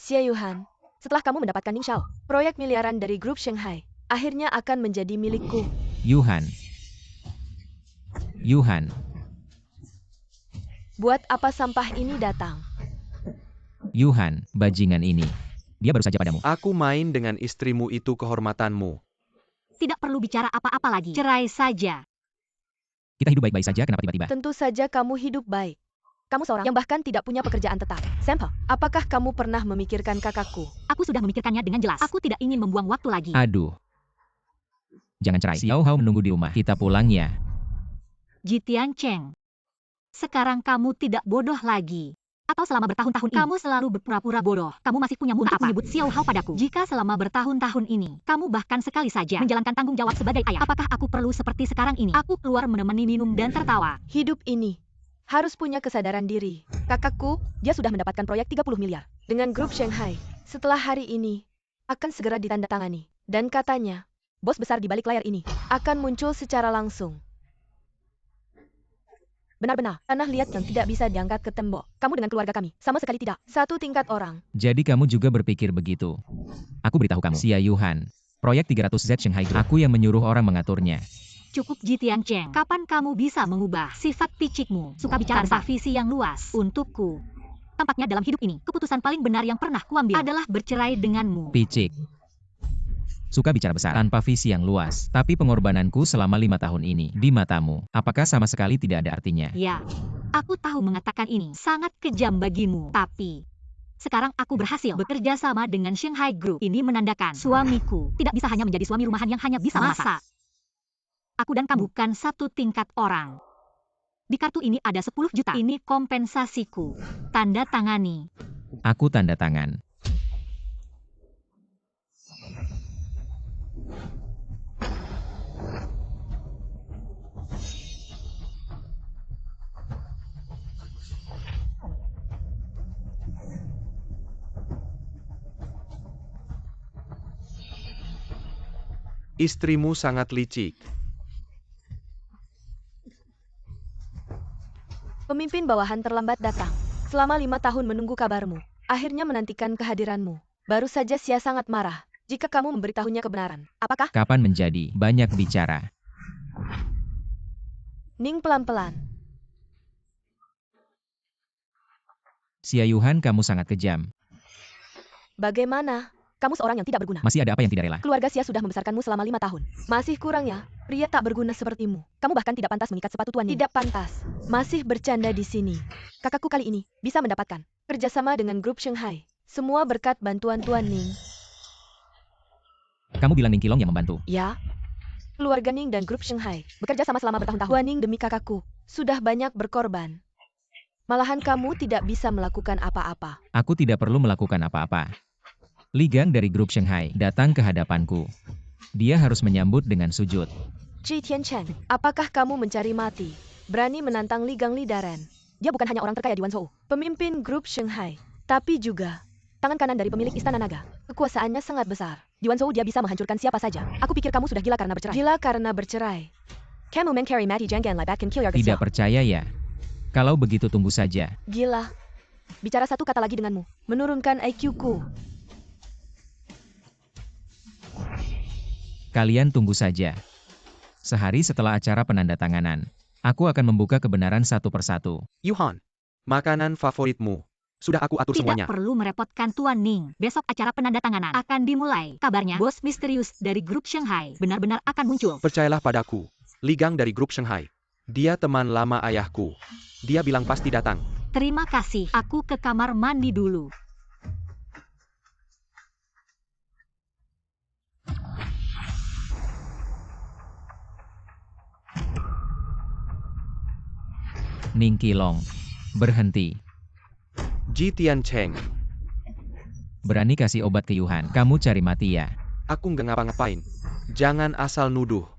Xie Yuhan, setelah kamu mendapatkan Ning Xiao, proyek miliaran dari grup Shanghai, akhirnya akan menjadi milikku. Yuhan. Yuhan. Buat apa sampah ini datang? Yuhan, bajingan ini. Dia baru saja padamu. Aku main dengan istrimu itu kehormatanmu. Tidak perlu bicara apa-apa lagi. Cerai saja. Kita hidup baik-baik saja, kenapa tiba-tiba? Tentu saja kamu hidup baik. Kamu seorang yang bahkan tidak punya pekerjaan tetap. Senpai, apakah kamu pernah memikirkan kakakku? Aku sudah memikirkannya dengan jelas. Aku tidak ingin membuang waktu lagi. Aduh. Jangan cerai. Xiao Hao menunggu di rumah. Kita pulang ya. Jitian Cheng. Sekarang kamu tidak bodoh lagi. Atau selama bertahun-tahun ini, kamu selalu berpura-pura bodoh. Kamu masih punya muka apa? Menyebut Xiao Hao padaku. Jika selama bertahun-tahun ini, kamu bahkan sekali saja menjalankan tanggung jawab sebagai ayah, apakah aku perlu seperti sekarang ini? Aku keluar menemani minum dan tertawa. Hidup ini harus punya kesadaran diri. Kakakku, dia sudah mendapatkan proyek 30 miliar dengan grup Shanghai. Setelah hari ini, akan segera ditandatangani. Dan katanya, bos besar di balik layar ini akan muncul secara langsung. Benar-benar, tanah liat yang tidak bisa diangkat ke tembok. Kamu dengan keluarga kami, sama sekali tidak. Satu tingkat orang. Jadi kamu juga berpikir begitu. Aku beritahu kamu, Xie Yuhan. Proyek 300Z Shanghai Group. Aku yang menyuruh orang mengaturnya. Cukup Jitian Cheng. Kapan kamu bisa mengubah sifat picikmu? Suka bicara tanpa visi yang luas. Untukku, tampaknya dalam hidup ini, keputusan paling benar yang pernah kuambil adalah bercerai denganmu. Picik. Suka bicara besar tanpa visi yang luas. Tapi pengorbananku selama 5 tahun ini, di matamu, apakah sama sekali tidak ada artinya? Ya, aku tahu mengatakan ini sangat kejam bagimu. Tapi, sekarang aku berhasil bekerja sama dengan Shanghai Group. Ini menandakan suamiku tidak bisa hanya menjadi suami rumahan yang hanya bisa masak. Aku dan kamu bukan satu tingkat orang. Di kartu ini ada 10 juta. Ini kompensasiku. Tanda tangani. Aku tanda tangan. Istrimu sangat licik. Pemimpin bawahan terlambat datang. Selama 5 tahun menunggu kabarmu. Akhirnya menantikan kehadiranmu. Baru saja Xia sangat marah jika kamu memberitahunya kebenaran. Apakah? Kapan menjadi banyak bicara? Ning pelan-pelan. Xie Yuhan, kamu sangat kejam. Bagaimana? Kamu seorang yang tidak berguna. Masih ada apa yang tidak rela? Keluarga Xia sudah membesarkanmu selama 5 tahun. Masih kurang ya, pria tak berguna sepertimu. Kamu bahkan tidak pantas mengikat sepatu Tuan Ning. Tidak pantas. Masih bercanda di sini. Kakakku kali ini bisa mendapatkan kerjasama dengan grup Shanghai. Semua berkat bantuan Tuan Ning. Kamu bilang Ning Qilong yang membantu? Ya. Keluarga Ning dan grup Shanghai bekerja sama selama bertahun-tahun. Tuan Ning demi kakakku sudah banyak berkorban. Malahan kamu tidak bisa melakukan apa-apa. Aku tidak perlu melakukan apa-apa. Li Gang dari grup Shanghai datang ke hadapanku. Dia harus menyambut dengan sujud. Jitian Cheng, apakah kamu mencari mati? Berani menantang Li Gang Li Daren. Dia bukan hanya orang terkaya di Wanzhou, pemimpin grup Shanghai, tapi juga tangan kanan dari pemilik Istana Naga. Kekuasaannya sangat besar. Di Wanzhou dia bisa menghancurkan siapa saja. Aku pikir kamu sudah gila karena bercerai. Gila karena bercerai. Kamu carry Mati Janggan like can kill your Tidak percaya ya? Kalau begitu tunggu saja. Gila. Bicara satu kata lagi denganmu, menurunkan IQ-ku. Kalian tunggu saja. Sehari setelah acara penandatanganan, aku akan membuka kebenaran satu persatu. Yuhan, makanan favoritmu. Sudah aku atur semuanya. Tidak perlu merepotkan Tuan Ning. Besok acara penandatanganan akan dimulai. Kabarnya, bos misterius dari grup Shanghai benar-benar akan muncul. Percayalah padaku, Li Gang dari grup Shanghai. Dia teman lama ayahku. Dia bilang pasti datang. Terima kasih. Aku ke kamar mandi dulu. Ning Qilong, berhenti. Jitian Cheng, Berani kasih obat ke Yuhan. Kamu cari mati ya? aku nggak ngapa-ngapain. Jangan asal nuduh.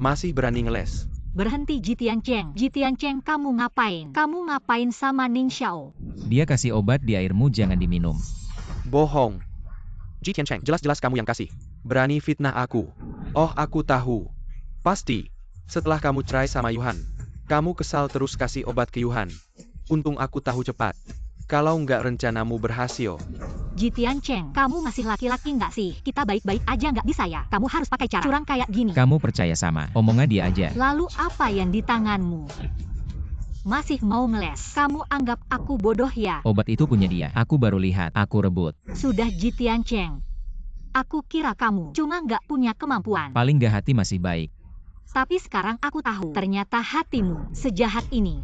Masih berani ngeles. Berhenti Jitian Cheng. Jitian Cheng, kamu ngapain? Kamu ngapain sama Ning Xiao? Dia kasih obat di airmu, jangan diminum. Bohong. Jitian Cheng, jelas-jelas kamu yang kasih. Berani fitnah aku. Oh, aku tahu. Pasti. Setelah kamu cerai sama Yuhan, kamu kesal terus kasih obat ke Yuhan. Untung aku tahu cepat. Kalau nggak rencanamu berhasil. Ji Tiancheng, kamu masih laki-laki nggak sih? Kita baik-baik aja nggak bisa ya? Kamu harus pakai cara curang kayak gini. Kamu percaya sama omongan dia aja. Lalu apa yang di tanganmu? Masih mau ngeles? Kamu anggap aku bodoh ya? Obat itu punya dia. Aku baru lihat. Aku rebut. Sudah Ji Tiancheng. Aku kira kamu cuma nggak punya kemampuan. Paling gak hati masih baik. Tapi sekarang aku tahu, ternyata hatimu sejahat ini.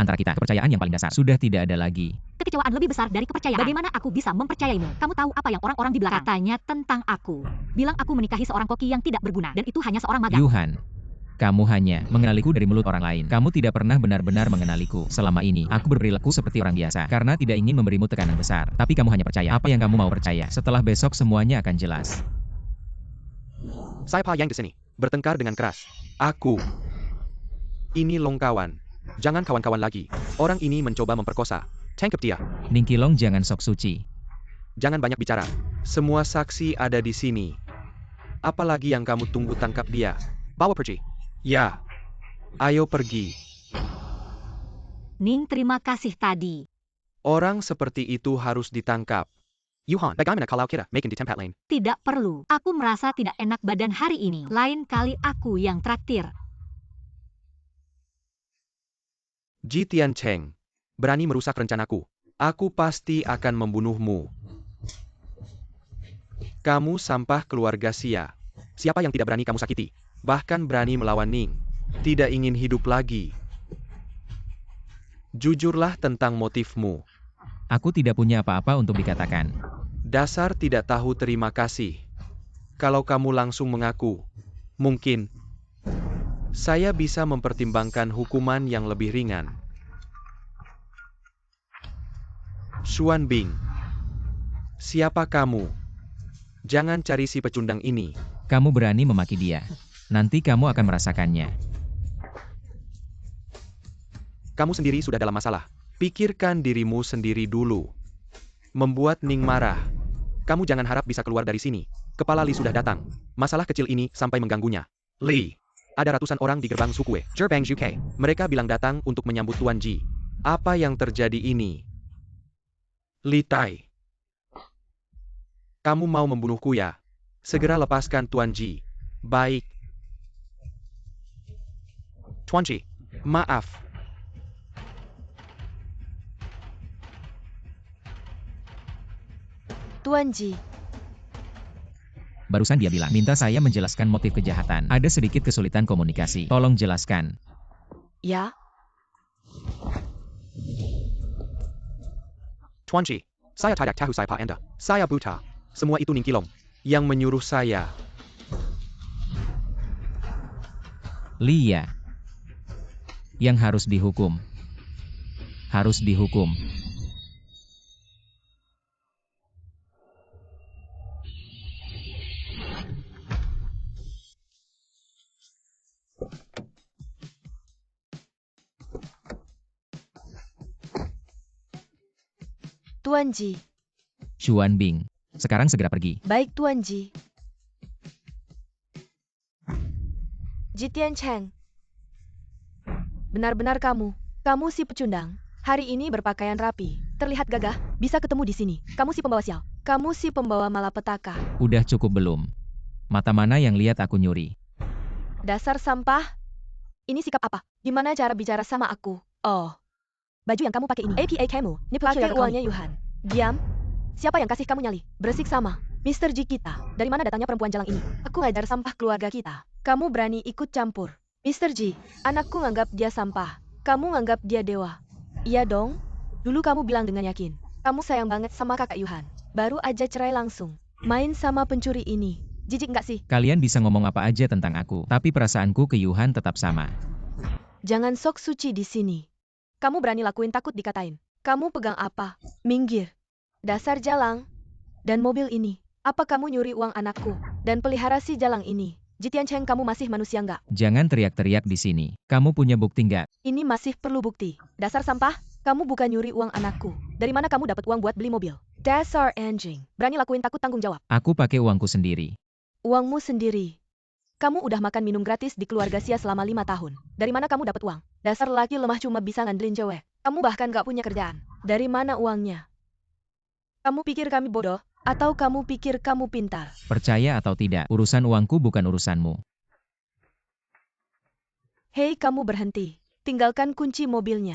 Antara kita, kepercayaan yang paling dasar sudah tidak ada lagi. Kekecewaan lebih besar dari kepercayaan. Bagaimana aku bisa mempercayaimu? Kamu tahu apa yang orang-orang di belakang katanya tentang aku? Bilang aku menikahi seorang koki yang tidak berguna, dan itu hanya seorang magang. Yuhan, kamu hanya mengenaliku dari mulut orang lain. Kamu tidak pernah benar-benar mengenaliku. Selama ini, aku berperilaku seperti orang biasa, karena tidak ingin memberimu tekanan besar. Tapi kamu hanya percaya apa yang kamu mau percaya. Setelah besok semuanya akan jelas. Saya Pa Yang di sini, bertengkar dengan keras. Aku. Ini Long kawan. Jangan kawan-kawan lagi. Orang ini mencoba memperkosa. Tangkap dia. Ningkilong jangan sok suci. Jangan banyak bicara. Semua saksi ada di sini. Apalagi yang kamu tunggu, tangkap dia. Bawa pergi. Ya. Ayo pergi. Ning, terima kasih tadi. Orang seperti itu harus ditangkap. Yuhan, bagaimana kalau kita makin di tempat lain? Tidak perlu. Aku merasa tidak enak badan hari ini. Lain kali aku yang traktir. Ji Tiancheng, berani merusak rencanaku. Aku pasti akan membunuhmu. Kamu sampah keluarga Xia. Siapa yang tidak berani kamu sakiti? Bahkan berani melawan Ning. Tidak ingin hidup lagi. Jujurlah tentang motifmu. Aku tidak punya apa-apa untuk dikatakan. Dasar tidak tahu terima kasih. Kalau kamu langsung mengaku, mungkin saya bisa mempertimbangkan hukuman yang lebih ringan. Xuan Bing, siapa kamu? Jangan cari si pecundang ini. Kamu berani memaki dia. Nanti kamu akan merasakannya. Kamu sendiri sudah dalam masalah. Pikirkan dirimu sendiri dulu. Membuat Ning marah. Kamu jangan harap bisa keluar dari sini. Kepala Li sudah datang. Masalah kecil ini sampai mengganggunya. Li. Ada ratusan orang di gerbang Sukue, Gerbang UK. Mereka bilang datang untuk menyambut Tuan Ji. Apa yang terjadi ini? Li Tai. Kamu mau membunuhku ya? Segera lepaskan Tuan Ji. Baik. Tuan Ji, maaf. Tuan Ji, Barusan dia bilang, minta saya menjelaskan motif kejahatan. Ada sedikit kesulitan komunikasi. Tolong jelaskan. ya? Tuan Ji, saya tidak tahu siapa Anda. Saya buta. Semua itu Ning Qilong yang menyuruh saya. Lia. Yang harus dihukum. Harus dihukum. Tuan Ji. Xuan Bing. Sekarang segera pergi. Baik Tuan Ji. Ji Tiancheng. Benar-benar kamu. Kamu si pecundang. Hari ini berpakaian rapi. Terlihat gagah. Bisa ketemu di sini. Kamu si pembawa sial. Kamu si pembawa malapetaka. Udah cukup belum? Mata mana yang lihat aku nyuri? Dasar sampah. Ini sikap apa? Gimana cara bicara sama aku? Oh. Baju yang kamu pakai ini. APA kamu. Pakai uangnya Yuhan. Diam. Siapa yang kasih kamu nyali? Bersik sama. Mr. Ji kita. Dari mana datangnya perempuan jalang ini? Aku ngajar sampah keluarga kita. Kamu berani ikut campur. Mr. Ji, anakku nganggap dia sampah. Kamu nganggap dia dewa. Iya dong. Dulu kamu bilang dengan yakin. Kamu sayang banget sama kakak Yuhan. Baru aja cerai langsung. Main sama pencuri ini. Jijik nggak sih? Kalian bisa ngomong apa aja tentang aku, tapi perasaanku ke Yuhan tetap sama. Jangan sok suci di sini. Kamu berani lakuin takut dikatain. Kamu pegang apa? Minggir. Dasar jalang. Dan mobil ini. Apa kamu nyuri uang anakku? Dan pelihara si jalang ini? Ji Tiancheng, kamu masih manusia nggak? Jangan teriak-teriak di sini. Kamu punya bukti nggak? Ini masih perlu bukti. Dasar sampah. Kamu bukan nyuri uang anakku. Dari mana kamu dapat uang buat beli mobil? Dasar anjing. Berani lakuin takut, tanggung jawab. Aku pakai uangku sendiri. Uangmu sendiri. Kamu udah makan minum gratis di keluarga Xia selama 5 tahun. Dari mana kamu dapat uang? Dasar laki lemah cuma bisa ngandelin cewek. Kamu bahkan gak punya kerjaan. Dari mana uangnya? Kamu pikir kami bodoh, atau kamu pikir kamu pintar? Percaya atau tidak, urusan uangku bukan urusanmu. Hei, kamu berhenti. Tinggalkan kunci mobilnya.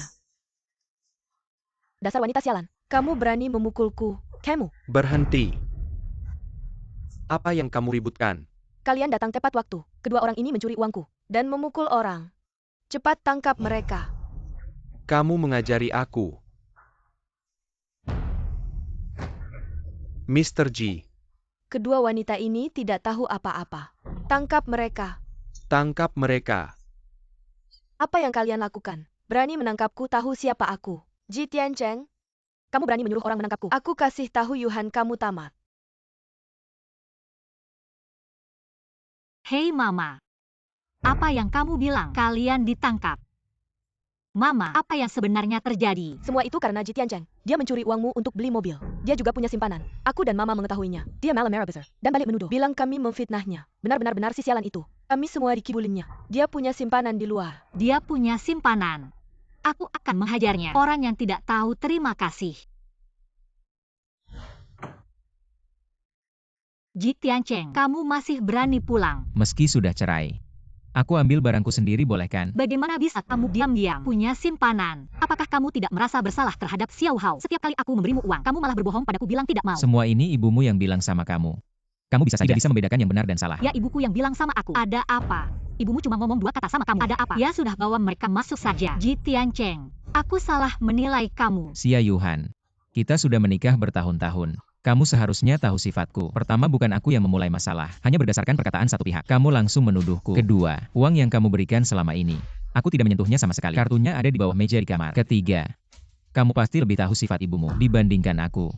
Dasar wanita sialan. Kamu berani memukulku, kamu? Berhenti. Apa yang kamu ributkan? Kalian datang tepat waktu. Kedua orang ini mencuri uangku dan memukul orang. Cepat tangkap mereka. Kamu mengajari aku. Mr. G. Kedua wanita ini tidak tahu apa-apa. Tangkap mereka. Tangkap mereka. Apa yang kalian lakukan? Berani menangkapku, tahu siapa aku? Ji Tiancheng? Kamu berani menyuruh orang menangkapku? Aku kasih tahu Yuhan, kamu tamat. Hei Mama. Apa yang kamu bilang? Kalian ditangkap. Mama, apa yang sebenarnya terjadi? Semua itu karena Ji Tiancheng. Dia mencuri uangmu untuk beli mobil. Dia juga punya simpanan. Aku dan Mama mengetahuinya. Dia malah marah besar dan balik menuduh. Bilang kami memfitnahnya. Benar-benar si sialan itu. Kami semua dikibulinnya. Dia punya simpanan di luar. Dia punya simpanan. Aku akan menghajarnya. Orang yang tidak tahu terima kasih. Ji Tiancheng, kamu masih berani pulang. Meski sudah cerai. Aku ambil barangku sendiri, boleh kan? Bagaimana bisa kamu diam-diam punya simpanan? Apakah kamu tidak merasa bersalah terhadap Xiao Hao? Setiap kali aku memberimu uang, kamu malah berbohong padaku bilang tidak mau. Semua ini ibumu yang bilang sama kamu. Kamu bisa saja bisa membedakan yang benar dan salah. Ya, ibuku yang bilang sama aku. Ada apa? Ibumu cuma ngomong 2 kata sama kamu. Ada apa? Ya sudah, bawa mereka masuk saja. Ji Tiancheng, aku salah menilai kamu. Xia Yuhan. Kita sudah menikah bertahun-tahun. Kamu seharusnya tahu sifatku. Pertama, bukan aku yang memulai masalah. Hanya berdasarkan perkataan satu pihak. Kamu langsung menuduhku. Kedua, uang yang kamu berikan selama ini. Aku tidak menyentuhnya sama sekali. Kartunya ada di bawah meja di kamar. Ketiga, kamu pasti lebih tahu sifat ibumu dibandingkan aku.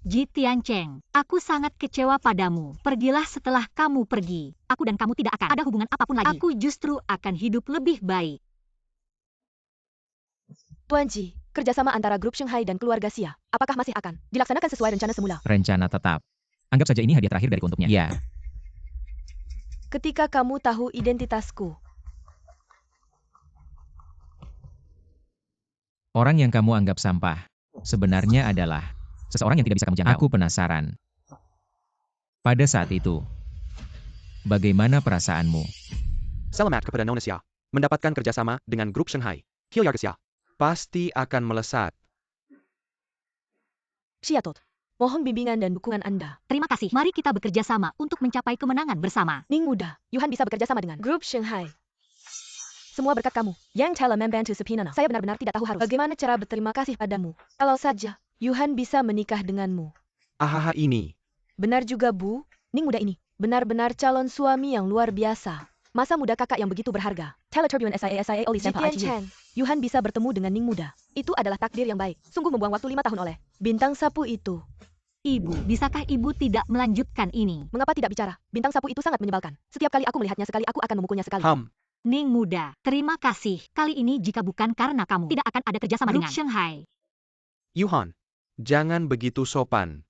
Ji Tiancheng, aku sangat kecewa padamu. Pergilah setelah kamu pergi. Aku dan kamu tidak akan ada hubungan apapun lagi. Aku justru akan hidup lebih baik. Tuan Ji, kerjasama antara grup Shanghai dan keluarga Xia, apakah masih akan dilaksanakan sesuai rencana semula? Rencana tetap. Anggap saja ini hadiah terakhir dariku untuknya. Ya. Ketika kamu tahu identitasku, Orang yang kamu anggap sampah, sebenarnya adalah seseorang yang tidak bisa kamu jangkau. Aku penasaran. Pada saat itu, bagaimana perasaanmu? Selamat kepada Nona Xia. Mendapatkan kerjasama dengan grup Shanghai. Kilyar Xia. Pasti akan melesat. Xia Tot, mohon bimbingan dan dukungan Anda. Terima kasih. Mari kita bekerja sama untuk mencapai kemenangan bersama. Ning muda, Yuhan bisa bekerja sama dengan grup Shanghai. Semua berkat kamu. Yang telah membantu Sepinana. Saya benar-benar tidak tahu harus bagaimana cara berterima kasih padamu. Kalau saja Yuhan bisa menikah denganmu. Ahaha ini. Benar juga, Bu. Ning muda ini benar-benar calon suami yang luar biasa. Masa muda kakak yang begitu berharga. Teleturbulent SIA Oli Sampa Chen. Yuhan bisa bertemu dengan Ning muda. Itu adalah takdir yang baik. Sungguh membuang waktu 5 tahun oleh bintang sapu itu. Ibu, bisakah ibu tidak melanjutkan ini? Mengapa tidak bicara? Bintang sapu itu sangat menyebalkan. Setiap kali aku melihatnya sekali, aku akan memukulnya sekali. Ning muda, terima kasih. Kali ini jika bukan karena kamu, tidak akan ada kerjasama dengan Shanghai. Yuhan, jangan begitu sopan.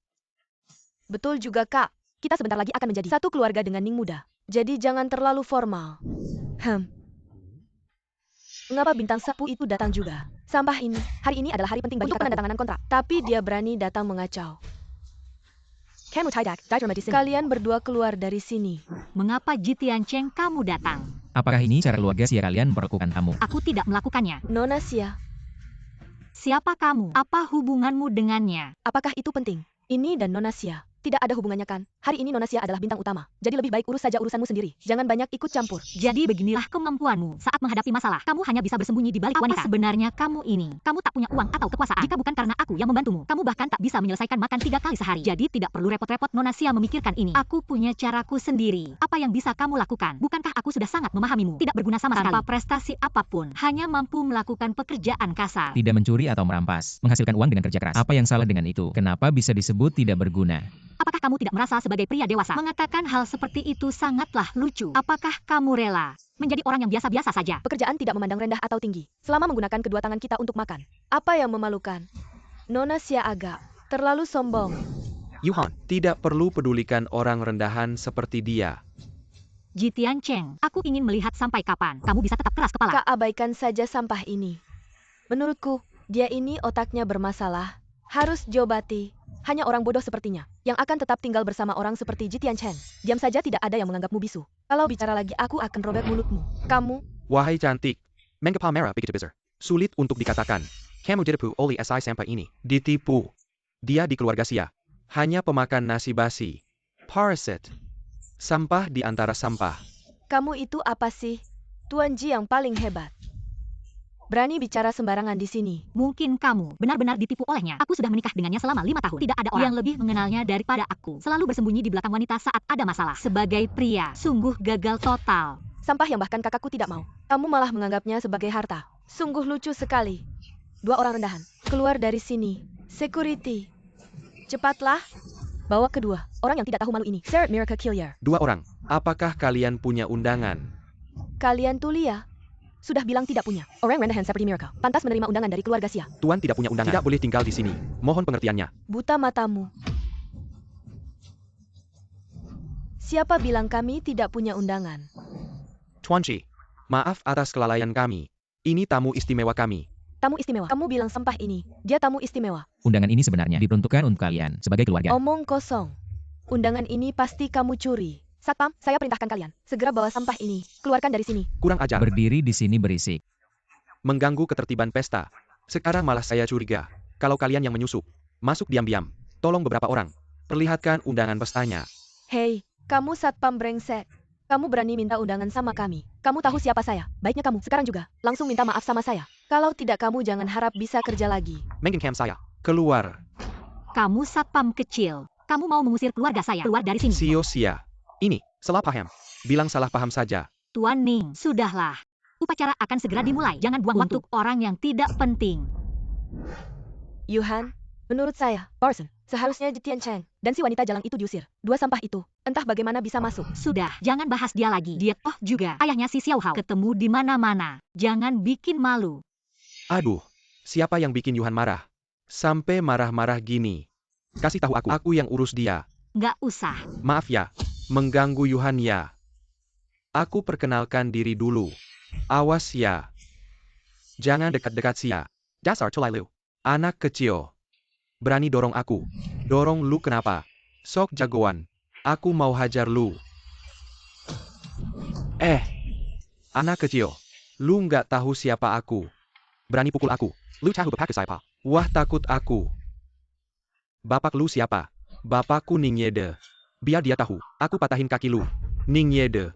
Betul juga, Kak. Kita sebentar lagi akan menjadi satu keluarga dengan Ning muda. Jadi jangan terlalu formal. Mengapa bintang sapu itu datang juga? Sampah ini, hari ini adalah hari penting bagi untuk penandatanganan kontrak. Tapi dia berani datang mengacau. Kalian berdua keluar dari sini. Mengapa Ji Tiancheng kamu datang? Apakah ini cara keluarga Xia kalian memperlakukan tamu? Aku tidak melakukannya. Nona Xia, Siapa kamu? Apa hubunganmu dengannya? apakah itu penting? Ini dan Nona Xia. Tidak ada hubungannya kan? Hari ini Nona Xia adalah bintang utama. Jadi lebih baik urus saja urusanmu sendiri. Jangan banyak ikut campur. Jadi beginilah kemampuanmu saat menghadapi masalah. Kamu hanya bisa bersembunyi di balik wanita. Apa sebenarnya kamu ini? Kamu tak punya uang atau kekuasaan. Jika bukan karena aku yang membantumu, kamu bahkan tak bisa menyelesaikan makan 3 kali sehari. Jadi tidak perlu repot-repot Nona Xia memikirkan ini. Aku punya caraku sendiri. Apa yang bisa kamu lakukan? Bukankah aku sudah sangat memahamimu? Tidak berguna sama sekali. Tanpa prestasi apapun. Hanya mampu melakukan pekerjaan kasar. Tidak mencuri atau merampas, menghasilkan uang dengan kerja keras. Apa yang salah dengan itu? Kenapa bisa disebut tidak berguna? Apakah kamu tidak merasa sebagai pria dewasa mengatakan hal seperti itu sangatlah lucu? Apakah kamu rela menjadi orang yang biasa-biasa saja? Pekerjaan tidak memandang rendah atau tinggi. Selama menggunakan kedua tangan kita untuk makan. Apa yang memalukan? Nona Xia agak terlalu sombong. Yuhan, tidak perlu pedulikan orang rendahan seperti dia. Ji Tiancheng, aku ingin melihat sampai kapan kamu bisa tetap keras kepala. Kak, abaikan saja sampah ini. Menurutku, dia ini otaknya bermasalah. Harus diobati. Hanya orang bodoh sepertinya, yang akan tetap tinggal bersama orang seperti Jitian Cheng. Diam saja tidak ada yang menganggapmu bisu. Kalau bicara lagi aku akan robek mulutmu. Kamu, Wahai cantik, mengapa merah begitu besar? Sulit untuk dikatakan. Kamu ditipu oleh si sampah ini. Ditipu. Dia di keluarga Sia. Hanya pemakan nasi basi. Parasit. Sampah di antara sampah. kamu itu apa sih? Tuan Ji yang paling hebat. Berani bicara sembarangan di sini. Mungkin kamu benar-benar ditipu olehnya. Aku sudah menikah dengannya selama 5 tahun. Tidak ada orang yang lebih mengenalnya daripada aku. Selalu bersembunyi di belakang wanita saat ada masalah. Sebagai pria, sungguh gagal total. Sampah yang bahkan kakakku tidak mau. Kamu malah menganggapnya sebagai harta. Sungguh lucu sekali. 2 orang rendahan. Keluar dari sini. Security. Cepatlah. Bawa kedua orang yang tidak tahu malu ini. Sir Miracle Killier. 2 orang. Apakah kalian punya undangan? Kalian tulia. Sudah bilang tidak punya. Orang rendahan seperti Miracle. Pantas menerima undangan dari keluarga Sia. Tuan tidak punya undangan. Tidak boleh tinggal di sini. Mohon pengertiannya. Buta matamu. Siapa bilang kami tidak punya undangan? Tuan Chi, maaf atas kelalaian kami. Ini tamu istimewa kami. Tamu istimewa. Kamu bilang sampah ini. Dia tamu istimewa. Undangan ini sebenarnya diperuntukkan untuk kalian sebagai keluarga. Omong kosong. Undangan ini pasti kamu curi. Satpam, saya perintahkan kalian. Segera bawa sampah ini. Keluarkan dari sini. Kurang ajar. Berdiri di sini berisik. Mengganggu ketertiban pesta. Sekarang malah saya curiga. Kalau kalian yang menyusup, masuk diam-diam. Tolong beberapa orang. Perlihatkan undangan pestanya. Hei, kamu satpam brengsek. Kamu berani minta undangan sama kami. Kamu tahu siapa saya. Baiknya kamu, sekarang juga, langsung minta maaf sama saya. Kalau tidak kamu jangan harap bisa kerja lagi. Mengin cam saya. Keluar. Kamu satpam kecil. Kamu mau mengusir keluarga saya. Keluar dari sini. Sia-sia. Ini, salah paham. Bilang salah paham saja. Tuan Ning, sudahlah. Upacara akan segera dimulai. Jangan buang waktu untuk orang yang tidak penting. Yuhan, menurut saya, Parson, seharusnya Jitian Cheng dan si wanita jalang itu diusir. 2 sampah itu, entah bagaimana bisa masuk. Sudah, jangan bahas dia lagi. Dia toh juga ayahnya si Xiao Hao. Ketemu di mana-mana. Jangan bikin malu. Aduh, siapa yang bikin Yuhan marah? Sampai marah-marah gini. Kasih tahu aku yang urus dia. Nggak usah. Maaf ya, mengganggu Yuhan ya. Aku perkenalkan diri dulu. Awas ya. Jangan dekat-dekat Sia. Dasar culai lu. Anak kecil. Berani dorong aku. Dorong lu kenapa? Sok jagoan. Aku mau hajar lu. Anak kecil. Lu nggak tahu siapa aku. Berani pukul aku. Lu tahu bapak siapa? Wah takut aku. Bapak lu siapa? Bapakku Ning Yede. Biar dia tahu, aku patahin kaki lu. Ning Yede.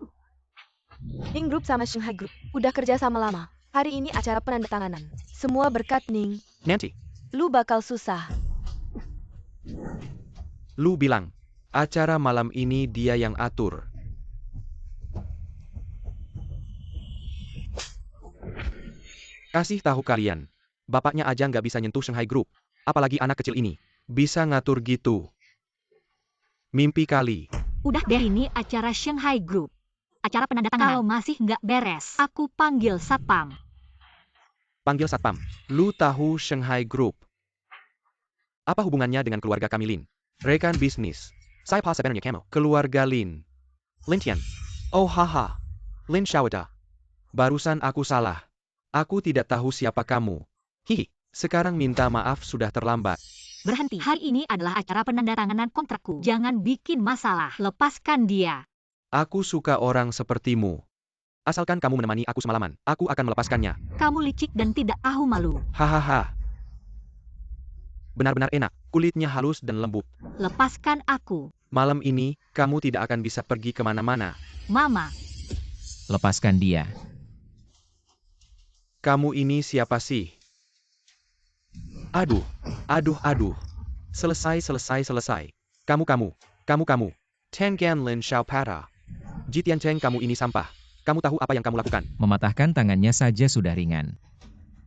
Ning Group sama Shanghai Group udah kerja sama lama. Hari ini acara penandatanganan. Semua berkat Ning. Nanti, Lu bakal susah. lu bilang, acara malam ini dia yang atur. Kasih tahu kalian, bapaknya aja nggak bisa nyentuh Shanghai Group. Apalagi anak kecil ini, bisa ngatur gitu. Mimpi kali. Udah deh, ini acara Shanghai Group. Acara penandatanganan. Kalau masih nggak beres, aku panggil satpam. Panggil satpam. Lu tahu Shanghai Group? Apa hubungannya dengan keluarga kami Lin? Rekan bisnis. Saya pa sebenarnya kamu. Keluarga Lin. Lin Tian. Oh haha. Lin Xiaoda. Barusan aku salah. Aku tidak tahu siapa kamu. Hihi. Sekarang minta maaf sudah terlambat. Berhenti. Hari ini adalah acara penandatanganan kontrakku. Jangan bikin masalah. Lepaskan dia. Aku suka orang sepertimu. Asalkan kamu menemani aku semalaman, aku akan melepaskannya. Kamu licik dan tidak tahu malu. Hahaha. Benar-benar enak, kulitnya halus dan lembut. Lepaskan aku. Malam ini, kamu tidak akan bisa pergi kemana-mana. Mama. Lepaskan dia. Kamu ini siapa sih? Aduh. Selesai. Kamu. Tengan Lin Xiaopata. Jitian Cheng, kamu ini sampah. Kamu tahu apa yang kamu lakukan? Mematahkan tangannya saja sudah ringan.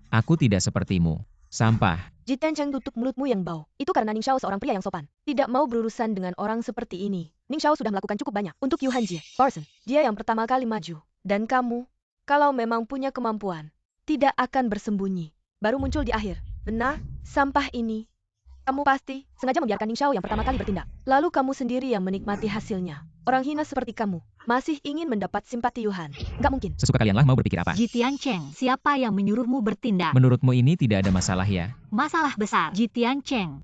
Aku tidak sepertimu. Sampah. Jitian Cheng, tutup mulutmu yang bau. Itu karena Ning Xiao seorang pria yang sopan. Tidak mau berurusan dengan orang seperti ini. Ning Xiao sudah melakukan cukup banyak untuk Yuhan Jie. Parson, dia yang pertama kali maju. Dan kamu, kalau memang punya kemampuan, tidak akan bersembunyi. Baru muncul di akhir. Benar, sampah ini. Kamu pasti sengaja membiarkan Ning Xiao yang pertama kali bertindak. Lalu kamu sendiri yang menikmati hasilnya. Orang hina seperti kamu, masih ingin mendapat simpati Yuhan. Nggak mungkin. Sesuka kalianlah mau berpikir apa. Jitian Cheng, siapa yang menyuruhmu bertindak? Menurutmu ini tidak ada masalah ya? Masalah besar. Jitian Cheng.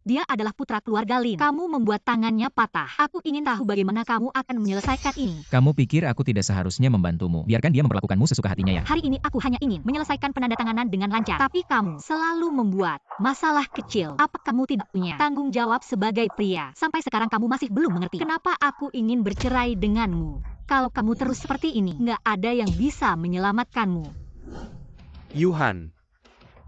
Dia adalah putra keluarga Lin. Kamu membuat tangannya patah. Aku ingin tahu bagaimana kamu akan menyelesaikan ini. Kamu pikir aku tidak seharusnya membantumu? Biarkan dia memperlakukanmu sesuka hatinya ya. Hari ini aku hanya ingin menyelesaikan penandatanganan dengan lancar. Tapi kamu selalu membuat masalah kecil. Apa kamu tidak punya tanggung jawab sebagai pria? Sampai sekarang kamu masih belum mengerti. Kenapa aku ingin bercerai denganmu? Kalau kamu terus seperti ini, nggak ada yang bisa menyelamatkanmu. Yuhan,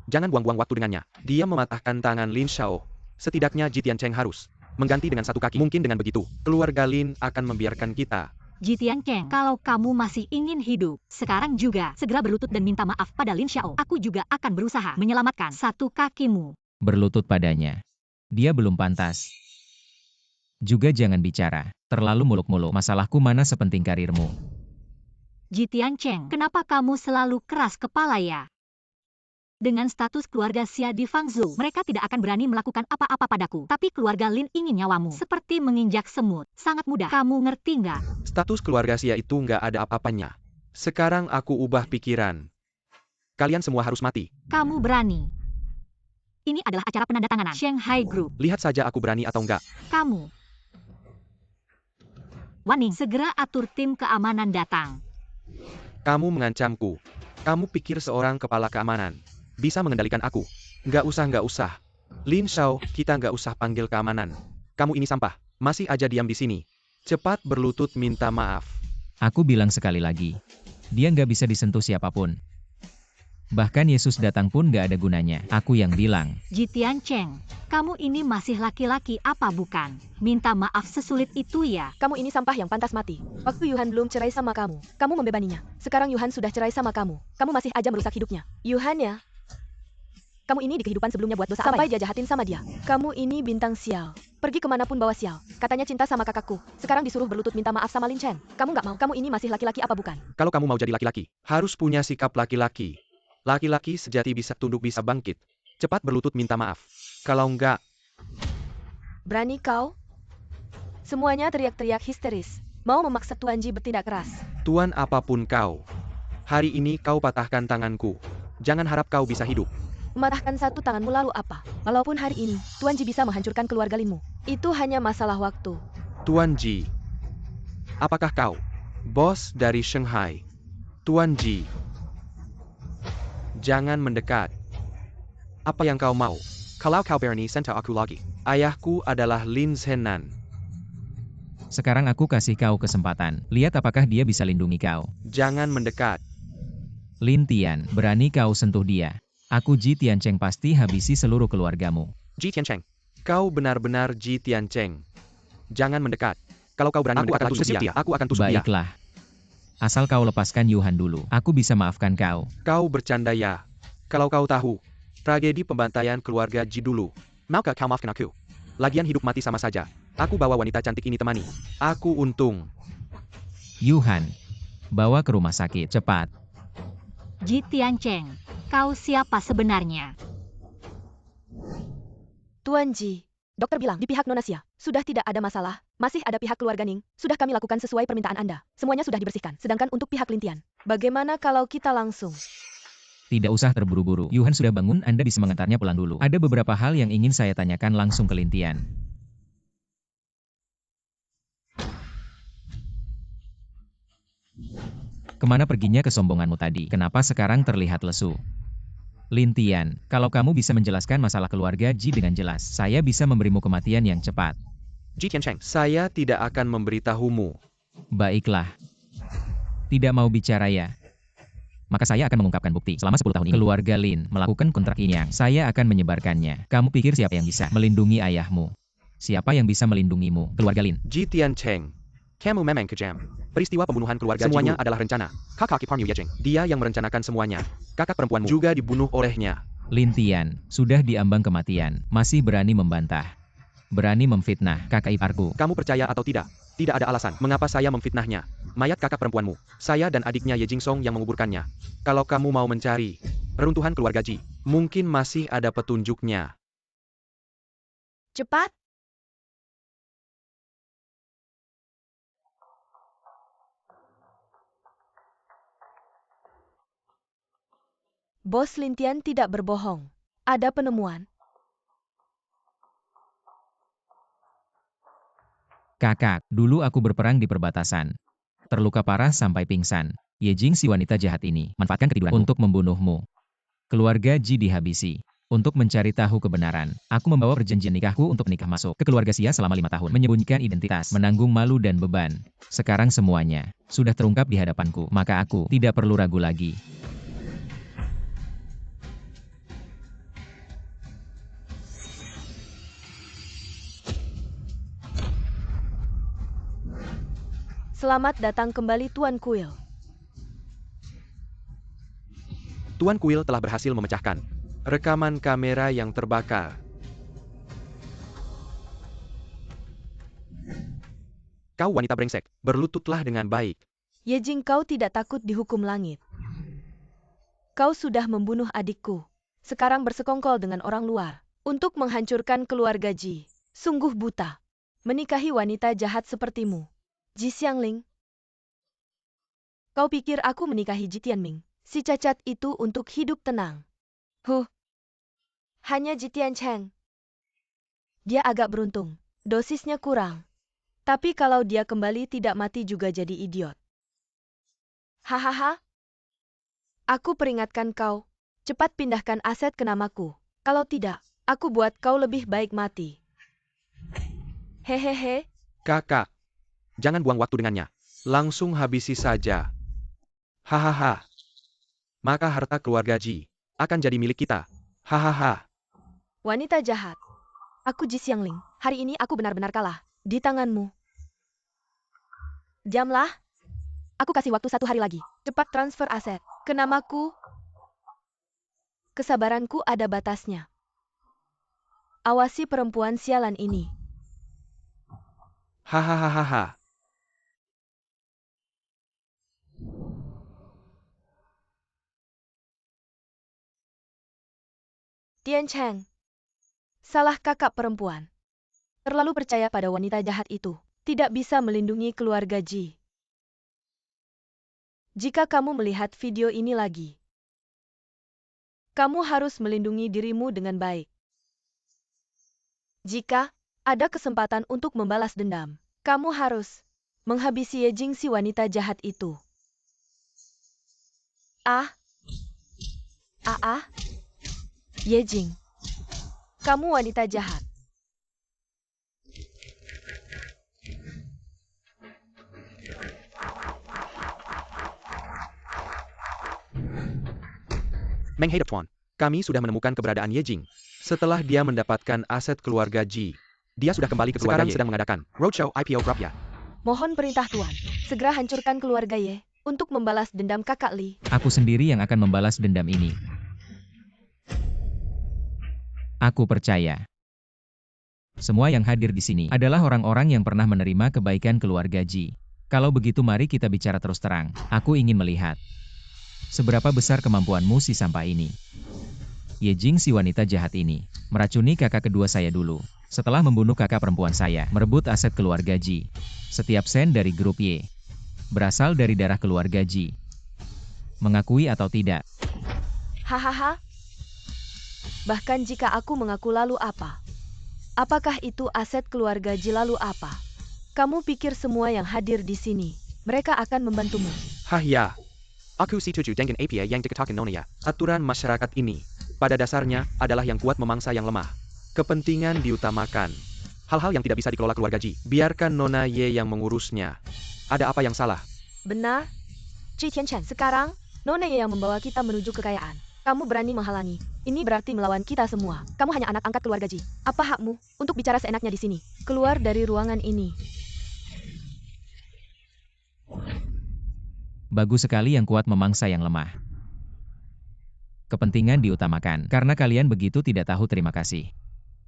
jangan buang-buang waktu dengannya. Dia mematahkan tangan Lin Xiao. Setidaknya Ji Tiancheng harus mengganti dengan satu kaki. Mungkin dengan begitu, keluarga Lin akan membiarkan kita. Ji Tiancheng, kalau kamu masih ingin hidup, sekarang juga segera berlutut dan minta maaf pada Lin Xiao. Aku juga akan berusaha menyelamatkan satu kakimu. Berlutut padanya. Dia belum pantas. Juga jangan bicara terlalu muluk-muluk. Masalahku mana sepenting karirmu. Ji Tiancheng, kenapa kamu selalu keras kepala ya? Dengan status keluarga Xia di Fangzhou, mereka tidak akan berani melakukan apa-apa padaku. Tapi keluarga Lin ingin nyawamu. Seperti menginjak semut. Sangat mudah. Kamu ngerti nggak? Status keluarga Xia itu nggak ada apa-apanya. Sekarang aku ubah pikiran. Kalian semua harus mati. Kamu berani. Ini adalah acara penandatanganan Shanghai Group. Lihat saja aku berani atau enggak. Kamu. Waning, segera atur tim keamanan datang. Kamu mengancamku. Kamu pikir seorang kepala keamanan bisa mengendalikan aku? Nggak usah. Lin Xiao, kita nggak usah panggil keamanan. Kamu ini sampah. Masih aja diam di sini. Cepat berlutut minta maaf. Aku bilang sekali lagi. Dia nggak bisa disentuh siapapun. Bahkan Yesus datang pun nggak ada gunanya. Aku yang bilang. Ji Tiancheng, kamu ini masih laki-laki apa bukan? Minta maaf sesulit itu ya? Kamu ini sampah yang pantas mati. Waktu Yuhan belum cerai sama kamu membebaninya. Sekarang Yuhan sudah cerai sama kamu masih aja merusak hidupnya. Yuhan ya. Kamu ini di kehidupan sebelumnya buat dosa sampai dia jahatin sama dia. Kamu ini bintang sial. Pergi kemanapun bawa sial. Katanya cinta sama kakakku. Sekarang disuruh berlutut minta maaf sama Lin Chen. Kamu nggak mau. Kamu ini masih laki-laki apa bukan? Kalau kamu mau jadi laki-laki, harus punya sikap laki-laki. Laki-laki sejati bisa tunduk, bisa bangkit. Cepat berlutut minta maaf. Kalau enggak, Berani kau? Semuanya teriak-teriak histeris. Mau memaksa Tuan Ji bertindak keras. Tuan apapun kau. Hari ini kau patahkan tanganku. Jangan harap kau bisa hidup. Mematahkan satu tanganmu lalu apa? Walaupun hari ini Tuan Ji bisa menghancurkan keluarga Linmu, itu hanya masalah waktu. Tuan Ji, apakah kau bos dari Shanghai? Tuan Ji, jangan mendekat. Apa yang kau mau? Kalau kau berani sentuh aku lagi. Ayahku adalah Lin Zhenan. Sekarang aku kasih kau kesempatan. Lihat apakah dia bisa lindungi kau. Jangan mendekat. Lin Tian, berani kau sentuh dia. Aku Ji Tiancheng pasti habisi seluruh keluargamu. Ji Tiancheng, kau benar-benar Ji Tiancheng. Jangan mendekat. Kalau kau berani mendekat, aku akan tusuk dia. Baiklah. Asal kau lepaskan Yuhan dulu, aku bisa maafkan kau. Kau bercanda ya. Kalau kau tahu, tragedi pembantaian keluarga Ji dulu. Maukah kau maafkan aku? Lagian hidup mati sama saja. Aku bawa wanita cantik ini temani. Aku untung. Yuhan, bawa ke rumah sakit, cepat. Ji Tiancheng, kau siapa sebenarnya? Tuan Ji, dokter bilang di pihak Nona Xia sudah tidak ada masalah. Masih ada pihak keluarga Ning. Sudah kami lakukan sesuai permintaan Anda. Semuanya sudah dibersihkan. Sedangkan untuk pihak Lin Tian, bagaimana kalau kita langsung? Tidak usah terburu-buru. Yuhan sudah bangun, Anda bisa mengantarnya pulang dulu. Ada beberapa hal yang ingin saya tanyakan langsung ke Lin Tian. Kemana perginya kesombonganmu tadi? Kenapa sekarang terlihat lesu? Lin Tian, kalau kamu bisa menjelaskan masalah keluarga Ji dengan jelas, saya bisa memberimu kematian yang cepat. Ji Tiancheng, saya tidak akan memberitahumu. Baiklah. Tidak mau bicara ya? Maka saya akan mengungkapkan bukti. Selama 10 tahun ini, keluarga Lin melakukan kontrak ini yang saya akan menyebarkannya. Kamu pikir siapa yang bisa melindungi ayahmu? Siapa yang bisa melindungimu? Keluarga Lin. Ji Tiancheng, kamu memang kejam. Peristiwa pembunuhan keluarga semuanya adalah rencana. Kakak Kiparnyu Yejeng, dia yang merencanakan semuanya. Kakak perempuanmu juga dibunuh olehnya. Lin Tian, sudah diambang kematian, masih berani membantah. Berani memfitnah kakak iparku. Kamu percaya atau tidak? Tidak ada alasan mengapa saya memfitnahnya. Mayat kakak perempuanmu, saya dan adiknya Ye Jingsong yang menguburkannya. Kalau kamu mau mencari reruntuhan keluarga Ji, mungkin masih ada petunjuknya. Cepat. Bos Lin Tian tidak berbohong. Ada penemuan. Kakak, dulu aku berperang di perbatasan. Terluka parah sampai pingsan. Ye Jing si wanita jahat ini manfaatkan ketiduranmu untuk membunuhmu. Keluarga Ji dihabisi. Untuk mencari tahu kebenaran, aku membawa perjanjian nikahku untuk menikah masuk ke keluarga Xia selama 5 tahun. Menyembunyikan identitas, menanggung malu dan beban. Sekarang semuanya sudah terungkap di hadapanku, maka aku tidak perlu ragu lagi. Selamat datang kembali Tuan Kuil. Tuan Kuil telah berhasil memecahkan rekaman kamera yang terbakar. Kau wanita brengsek, berlututlah dengan baik. Ye Jing, kau tidak takut dihukum langit. Kau sudah membunuh adikku. Sekarang bersekongkol dengan orang luar untuk menghancurkan keluarga Ji. Sungguh buta. Menikahi wanita jahat sepertimu. Ji Xiangling. Kau pikir aku menikahi Ji Tianming, si cacat itu untuk hidup tenang? Hanya Ji Tiancheng. Dia agak beruntung. Dosisnya kurang. Tapi kalau dia kembali tidak mati juga jadi idiot. Hahaha. Aku peringatkan kau. Cepat pindahkan aset ke namaku. Kalau tidak, aku buat kau lebih baik mati. Hehehe. Kakak, jangan buang waktu dengannya. Langsung habisi saja. Hahaha. Maka harta keluarga Ji akan jadi milik kita. Hahaha. Wanita jahat. Aku Ji Xiangling. Hari ini aku benar-benar kalah. Di tanganmu. Diamlah. Aku kasih waktu 1 hari lagi. Cepat transfer aset ke namaku. Kesabaranku ada batasnya. Awasi perempuan sialan ini. Hahaha. Tian Cheng. Salah kakak perempuan. Terlalu percaya pada wanita jahat itu. Tidak bisa melindungi keluarga Ji. Jika kamu melihat video ini lagi, kamu harus melindungi dirimu dengan baik. Jika ada kesempatan untuk membalas dendam, kamu harus menghabisi Ye Jing si wanita jahat itu. Ye Jing, kamu wanita jahat. Menghadap Tuan, kami sudah menemukan keberadaan Ye Jing. Setelah dia mendapatkan aset keluarga Ji, dia sudah kembali ke keluarga Ye. Sekarang sedang mengadakan roadshow IPO Grapya. Mohon perintah Tuan, segera hancurkan keluarga Ye untuk membalas dendam kakak Li. Aku sendiri yang akan membalas dendam ini. Aku percaya. Semua yang hadir di sini adalah orang-orang yang pernah menerima kebaikan keluarga Ji. Kalau begitu mari kita bicara terus terang. Aku ingin melihat seberapa besar kemampuanmu si sampah ini. Ye Jing si wanita jahat ini meracuni kakak kedua saya dulu. Setelah membunuh kakak perempuan saya, merebut aset keluarga Ji. Setiap sen dari grup Y berasal dari darah keluarga Ji. Mengakui atau tidak? Hahaha. Bahkan jika aku mengaku lalu apa? Apakah itu aset keluarga Ji lalu apa? Kamu pikir semua yang hadir di sini, mereka akan membantumu? Hah ya. Aku setuju dengan APA yang dikatakan Nona ya. Aturan masyarakat ini, pada dasarnya, adalah yang kuat memangsa yang lemah. Kepentingan diutamakan. Hal-hal yang tidak bisa dikelola keluarga Ji, biarkan Nona Ye yang mengurusnya. Ada apa yang salah? Benar. Ji Tianchen, sekarang, Nona Ye yang membawa kita menuju kekayaan. Kamu berani menghalangi. Ini berarti melawan kita semua. Kamu hanya anak angkat keluarga Ji. Apa hakmu untuk bicara seenaknya di sini? Keluar dari ruangan ini. Bagus sekali yang kuat memangsa yang lemah. Kepentingan diutamakan, karena kalian begitu tidak tahu terima kasih.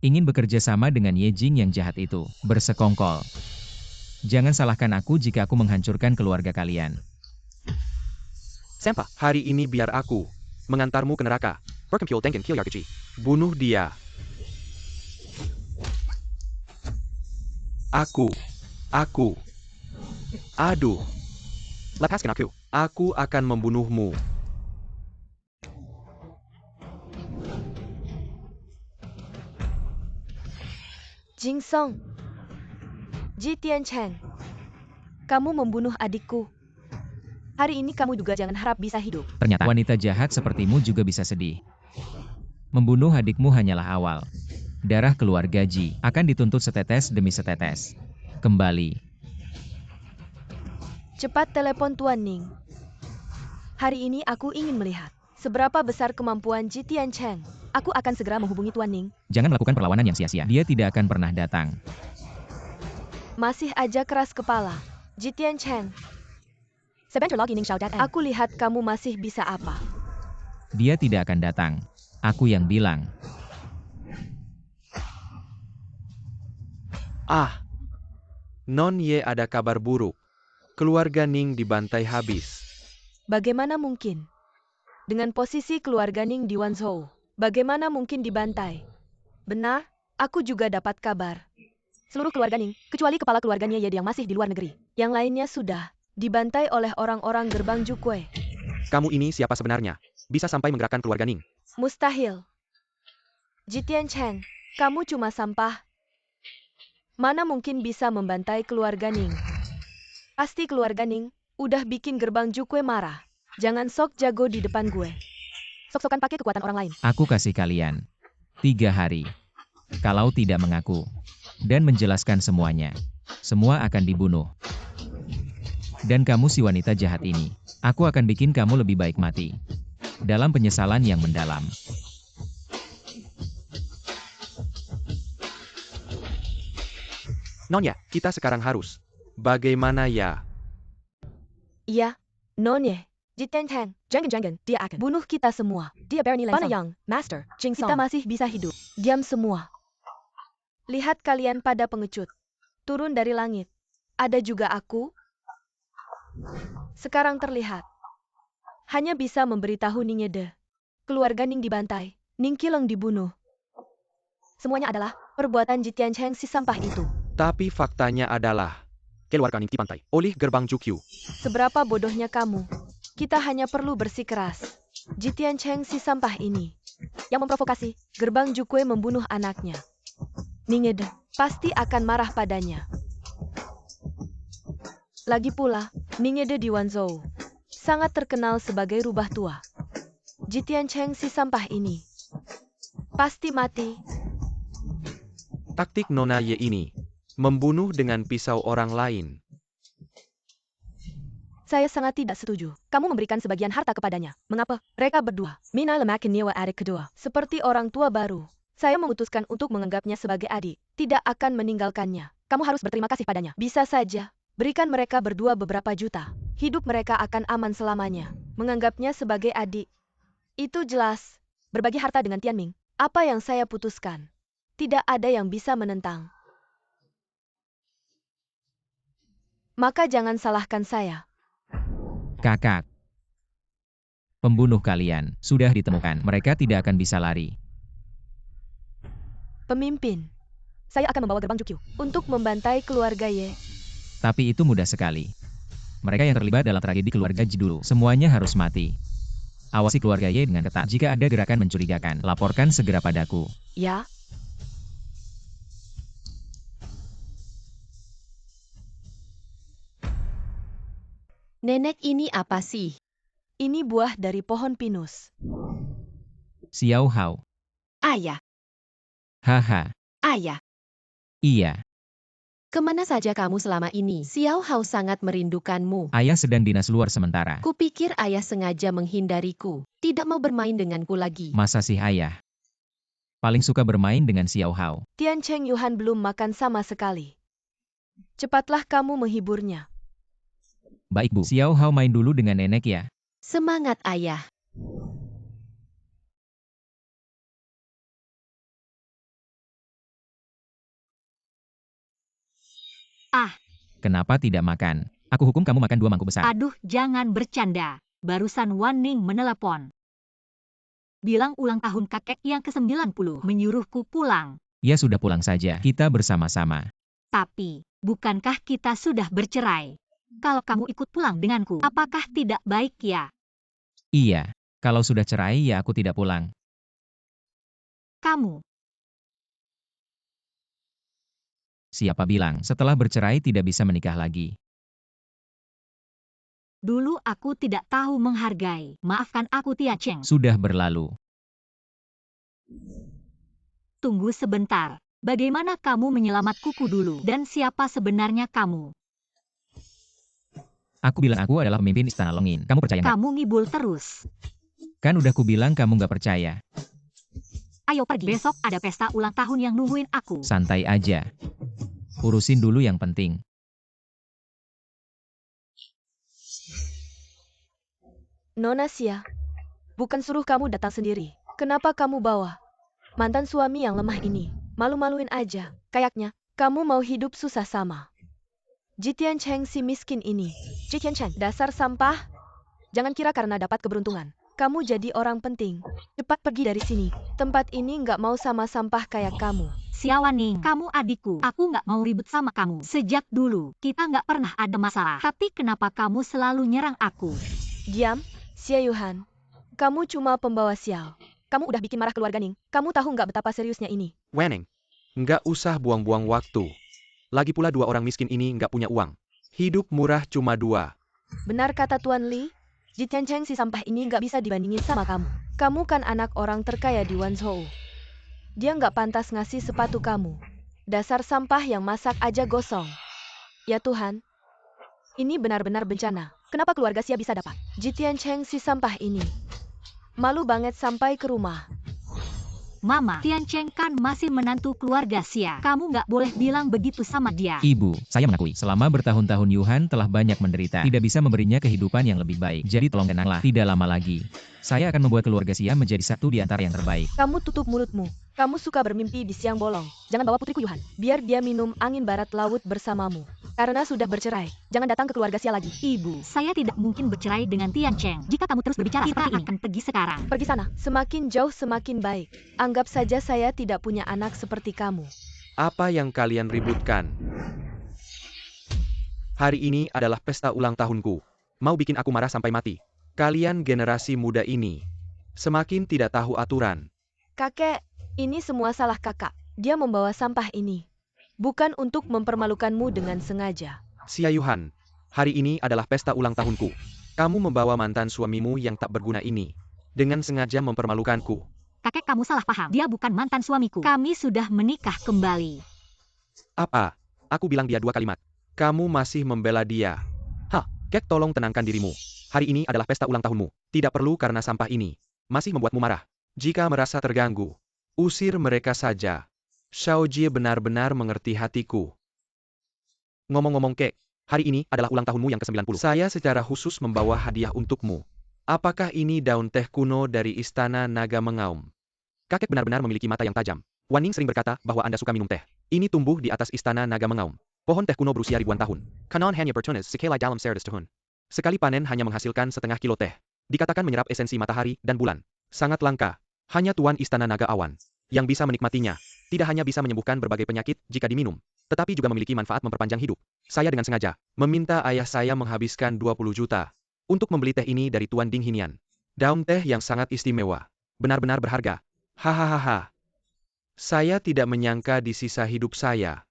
Ingin bekerja sama dengan Ye Jing yang jahat itu, bersekongkol. Jangan salahkan aku jika aku menghancurkan keluarga kalian. Sempa, hari ini biar aku mengantarmu ke neraka. Berkempul dengan keluarga Ji. Bunuh dia. Aku. Aduh. Lepaskan aku. Aku akan membunuhmu. Jing Song. Ji Tiancheng, kamu membunuh adikku. Hari ini kamu juga jangan harap bisa hidup. Ternyata wanita jahat sepertimu juga bisa sedih. Membunuh adikmu hanyalah awal. Darah keluarga Ji akan dituntut setetes demi setetes. Kembali. Cepat telepon Tuan Ning. Hari ini aku ingin melihat seberapa besar kemampuan Ji Tiancheng. Aku akan segera menghubungi Tuan Ning. Jangan lakukan perlawanan yang sia-sia. Dia tidak akan pernah datang. Masih aja keras kepala. Ji Tiancheng. Aku lihat kamu masih bisa apa. Dia tidak akan datang. Aku yang bilang. Ah, Non Ye ada kabar buruk. Keluarga Ning dibantai habis. Bagaimana mungkin? Dengan posisi keluarga Ning di Wanzhou, bagaimana mungkin dibantai? Benar, aku juga dapat kabar. Seluruh keluarga Ning, kecuali kepala keluarganya Ye yang masih di luar negeri. Yang lainnya sudah dibantai oleh orang-orang gerbang Jukue. Kamu ini siapa sebenarnya? Bisa sampai menggerakkan keluarga Ning? Mustahil. Ji Tiancheng, kamu cuma sampah. Mana mungkin bisa membantai keluarga Ning? Pasti keluarga Ning udah bikin gerbang Jukue marah. Jangan sok jago di depan gue. Sok-sokan pakai kekuatan orang lain. Aku kasih kalian 3 hari. Kalau tidak mengaku dan menjelaskan semuanya, semua akan dibunuh. Dan kamu si wanita jahat ini, aku akan bikin kamu lebih baik mati. Dalam penyesalan yang mendalam. Nonya, kita sekarang harus. Bagaimana ya? Iya, Nonye. Ji Tiancheng, jangan-jangan dia akan bunuh kita semua. Dia Bernie Lansang, Yang, Master, Jing Song. Kita masih bisa hidup. Diam semua. Lihat kalian pada pengecut. Turun dari langit. Ada juga aku. Sekarang terlihat. Hanya bisa memberitahu Ning Yede. Keluarga Ning dibantai. Ning Qileng dibunuh. Semuanya adalah perbuatan Ji Tiancheng si sampah itu. Tapi faktanya adalah keluarga Ning dibantai oleh gerbang Jukyu. Seberapa bodohnya kamu? Kita hanya perlu bersikeras. Ji Tiancheng si sampah ini yang memprovokasi gerbang Jukue membunuh anaknya. Ning Yede pasti akan marah padanya. Lagi pula, Ning Yede di Wanzhou sangat terkenal sebagai rubah tua. Ji Tiancheng si sampah ini pasti mati. Taktik Nona Ye ini membunuh dengan pisau orang lain. Saya sangat tidak setuju. Kamu memberikan sebagian harta kepadanya. Mengapa? Mereka berdua, Mina lemakin nyewa adik kedua. Seperti orang tua baru. Saya memutuskan untuk menganggapnya sebagai adik. Tidak akan meninggalkannya. Kamu harus berterima kasih padanya. Bisa saja. Berikan mereka berdua beberapa juta. Hidup mereka akan aman selamanya. Menganggapnya sebagai adik. Itu jelas. Berbagi harta dengan Tianming. Apa yang saya putuskan? Tidak ada yang bisa menentang. Maka jangan salahkan saya. Kakak. Pembunuh kalian sudah ditemukan. Mereka tidak akan bisa lari. Pemimpin. Saya akan membawa gerbang Jukyu untuk membantai keluarga Ye. Tapi itu mudah sekali. Mereka yang terlibat dalam tragedi keluarga Ji dulu, semuanya harus mati. Awasi keluarga Ye dengan ketat. Jika ada gerakan mencurigakan, laporkan segera padaku. Ya. Nenek ini apa sih? Ini buah dari pohon pinus. Xiao Hao. Ayah, Haha. ayah, Iya. kemana saja kamu selama ini? Xiao Hao sangat merindukanmu. Ayah sedang dinas luar sementara. Kupikir ayah sengaja menghindariku. Tidak mau bermain denganku lagi. Masa sih ayah? Paling suka bermain dengan Xiao Hao. Tiancheng Yuhan belum makan sama sekali. Cepatlah kamu menghiburnya. Baik Bu. Xiao Hao main dulu dengan nenek ya. Semangat ayah. Kenapa tidak makan? Aku hukum kamu makan 2 mangkuk besar. Aduh, jangan bercanda. Barusan Wan Ning menelepon. Bilang ulang tahun kakek yang ke-90 menyuruhku pulang. Ya sudah pulang saja. Kita bersama-sama. Tapi, bukankah kita sudah bercerai? Kalau kamu ikut pulang denganku, apakah tidak baik ya? Iya. Kalau sudah cerai ya aku tidak pulang. Kamu Siapa bilang setelah bercerai tidak bisa menikah lagi? Dulu aku tidak tahu menghargai. Maafkan aku Tian Cheng. Sudah berlalu. Tunggu sebentar. Bagaimana kamu menyelamat kuku dulu? Dan siapa sebenarnya kamu? Aku bilang aku adalah pemimpin Istana Longin. Kamu percaya nggak? Kamu ngibul terus. Kan udah ku bilang kamu nggak percaya. Ayo pergi. Besok ada pesta ulang tahun yang nungguin aku. Santai aja. Urusin dulu yang penting. Nona Xia, bukan suruh kamu datang sendiri. Kenapa kamu bawa mantan suami yang lemah ini? Malu-maluin aja. Kayaknya kamu mau hidup susah sama Jitian Cheng si miskin ini. Jitian Cheng, dasar sampah. Jangan kira karena dapat keberuntungan kamu jadi orang penting. Cepat pergi dari sini. Tempat ini nggak mau sama sampah kayak kamu. Xiawaning, kamu adikku. Aku nggak mau ribut sama kamu. Sejak dulu, kita nggak pernah ada masalah. Tapi kenapa kamu selalu nyerang aku? Diam, Xia Yuhan. Kamu cuma pembawa sial. Kamu udah bikin marah keluarga Ning. Kamu tahu nggak betapa seriusnya ini? Weneng, nggak usah buang-buang waktu. Lagi pula dua orang miskin ini nggak punya uang. Hidup murah cuma dua. Benar kata Tuan Li, Jitian Cheng si sampah ini nggak bisa dibandingin sama kamu. Kamu kan anak orang terkaya di Wanzhou. Dia nggak pantas ngasih sepatu kamu. Dasar sampah yang masak aja gosong. Ya Tuhan, ini benar-benar bencana. Kenapa keluarga Xia bisa dapat Jitian Cheng si sampah ini? Malu banget sampai ke rumah. Mama, Tian Cheng kan masih menantu keluarga Xia. Kamu nggak boleh bilang begitu sama dia. Ibu, saya mengakui, selama bertahun-tahun Yuhan telah banyak menderita. Tidak bisa memberinya kehidupan yang lebih baik. Jadi tolong tenanglah, tidak lama lagi. Saya akan membuat keluarga Xia menjadi satu di antara yang terbaik. Kamu tutup mulutmu. Kamu suka bermimpi di siang bolong. Jangan bawa putriku Yuhan. Biar dia minum angin barat laut bersamamu. Karena sudah bercerai. Jangan datang ke keluarga Xia lagi. Ibu, saya tidak mungkin bercerai dengan Tian Cheng. Jika kamu terus berbicara seperti ini, akan pergi sekarang. Pergi sana. Semakin jauh semakin baik. Anggap saja saya tidak punya anak seperti kamu. Apa yang kalian ributkan? Hari ini adalah pesta ulang tahunku. Mau bikin aku marah sampai mati. Kalian generasi muda ini semakin tidak tahu aturan. Kakek, ini semua salah kakak. Dia membawa sampah ini. Bukan untuk mempermalukanmu dengan sengaja. Xia Yuhan, hari ini adalah pesta ulang tahunku. Kamu membawa mantan suamimu yang tak berguna ini dengan sengaja mempermalukanku. Kakek, kamu salah paham. Dia bukan mantan suamiku. Kami sudah menikah kembali. Apa? Aku bilang dia 2 kalimat. Kamu masih membela dia. Hah, Kek, tolong tenangkan dirimu. Hari ini adalah pesta ulang tahunmu. Tidak perlu karena sampah ini masih membuatmu marah. Jika merasa terganggu, usir mereka saja. Xiao Jie benar-benar mengerti hatiku. Ngomong-ngomong Kek, hari ini adalah ulang tahunmu yang ke-90. Saya secara khusus membawa hadiah untukmu. Apakah ini daun teh kuno dari Istana Naga Mengaum? Kakek benar-benar memiliki mata yang tajam. Wan Ning sering berkata bahwa Anda suka minum teh. Ini tumbuh di atas Istana Naga Mengaum. Pohon teh kuno berusia ribuan tahun. Kanon hanya bertunas sekali dalam 100 tahun. Sekali panen hanya menghasilkan setengah kilo teh. Dikatakan menyerap esensi matahari dan bulan. Sangat langka. Hanya Tuan Istana Naga Awan yang bisa menikmatinya. Tidak hanya bisa menyembuhkan berbagai penyakit jika diminum, tetapi juga memiliki manfaat memperpanjang hidup. Saya dengan sengaja meminta ayah saya menghabiskan 20 juta untuk membeli teh ini dari Tuan Ding Hinian. Daun teh yang sangat istimewa. Benar-benar berharga. Hahaha. Saya tidak menyangka di sisa hidup saya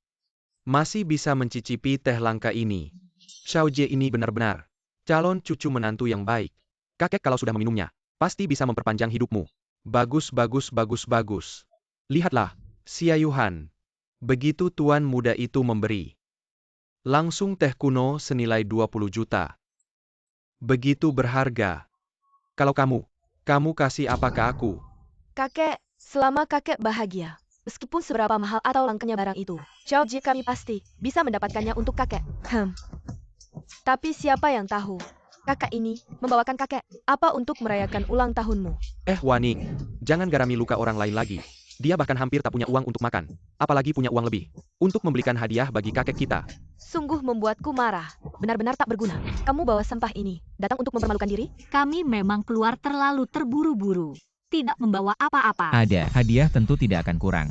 masih bisa mencicipi teh langka ini. Xiao Jie ini benar-benar calon cucu menantu yang baik. Kakek kalau sudah meminumnya, pasti bisa memperpanjang hidupmu. Bagus, bagus, bagus, bagus. Lihatlah, Xia Yuhan. Begitu tuan muda itu memberi langsung teh kuno senilai 20 juta. Begitu berharga. Kalau kamu kasih apa ke aku? Kakek, selama kakek bahagia, meskipun seberapa mahal atau langkanya barang itu, Xiao Jie kami pasti bisa mendapatkannya untuk kakek. Tapi siapa yang tahu, kakak ini membawakan kakek apa untuk merayakan ulang tahunmu? Wan Ning, jangan garami luka orang lain lagi. Dia bahkan hampir tak punya uang untuk makan, apalagi punya uang lebih untuk membelikan hadiah bagi kakek kita. Sungguh membuatku marah. Benar-benar tak berguna. Kamu bawa sampah ini, datang untuk mempermalukan diri? Kami memang keluar terlalu terburu-buru. Tidak membawa apa-apa. Ada, hadiah tentu tidak akan kurang.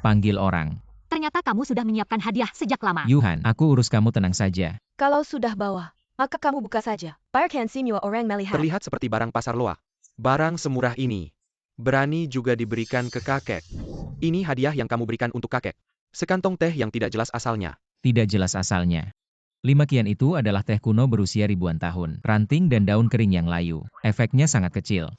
Panggil orang. Ternyata kamu sudah menyiapkan hadiah sejak lama. Yuhan, aku urus, kamu tenang saja. Kalau sudah bawa, maka kamu buka saja. Pak Hansim orang melihat. Terlihat seperti barang pasar loak. Barang semurah ini berani juga diberikan ke kakek. Ini hadiah yang kamu berikan untuk kakek. Sekantong teh yang tidak jelas asalnya. Tidak jelas asalnya. 5 kian itu adalah teh kuno berusia ribuan tahun. Ranting dan daun kering yang layu. Efeknya sangat kecil.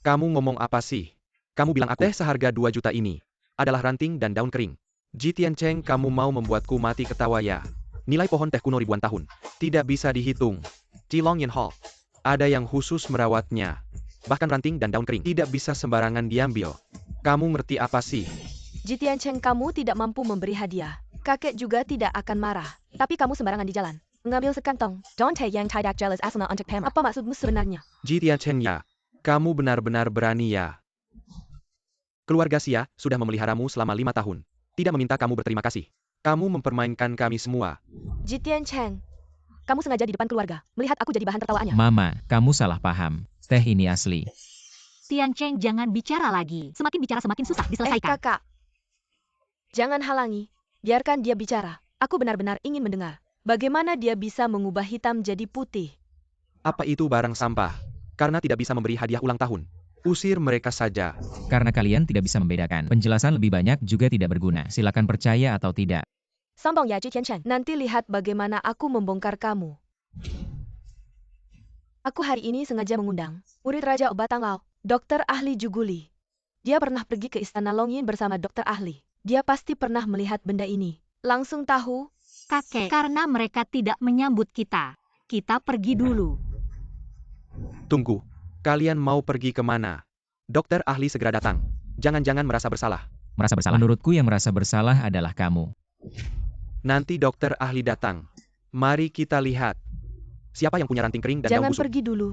Kamu ngomong apa sih? Kamu bilang teh seharga 2 juta ini adalah ranting dan daun kering. Ji Tiancheng, kamu mau membuatku mati ketawa ya? Nilai pohon teh kuno ribuan tahun tidak bisa dihitung. Ji Longyin Hall. Ada yang khusus merawatnya. Bahkan ranting dan daun kering tidak bisa sembarangan diambil. Kamu ngerti apa sih? Ji Tiancheng, kamu tidak mampu memberi hadiah. Kakek juga tidak akan marah. Tapi kamu sembarangan di jalan. Mengambil sekantong. Dante yang tidak jelas asalnya untuk pema. Apa maksudmu sebenarnya? Ji Tiancheng ya. Kamu benar-benar berani ya. Keluarga Xia sudah memeliharamu selama 5 tahun. Tidak meminta kamu berterima kasih. Kamu mempermainkan kami semua. Ji Tiancheng, kamu sengaja di depan keluarga, melihat aku jadi bahan tertawaannya. Mama, kamu salah paham. Teh ini asli. Tiancheng, jangan bicara lagi. Semakin bicara semakin susah diselesaikan. Kakak. Jangan halangi. Biarkan dia bicara. Aku benar-benar ingin mendengar. Bagaimana dia bisa mengubah hitam jadi putih? Apa itu barang sampah? Karena tidak bisa memberi hadiah ulang tahun. Usir mereka saja. Karena kalian tidak bisa membedakan. Penjelasan lebih banyak juga tidak berguna. Silakan percaya atau tidak. Sombong ya Ji Tiancheng. Nanti lihat bagaimana aku membongkar kamu. Aku hari ini sengaja mengundang murid Raja Obat Tang Lao, dokter ahli Juguli. Dia pernah pergi ke Istana Longyin bersama dokter ahli. Dia pasti pernah melihat benda ini. Langsung tahu. Kakek, karena mereka tidak menyambut kita. Kita pergi dulu. Tunggu. Kalian mau pergi kemana? Dokter ahli segera datang. Jangan-jangan merasa bersalah. Merasa bersalah? Menurutku yang merasa bersalah adalah kamu. Nanti dokter ahli datang. Mari kita lihat. Siapa yang punya ranting kering dan daun Jangan busuk? pergi dulu.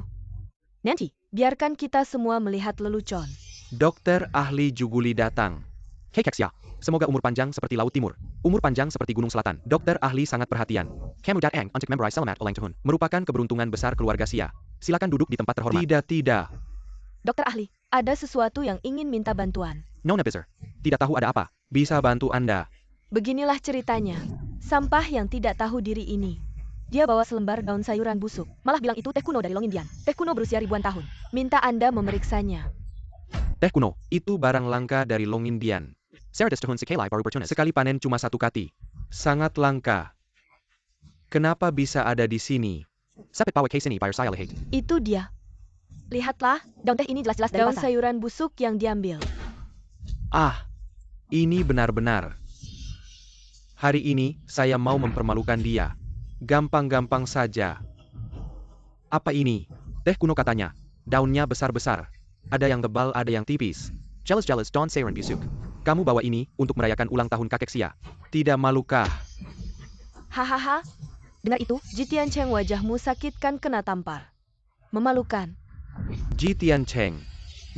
Nanti, biarkan kita semua melihat lelucon. Dokter ahli Juguli datang. Hei Keksia, semoga umur panjang seperti Laut Timur. Umur panjang seperti Gunung Selatan. Dokter ahli sangat perhatian. Kamu datang untuk memberi selamat ulang tahun. Merupakan keberuntungan besar keluarga Xia. Silakan duduk di tempat terhormat. Tidak. Dokter ahli, ada sesuatu yang ingin minta bantuan. Nona Besar. Tidak tahu ada apa. Bisa bantu Anda. Beginilah ceritanya. Sampah yang tidak tahu diri ini. Dia bawa selembar daun sayuran busuk. Malah bilang itu teh kuno dari Longyin Dian. Teh kuno berusia ribuan tahun. Minta Anda memeriksanya. Teh kuno, itu barang langka dari Longyin Dian. Cerdas tahun sekali baru bertunas. Sekali panen cuma 1 kati. Sangat langka. Kenapa bisa ada di sini? Sapit bawa ke sini bayar saya lihat. Itu dia. Lihatlah, daun teh ini jelas-jelas dari daun sayuran busuk yang diambil. Ah, ini benar-benar. Hari ini, saya mau mempermalukan dia. Gampang-gampang saja. Apa ini? Teh kuno katanya. Daunnya besar-besar. Ada yang tebal, ada yang tipis. Jelas-jelas daun sayuran busuk. Kamu bawa ini untuk merayakan ulang tahun kakek Xia. Tidak malukah? Hahaha. Dengar itu, Ji Tiancheng, wajahmu sakit kan kena tampar. Memalukan. Ji Tiancheng.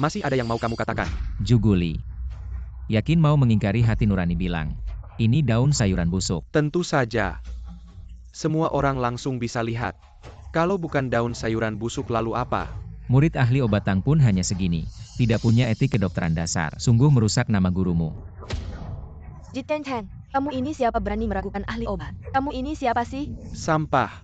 Masih ada yang mau kamu katakan? Juguli. Yakin mau mengingkari hati nurani bilang. Ini daun sayuran busuk. Tentu saja. Semua orang langsung bisa lihat. Kalau bukan daun sayuran busuk lalu apa? Murid ahli obat tang pun hanya segini. Tidak punya etik kedokteran dasar. Sungguh merusak nama gurumu. Ji Tiancheng, kamu ini siapa berani meragukan ahli obat? Kamu ini siapa sih? Sampah.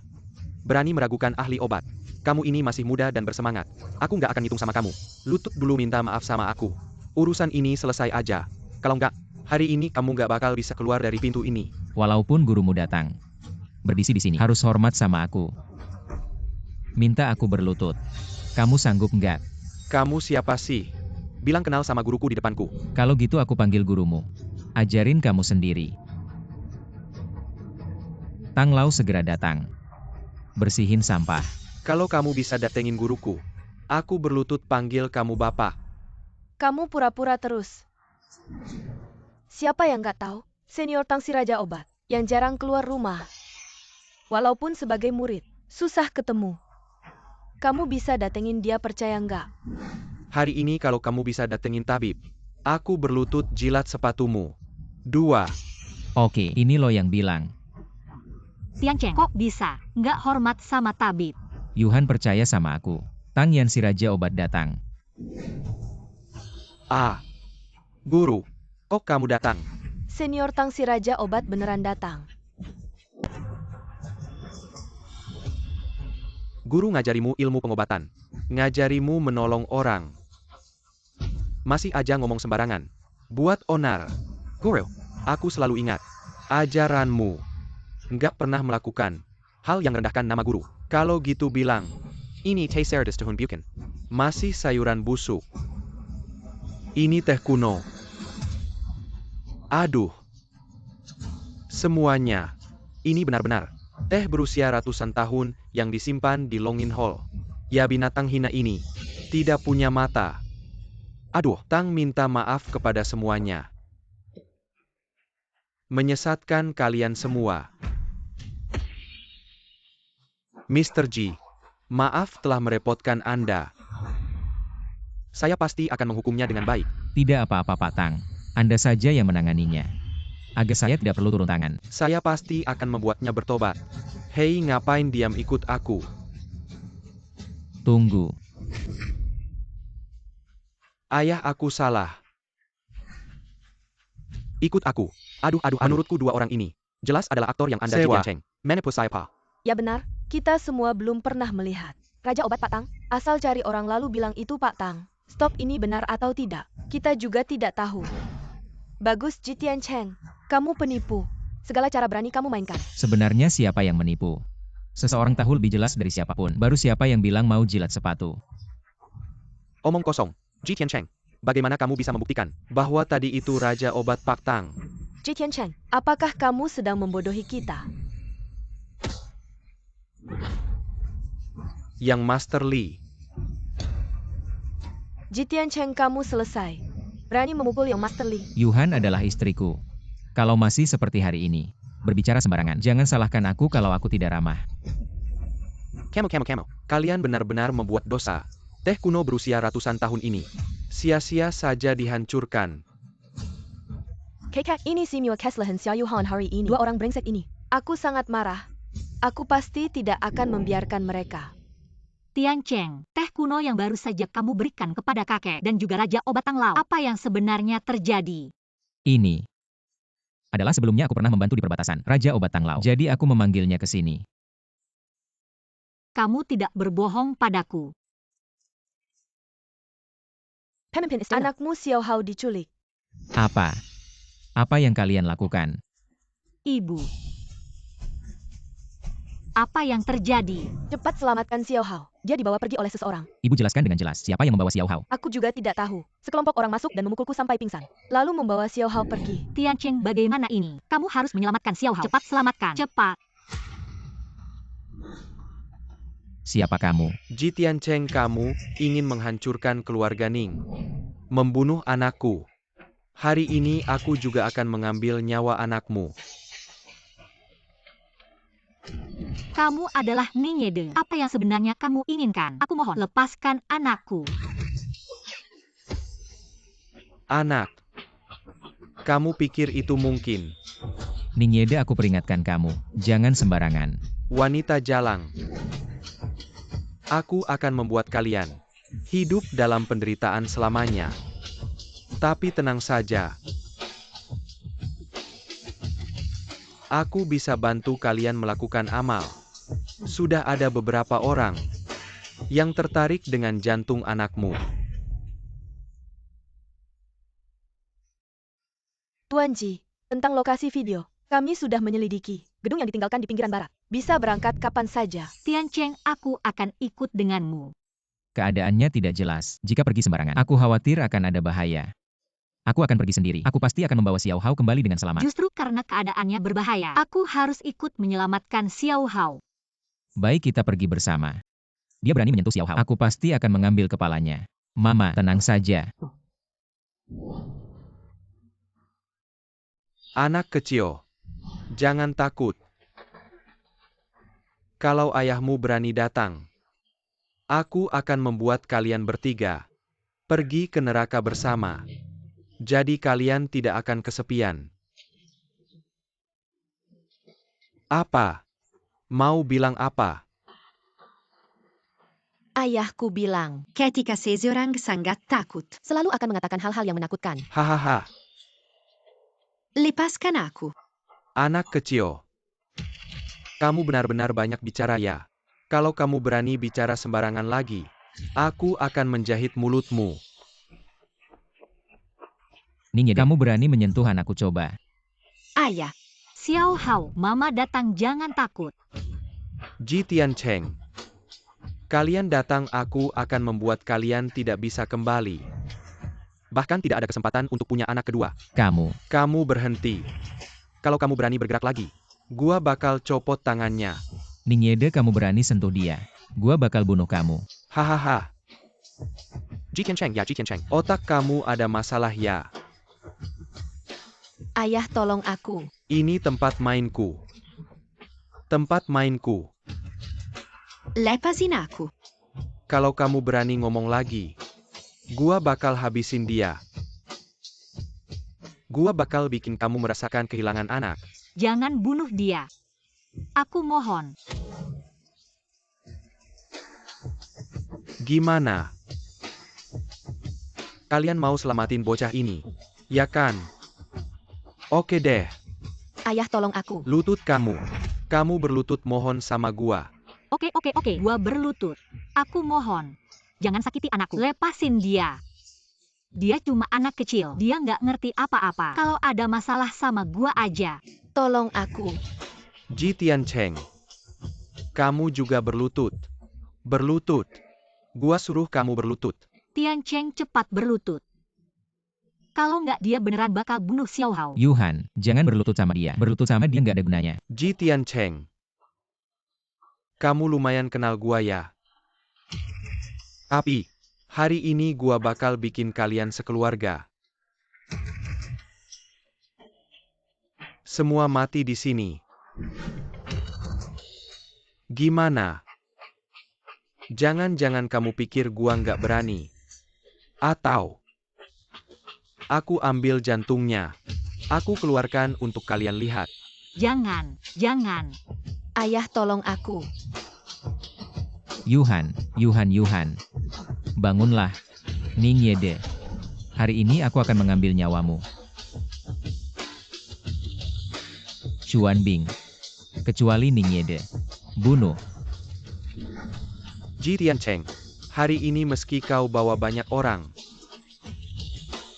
Berani meragukan ahli obat. Kamu ini masih muda dan bersemangat. Aku nggak akan ngitung sama kamu. Lutut dulu minta maaf sama aku. Urusan ini selesai aja. Kalau nggak, hari ini kamu nggak bakal bisa keluar dari pintu ini. Walaupun gurumu datang. Berdisi di sini. Harus hormat sama aku. Minta aku berlutut. Kamu sanggup nggak? Kamu siapa sih? Bilang kenal sama guruku di depanku. Kalau gitu aku panggil gurumu. Ajarin kamu sendiri. Tang Lao segera datang. Bersihin sampah. Kalau kamu bisa datengin guruku, aku berlutut panggil kamu bapak. Kamu pura-pura terus. Siapa yang nggak tahu? Senior Tang si Raja Obat, yang jarang keluar rumah. Walaupun sebagai murid, susah ketemu. Kamu bisa datengin dia, percaya nggak? Hari ini kalau kamu bisa datengin tabib, aku berlutut jilat sepatumu. 2. Oke, ini lo yang bilang. Tiancheng, kok bisa nggak hormat sama tabib? Yuhan percaya sama aku. Tang Yan si Raja Obat datang. Ah, guru, kok kamu datang? Senior Tang si Raja Obat beneran datang. Guru ngajarimu ilmu pengobatan. Ngajarimu menolong orang. Masih aja ngomong sembarangan. Buat onar. Guru, Aku selalu ingat ajaranmu. Nggak pernah melakukan hal yang rendahkan nama guru. Kalau gitu bilang, ini teh serdes tuhun bukan. Masih sayuran busuk. Ini teh kuno. Aduh. Semuanya. Ini benar-benar teh berusia ratusan tahun yang disimpan di Longin Hall. Ya binatang hina ini. Tidak punya mata. Aduh, Tang minta maaf kepada semuanya. Menyesatkan kalian semua. Mr. G, maaf telah merepotkan Anda. Saya pasti akan menghukumnya dengan baik. Tidak apa-apa Pak Tang. Anda saja yang menanganinya. Agar saya tidak perlu turun tangan. Saya pasti akan membuatnya bertobat. Hei, ngapain diam ikut aku? Tunggu. Ayah, aku salah. Ikut aku. Aduh, menurutku dua orang ini jelas adalah aktor yang Anda Sewa. Jian Cheng. Menepus saya, Pak. Ya benar, kita semua belum pernah melihat Raja Obat Pak Tang. Asal cari orang lalu bilang itu Pak Tang. Stop, ini benar atau tidak? Kita juga tidak tahu. Bagus Ji Tiancheng, kamu penipu. Segala cara berani kamu mainkan. Sebenarnya siapa yang menipu? Seseorang tahu lebih jelas dari siapapun. Baru siapa yang bilang mau jilat sepatu? Omong kosong. Ji Tiancheng, bagaimana kamu bisa membuktikan bahwa tadi itu Raja Obat Pak Tang? Ji Tiancheng, apakah kamu sedang membodohi kita? Yang Master Li. Ji Tiancheng, kamu selesai. Berani memukul Yang Master Li. Yuhan adalah istriku. Kalau masih seperti hari ini, berbicara sembarangan. Jangan salahkan aku kalau aku tidak ramah. Kamu. Kalian benar-benar membuat dosa. Teh kuno berusia ratusan tahun ini sia-sia saja dihancurkan. Kekak, ini si Miwa Keslahan Xiao Yuhan hari ini. Dua orang brengsek ini. Aku sangat marah. Aku pasti tidak akan membiarkan mereka. Tiancheng, teh kuno yang baru saja kamu berikan kepada kakek dan juga Raja Obat Tang Lao. Apa yang sebenarnya terjadi? Ini adalah sebelumnya aku pernah membantu di perbatasan Raja Obat Tang Lao. Jadi aku memanggilnya ke sini. Kamu tidak berbohong padaku. Pemimpin istana. Anakmu Xiao Hao diculik. Apa? Apa yang kalian lakukan? Ibu. Apa yang terjadi? Cepat selamatkan Xiao Hao. Dia dibawa pergi oleh seseorang. Ibu jelaskan dengan jelas siapa yang membawa Xiao Hao. Aku juga tidak tahu. Sekelompok orang masuk dan memukulku sampai pingsan. Lalu membawa Xiao Hao pergi. Tiancheng, bagaimana ini? Kamu harus menyelamatkan Xiao Hao. Cepat selamatkan. Cepat. Siapa kamu? Ji Tiancheng, kamu ingin menghancurkan keluarga Ning. Membunuh anakku. Hari ini aku juga akan mengambil nyawa anakmu. Kamu adalah Ning Yede. Apa yang sebenarnya kamu inginkan? Aku mohon, lepaskan anakku. Anak. Kamu pikir itu mungkin? Ning Yede, aku peringatkan kamu. Jangan sembarangan. Wanita jalang. Aku akan membuat kalian hidup dalam penderitaan selamanya. Tapi tenang saja. Aku bisa bantu kalian melakukan amal. Sudah ada beberapa orang yang tertarik dengan jantung anakmu. Tuan Ji, tentang lokasi video, kami sudah menyelidiki. Gedung yang ditinggalkan di pinggiran barat. Bisa berangkat kapan saja. Tiancheng, aku akan ikut denganmu. Keadaannya tidak jelas. Jika pergi sembarangan, aku khawatir akan ada bahaya. Aku akan pergi sendiri. Aku pasti akan membawa Xiao Hao kembali dengan selamat. Justru karena keadaannya berbahaya, aku harus ikut menyelamatkan Xiao Hao. Baik, kita pergi bersama. Dia berani menyentuh Xiao Hao. Aku pasti akan mengambil kepalanya. Mama, tenang saja. Anak kecil, jangan takut. Kalau ayahmu berani datang, aku akan membuat kalian bertiga pergi ke neraka bersama. Jadi kalian tidak akan kesepian. Apa? Mau bilang apa? Ayahku bilang, Ketika seseorang sangat takut, selalu akan mengatakan hal-hal yang menakutkan. Hahaha, lepaskan aku. anak kecil. Kamu benar-benar banyak bicara ya. Kalau kamu berani bicara sembarangan lagi, aku akan menjahit mulutmu. Ning Yede, kamu berani menyentuh anakku, coba. Ayah, Xiao Hao, Mama datang, jangan takut. Ji Tiancheng. Kalian datang, aku akan membuat kalian tidak bisa kembali. Bahkan tidak ada kesempatan untuk punya anak kedua. Kamu berhenti. Kalau kamu berani bergerak lagi, gua bakal copot tangannya. Ning Yede, kamu berani sentuh dia. Gua bakal bunuh kamu. Hahaha. Ji Tiancheng, ya Ji Tiancheng. Otak kamu ada masalah ya. Ayah tolong aku. Ini tempat mainku. Tempat mainku. lepasin aku. Kalau kamu berani ngomong lagi, gua bakal habisin dia. Gua bakal bikin kamu merasakan kehilangan anak. Jangan bunuh dia. Aku mohon. Gimana? Kalian mau selamatin bocah ini, ya kan? Oke deh, Ayah tolong aku. lutut kamu. Kamu berlutut mohon sama gua. Oke. Gua berlutut. Aku mohon. Jangan sakiti anakku. Lepasin dia. Dia cuma anak kecil. Dia nggak ngerti apa-apa. Kalau ada masalah sama gua aja. Tolong aku. Ji Tiancheng. Kamu juga berlutut. Berlutut. Gua suruh kamu berlutut. Tiancheng cepat berlutut. Kalau nggak dia beneran bakal bunuh Xiao Hao. Yuhan, jangan berlutut sama dia. Berlutut sama dia nggak ada gunanya. Ji Tiancheng. Kamu lumayan kenal gua ya. Tapi, hari ini gua bakal bikin kalian sekeluarga. Semua mati di sini. Gimana? Jangan-jangan kamu pikir gua nggak berani. Atau aku ambil jantungnya. Aku keluarkan untuk kalian lihat. Jangan. Ayah tolong aku. Yuhan. Bangunlah. Ning Yede. Hari ini aku akan mengambil nyawamu. Xuan Bing. Kecuali Ning Yede. Bunuh. Ji Tiancheng, hari ini meski kau bawa banyak orang,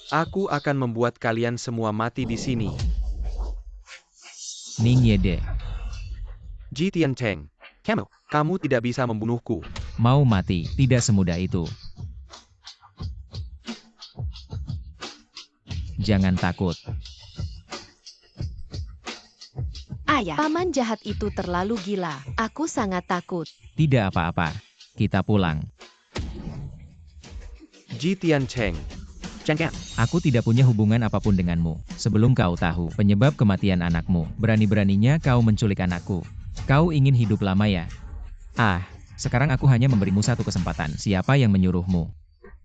aku akan membuat kalian semua mati di sini. Ning Yede. Ji Tiancheng, kamu tidak bisa membunuhku. Mau mati, tidak semudah itu. Jangan takut. Ayah, Paman jahat itu terlalu gila. Aku sangat takut. Tidak apa-apa. Kita pulang. Ji Tiancheng, Aku tidak punya hubungan apapun denganmu. Sebelum kau tahu penyebab kematian anakmu, berani-beraninya kau menculik anakku. Kau ingin hidup lama ya? Sekarang aku hanya memberimu satu kesempatan. Siapa yang menyuruhmu?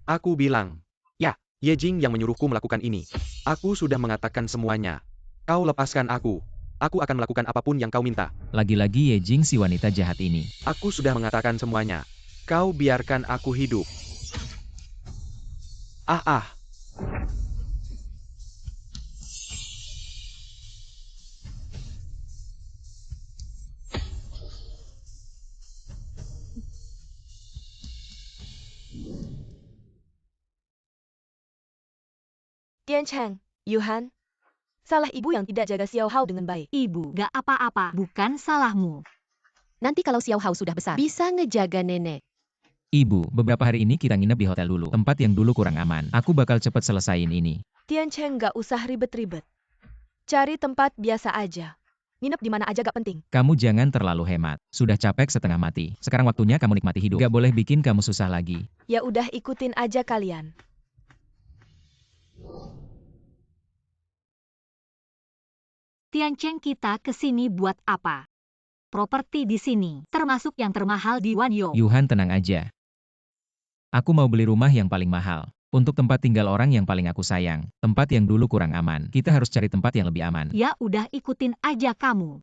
aku bilang, ya, Ye Jing yang menyuruhku melakukan ini. Aku sudah mengatakan semuanya. Kau lepaskan aku. Aku akan melakukan apapun yang kau minta. Lagi-lagi Ye Jing si wanita jahat ini. Aku sudah mengatakan semuanya. Kau biarkan aku hidup. Tiancheng, Yuhan. Salah ibu yang tidak jaga Xiao Hao dengan baik. Ibu, gak apa-apa. Bukan salahmu. Nanti kalau Xiao Hao sudah besar, bisa ngejaga nenek. Ibu, beberapa hari ini kita nginep di hotel dulu. Tempat yang dulu kurang aman. Aku bakal cepat selesain ini. Tiancheng gak usah ribet-ribet. Cari tempat biasa aja. Nginep di mana aja gak penting. Kamu jangan terlalu hemat. Sudah capek setengah mati. Sekarang waktunya kamu nikmati hidup. Gak boleh bikin kamu susah lagi. Ya udah ikutin aja kalian. Tiancheng, kita kesini buat apa? Properti di sini, termasuk yang termahal di Wanyo. Yuhan, tenang aja. Aku mau beli rumah yang paling mahal. Untuk tempat tinggal orang yang paling aku sayang. Tempat yang dulu kurang aman. Kita harus cari tempat yang lebih aman. Ya udah ikutin aja kamu.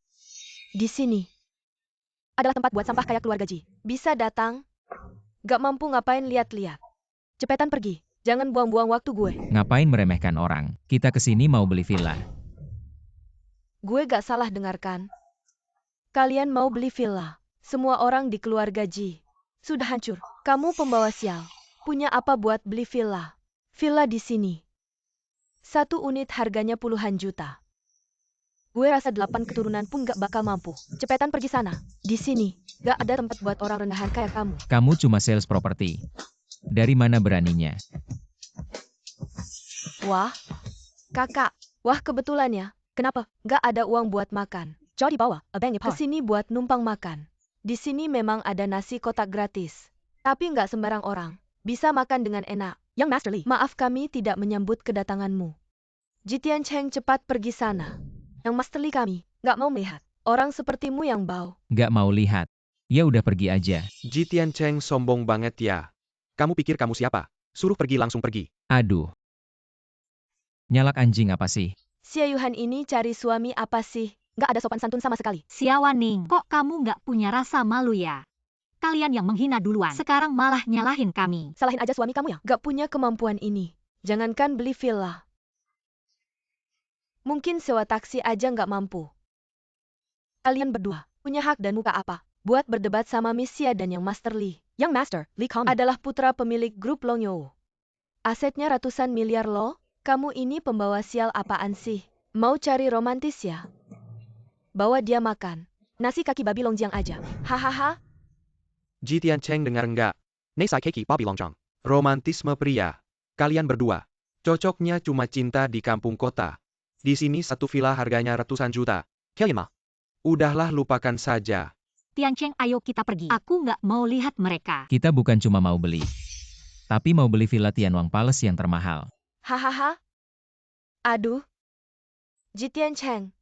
Di sini adalah tempat buat sampah kayak keluarga Ji. Bisa datang. Gak mampu ngapain lihat-lihat. Cepetan pergi. Jangan buang-buang waktu gue. Ngapain meremehkan orang? Kita kesini mau beli villa. Gue gak salah dengarkan. Kalian mau beli villa. Semua orang di keluarga Ji sudah hancur. Kamu pembawa sial. Punya apa buat beli villa? Villa di sini. 1 unit harganya puluhan juta. Gue rasa 8 keturunan pun gak bakal mampu. Cepetan pergi sana. Di sini, gak ada tempat buat orang rendahan kayak kamu. Kamu cuma sales properti. Dari mana beraninya? Wah, kakak. Wah kebetulan ya. Kenapa? Gak ada uang buat makan. Jadi bawa, ke sini buat numpang makan. Di sini memang ada nasi kotak gratis. Tapi gak sembarang orang bisa makan dengan enak. Yang Master Lee, maaf kami tidak menyambut kedatanganmu. Jitian Cheng cepat pergi sana. Yang Master Lee kami gak mau melihat orang sepertimu yang bau. Gak mau lihat. Ya udah pergi aja. Jitian Cheng sombong banget ya. Kamu pikir kamu siapa? Suruh pergi langsung pergi. Aduh. Nyalak anjing apa sih? Xie Yuhan ini cari suami apa sih? Gak ada sopan santun sama sekali. Xiaowaning, kok kamu nggak punya rasa malu ya? Kalian yang menghina duluan, sekarang malah nyalahin kami. Salahin aja suami kamu ya? Gak punya kemampuan ini. Jangankan beli villa. Mungkin sewa taksi aja nggak mampu. Kalian berdua punya hak dan muka apa buat berdebat sama Miss Xia dan yang Master Lee? Yang Master Lee adalah putra pemilik grup Long Yo. Asetnya ratusan miliar loh. Kamu ini pembawa sial apaan sih? Mau cari romantis ya? Bawa dia makan nasi kaki babi Longjiang aja. Hahaha. Jitian Cheng dengar enggak? Nesai keki papi longchang. Romantisme pria. Kalian berdua. Cocoknya cuma cinta di kampung kota. Di sini satu villa harganya ratusan juta. Kalian mah? Udahlah lupakan saja. Tian Cheng, ayo kita pergi. Aku nggak mau lihat mereka. Kita bukan cuma mau beli. Tapi mau beli villa Tianwang Palace yang termahal. Hahaha. Aduh. Jitian Cheng.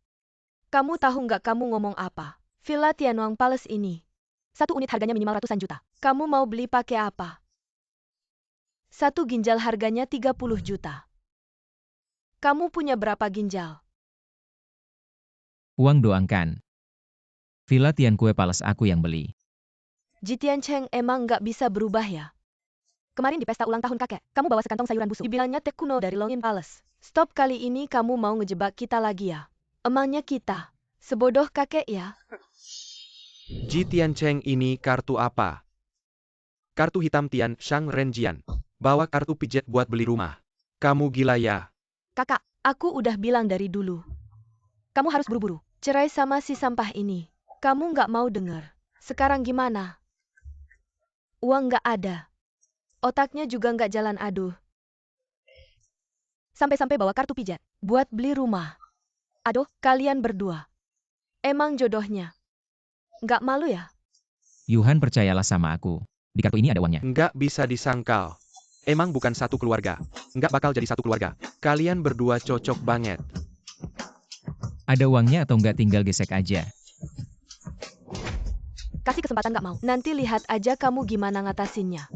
Kamu tahu nggak kamu ngomong apa? Villa Tianwang Palace ini. Satu unit harganya minimal ratusan juta. Kamu mau beli pakai apa? Satu ginjal harganya 30 juta. Kamu punya berapa ginjal? Uang doangkan. Villa Tianque Palace aku yang beli. Jitian Cheng emang nggak bisa berubah ya? Kemarin di pesta ulang tahun kakek, kamu bawa sekantong sayuran busuk. Dibilangnya teh kuno dari Longin Palace. Stop, kali ini kamu mau ngejebak kita lagi ya? Emangnya kita sebodoh kakek ya? Jitian Cheng ini kartu apa? Kartu hitam Tian Shang Renjian. Bawa kartu pijet buat beli rumah. Kamu gila ya? Kakak, aku udah bilang dari dulu. Kamu harus buru-buru cerai sama si sampah ini. Kamu nggak mau denger. Sekarang gimana? Uang nggak ada. Otaknya juga nggak jalan, aduh. Sampai-sampai bawa kartu pijat buat beli rumah. Aduh, kalian berdua. Emang jodohnya. Nggak malu ya? Yuhan, percayalah sama aku. Di kartu ini ada uangnya. Nggak bisa disangkal. Emang bukan satu keluarga. Nggak bakal jadi satu keluarga. Kalian berdua cocok banget. Ada uangnya atau nggak tinggal gesek aja. Kasih kesempatan nggak mau. Nanti lihat aja kamu gimana ngatasinnya.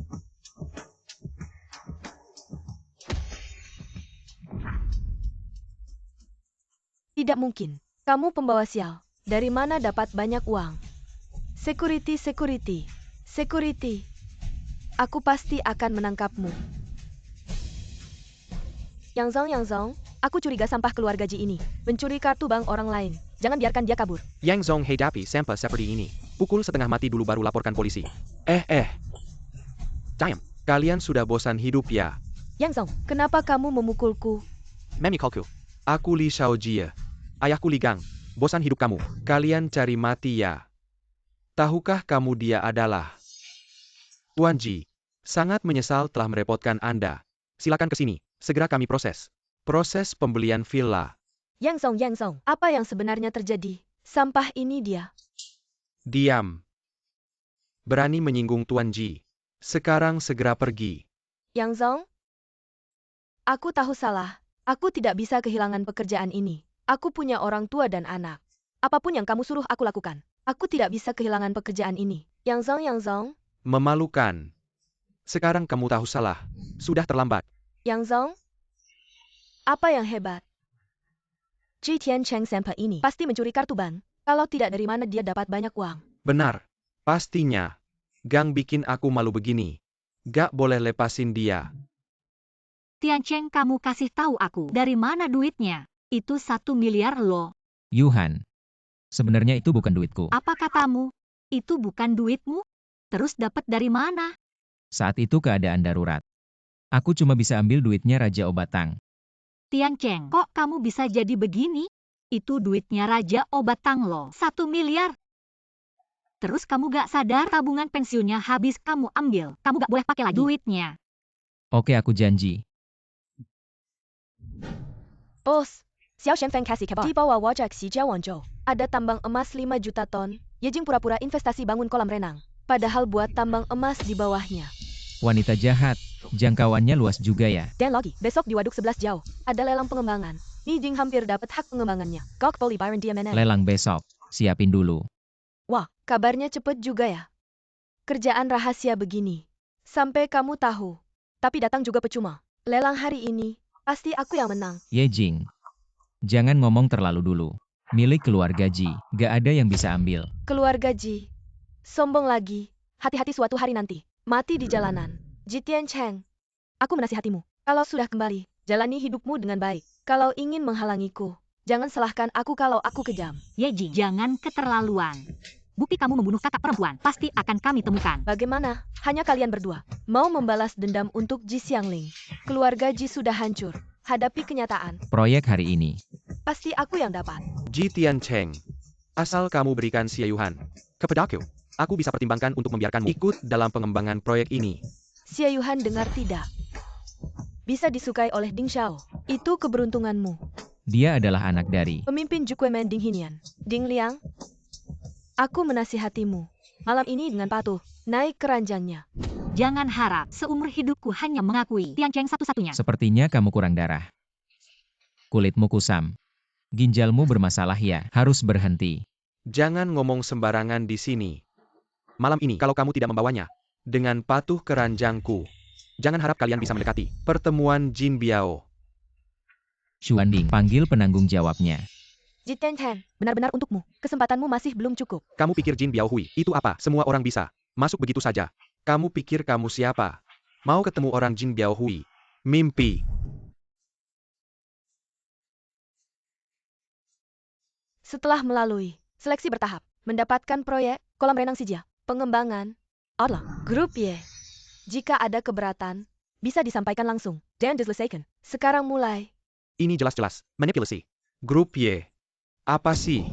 Tidak mungkin. Kamu pembawa sial. Dari mana dapat banyak uang? Security, security. Security. Aku pasti akan menangkapmu. Yang Zong, aku curiga sampah keluarga Ji ini mencuri kartu bank orang lain. Jangan biarkan dia kabur. Yang Zong hadapi sampah seperti ini. Pukul setengah mati dulu baru laporkan polisi. Time. Kalian sudah bosan hidup ya? Yang Zong, kenapa kamu memukulku? Memi kalku. Aku Li Xiaojie. Ayahku Li Gang. Bosan hidup kamu. Kalian cari mati ya? Tahukah kamu dia adalah Tuan Ji. Sangat menyesal telah merepotkan Anda. Silakan ke sini. Segera kami proses. Proses pembelian villa. Yang Zong, apa yang sebenarnya terjadi? Sampah ini dia. Diam. Berani menyinggung Tuan Ji. Sekarang segera pergi. Yang Zong? Aku tahu salah. Aku tidak bisa kehilangan pekerjaan ini. Aku punya orang tua dan anak. Apapun yang kamu suruh aku lakukan. Aku tidak bisa kehilangan pekerjaan ini. Yang Zong. Memalukan. Sekarang kamu tahu salah. Sudah terlambat. Yang Zong? Apa yang hebat? Jitian Cheng Senpai ini pasti mencuri kartu bank. Kalau tidak, dari mana dia dapat banyak uang? Benar. Pastinya. Gang bikin aku malu begini. Gak boleh lepasin dia. Tian Cheng, kamu kasih tahu aku dari mana duitnya? Itu 1 miliar loh. Yuhan. Sebenarnya itu bukan duitku. Apa katamu? Itu bukan duitmu? Terus dapat dari mana? Saat itu keadaan darurat. Aku cuma bisa ambil duitnya Raja Obatang. Tian Cheng, kok kamu bisa jadi begini? Itu duitnya Raja Obat Tanglo. 1 miliar. Terus kamu gak sadar tabungan pensiunnya habis kamu ambil. Kamu gak boleh pakai lagi duitnya. Oke, aku janji. Bos, Xiao Shenfeng kasih kabar. Di bawah wajah Xi Jiawanzhou, ada tambang emas 5 juta ton. Yejing pura-pura investasi bangun kolam renang. Padahal buat tambang emas di bawahnya. Wanita jahat. Jangkauannya luas juga ya. Dan lagi, besok di waduk 11 jauh, ada lelang pengembangan. Yejing hampir dapat hak pengembangannya. Gok Poli Byron Diamond. Lelang besok. Siapin dulu. Wah, kabarnya cepet juga ya. Kerjaan rahasia begini. Sampai kamu tahu. Tapi datang juga percuma. Lelang hari ini, pasti aku yang menang. Yejing. Jangan ngomong terlalu dulu. Milik keluarga Ji. Gak ada yang bisa ambil. Keluarga Ji. Sombong lagi. Hati-hati suatu hari nanti. Mati di jalanan. Jitian Cheng. Aku menasihatimu. Kalau sudah kembali, jalani hidupmu dengan baik. Kalau ingin menghalangiku, jangan salahkan aku kalau aku kejam. Yejing, jangan keterlaluan. Bukti kamu membunuh kakak perempuan pasti akan kami temukan. Bagaimana? Hanya kalian berdua. Mau membalas dendam untuk Ji Xiangling. Keluarga Ji sudah hancur. Hadapi kenyataan. Proyek hari ini. Pasti aku yang dapat. Ji Tiancheng, asal kamu berikan Xie Yuhan kepadaku, aku bisa pertimbangkan untuk membiarkanmu ikut dalam pengembangan proyek ini. Xie Yuhan dengar tidak. Bisa disukai oleh Ding Xiao. Itu keberuntunganmu. Dia adalah anak dari Pemimpin Jukwemen Ding Hinian. Ding Liang. Aku menasihatimu. Malam ini dengan patuh. Naik keranjangnya. Jangan harap seumur hidupku hanya mengakui Tian Cheng satu-satunya. Sepertinya kamu kurang darah. Kulitmu kusam. Ginjalmu bermasalah ya. Harus berhenti. Jangan ngomong sembarangan di sini. Malam ini kalau kamu tidak membawanya, dengan patuh ke ranjangku, jangan harap kalian bisa mendekati pertemuan Jin Biao. Xuanding, panggil penanggung jawabnya. Jitian Cheng, benar-benar untukmu. Kesempatanmu masih belum cukup. Kamu pikir Jin Biao Hui itu apa? Semua orang bisa masuk begitu saja. Kamu pikir kamu siapa? Mau ketemu orang Jin Biao Hui? Mimpi. Setelah melalui seleksi bertahap, mendapatkan proyek kolam renang Sijia, pengembangan, outlaw, grup Y. Jika ada keberatan, bisa disampaikan langsung dan diselesaikan. Sekarang mulai. Ini jelas-jelas manipulasi. Grup Y. Apa sih?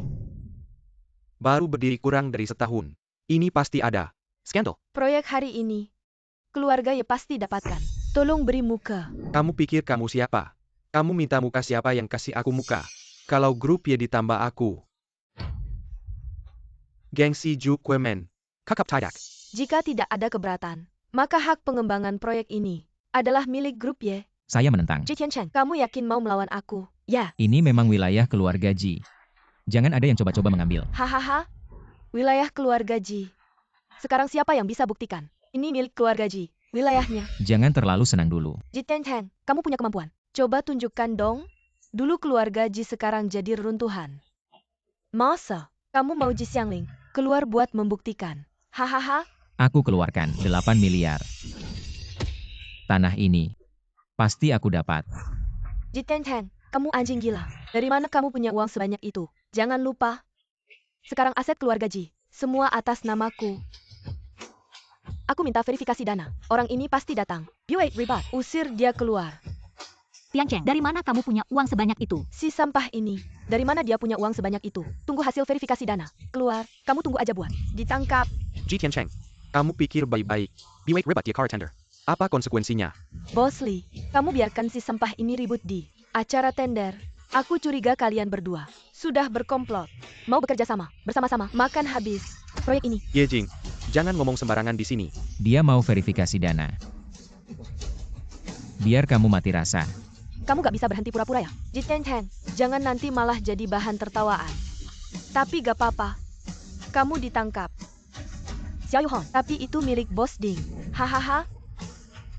Baru berdiri kurang dari setahun. Ini pasti ada skandal. Proyek hari ini, keluarga Y pasti dapatkan. Tolong beri muka. Kamu pikir kamu siapa? Kamu minta muka siapa yang kasih aku muka? Kalau grup Y ditambah aku. Gengsi Jukwemen. Kakap Tidak. Jika tidak ada keberatan, maka hak pengembangan proyek ini adalah milik grup Y. Saya menentang. Jitian Cheng, kamu yakin mau melawan aku? Ya. Ini memang wilayah keluarga Ji. Jangan ada yang coba-coba mengambil. Hahaha. Wilayah keluarga Ji. Sekarang siapa yang bisa buktikan? Ini milik keluarga Ji. Wilayahnya. Jangan terlalu senang dulu. Jitian Cheng, kamu punya kemampuan. Coba tunjukkan dong. Dulu keluarga Ji sekarang jadi reruntuhan. Masa? Kamu mau Ji Xiangling keluar buat membuktikan? Hahaha. Aku keluarkan 8 miliar. Tanah ini. Pasti aku dapat. Jitian Cheng, kamu anjing gila. Dari mana kamu punya uang sebanyak itu? Jangan lupa. Sekarang aset keluarga Ji. Semua atas namaku. Aku minta verifikasi dana. Orang ini pasti datang. Buick Ribat. Usir dia keluar. Tian Cheng, dari mana kamu punya uang sebanyak itu? Si sampah ini. Dari mana dia punya uang sebanyak itu? Tunggu hasil verifikasi dana. Keluar. Kamu tunggu aja buat. Ditangkap. Ji Tiancheng. Kamu pikir baik-baik. Buick Ribat ya car tender. Apa konsekuensinya? Bos Lee, kamu biarkan si sampah ini ribut di acara tender. Aku curiga kalian berdua sudah berkomplot. Mau bekerja sama, bersama-sama, makan habis proyek ini. Ye Jing, jangan ngomong sembarangan di sini. Dia mau verifikasi dana. Biar kamu mati rasa. Kamu gak bisa berhenti pura-pura ya? Jitian Cheng, jangan nanti malah jadi bahan tertawaan. Tapi gak apa-apa. Kamu ditangkap. Xiao Yuhong, tapi itu milik Bos Ding. Hahaha.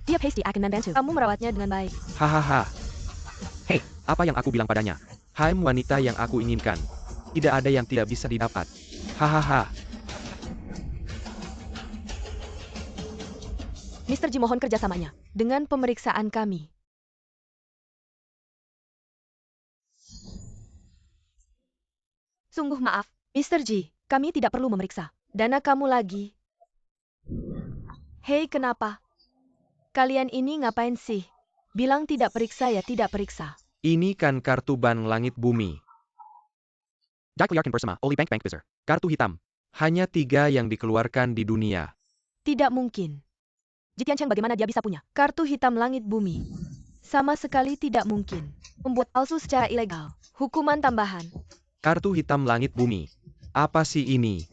Dia pasti akan membantu. Kamu merawatnya dengan baik. Hahaha. Hei, apa yang aku bilang padanya? Hai wanita yang aku inginkan. Tidak ada yang tidak bisa didapat. Hahaha. Mr. Ji mohon kerjasamanya dengan pemeriksaan kami. Sungguh maaf, Mr. Ji, kami tidak perlu memeriksa dana kamu lagi. Hei, kenapa? Kalian ini ngapain sih? Bilang tidak periksa ya tidak periksa. Ini kan kartu bank langit bumi. Dikeluarkan bersama oleh bank-bank besar. Kartu hitam. Hanya 3 yang dikeluarkan di dunia. Tidak mungkin. Jitian Cheng bagaimana dia bisa punya kartu hitam langit bumi? Sama sekali tidak mungkin. Membuat palsu secara ilegal. Hukuman tambahan. Kartu hitam langit bumi. Apa sih ini?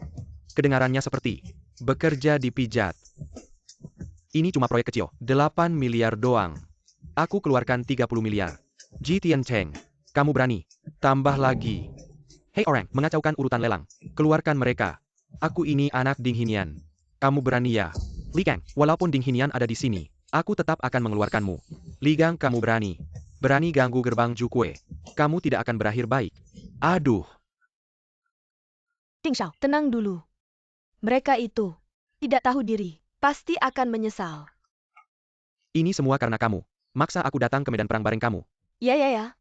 Kedengarannya seperti bekerja di pijat. Ini cuma proyek kecil. 8 miliar doang. Aku keluarkan 30 miliar. Jitian Cheng. Kamu berani? Tambah lagi. Hei orang, mengacaukan urutan lelang. Keluarkan mereka. Aku ini anak Ding Hinian. Kamu berani ya? Li Gang, walaupun Ding Hinian ada di sini, aku tetap akan mengeluarkanmu. Li Gang, kamu berani. Berani ganggu gerbang Jukue. Kamu tidak akan berakhir baik. Aduh. Ding Xiao, tenang dulu. Mereka itu tidak tahu diri. Pasti akan menyesal. Ini semua karena kamu. Maksa aku datang ke medan perang bareng kamu. Ya.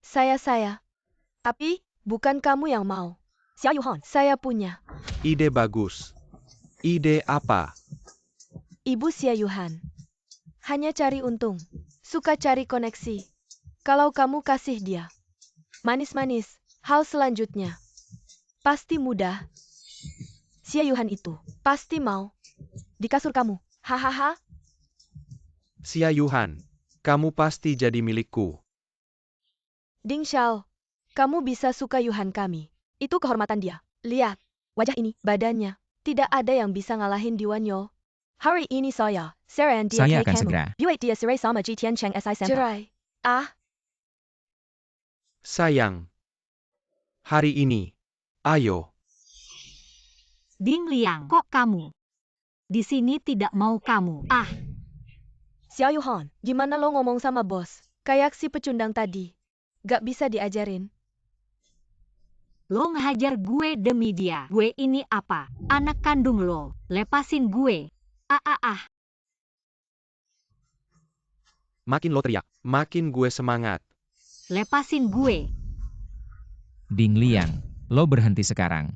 Saya. Tapi, bukan kamu yang mau. Xia Yuhon, saya punya. Ide bagus. Ide apa? Ibu Xia Yuhan. Hanya cari untung. Suka cari koneksi. Kalau kamu kasih dia. Manis-manis. Hal selanjutnya. Pasti mudah. Xia Yuhan itu. Pasti mau. Di kasur kamu. Hahaha. Xia Yuhan. Kamu pasti jadi milikku. Ding Xiao. Kamu bisa suka Yuhan kami. Itu kehormatan dia. Lihat. Wajah ini, badannya. Tidak ada yang bisa ngalahin di Wanyo. Hari ini saya, Sarah and dia Saya akan kamu. segera. Buat dia cerai sama Jitian Cheng SI Senpai. Cerai. Sayang. Hari ini. Ayo. Ding Liang, kok kamu? Di sini tidak mau kamu. Xia Yuhon, gimana lo ngomong sama bos? Kayak si pecundang tadi. Gak bisa diajarin. Lo ngehajar gue demi dia. Gue ini apa? Anak kandung lo. Lepasin gue. Makin lo teriak, makin gue semangat. Lepasin gue. Ding Liang, lo berhenti sekarang.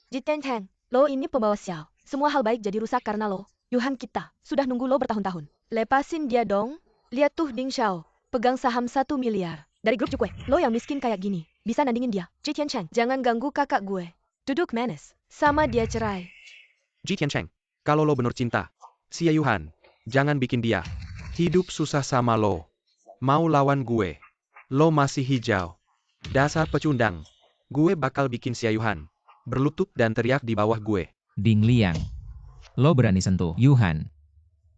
Jitian Cheng, lo ini pembawa sial. Semua hal baik jadi rusak karena lo. Yuhan kita, sudah nunggu lo bertahun-tahun. Lepasin dia dong. Lihat tuh Ding Xiao, pegang saham 1 miliar. Dari grup Jukue, lo yang miskin kayak gini. Bisa nandingin dia. Jitian Cheng, jangan ganggu kakak gue. Duduk manis. Sama dia cerai. Jitian Cheng. Kalau lo bener cinta. Xia Yuhan. Jangan bikin dia hidup susah sama lo. Mau lawan gue. Lo masih hijau. Dasar pecundang. Gue bakal bikin Xia Yuhan berlutut dan teriak di bawah gue. Ding Liang, lo berani sentuh Yuhan.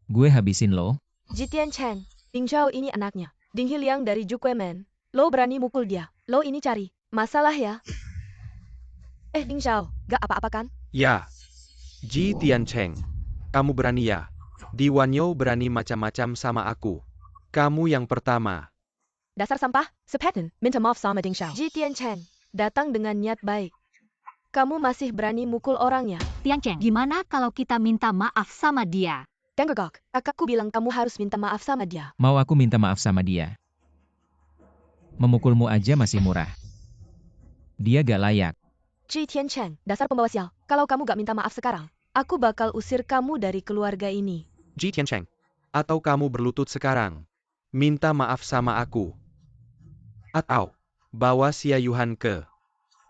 Gue habisin lo. Jitian Cheng, Ding Xiao ini anaknya. Ding Hiliang dari Jukue Men. Lo berani mukul dia. Lo ini cari masalah ya? Ding Xiao, gak apa-apa kan? Ya. Jitian Cheng. Kamu berani ya? Di Wanyo berani macam-macam sama aku. Kamu yang pertama. Dasar sampah, sepaten, minta maaf sama Ding Xiao. Jitian Cheng, datang dengan niat baik. Kamu masih berani mukul orangnya? Tian Cheng, gimana kalau kita minta maaf sama dia? Dengergok, kakakku bilang kamu harus minta maaf sama dia. Mau aku minta maaf sama dia? Memukulmu aja masih murah. Dia gak layak. Jitian Cheng, dasar pembawa sial. Kalau kamu gak minta maaf sekarang, aku bakal usir kamu dari keluarga ini. Jitian Cheng. Atau kamu berlutut sekarang. Minta maaf sama aku. Atau bawa Xia Yuhan ke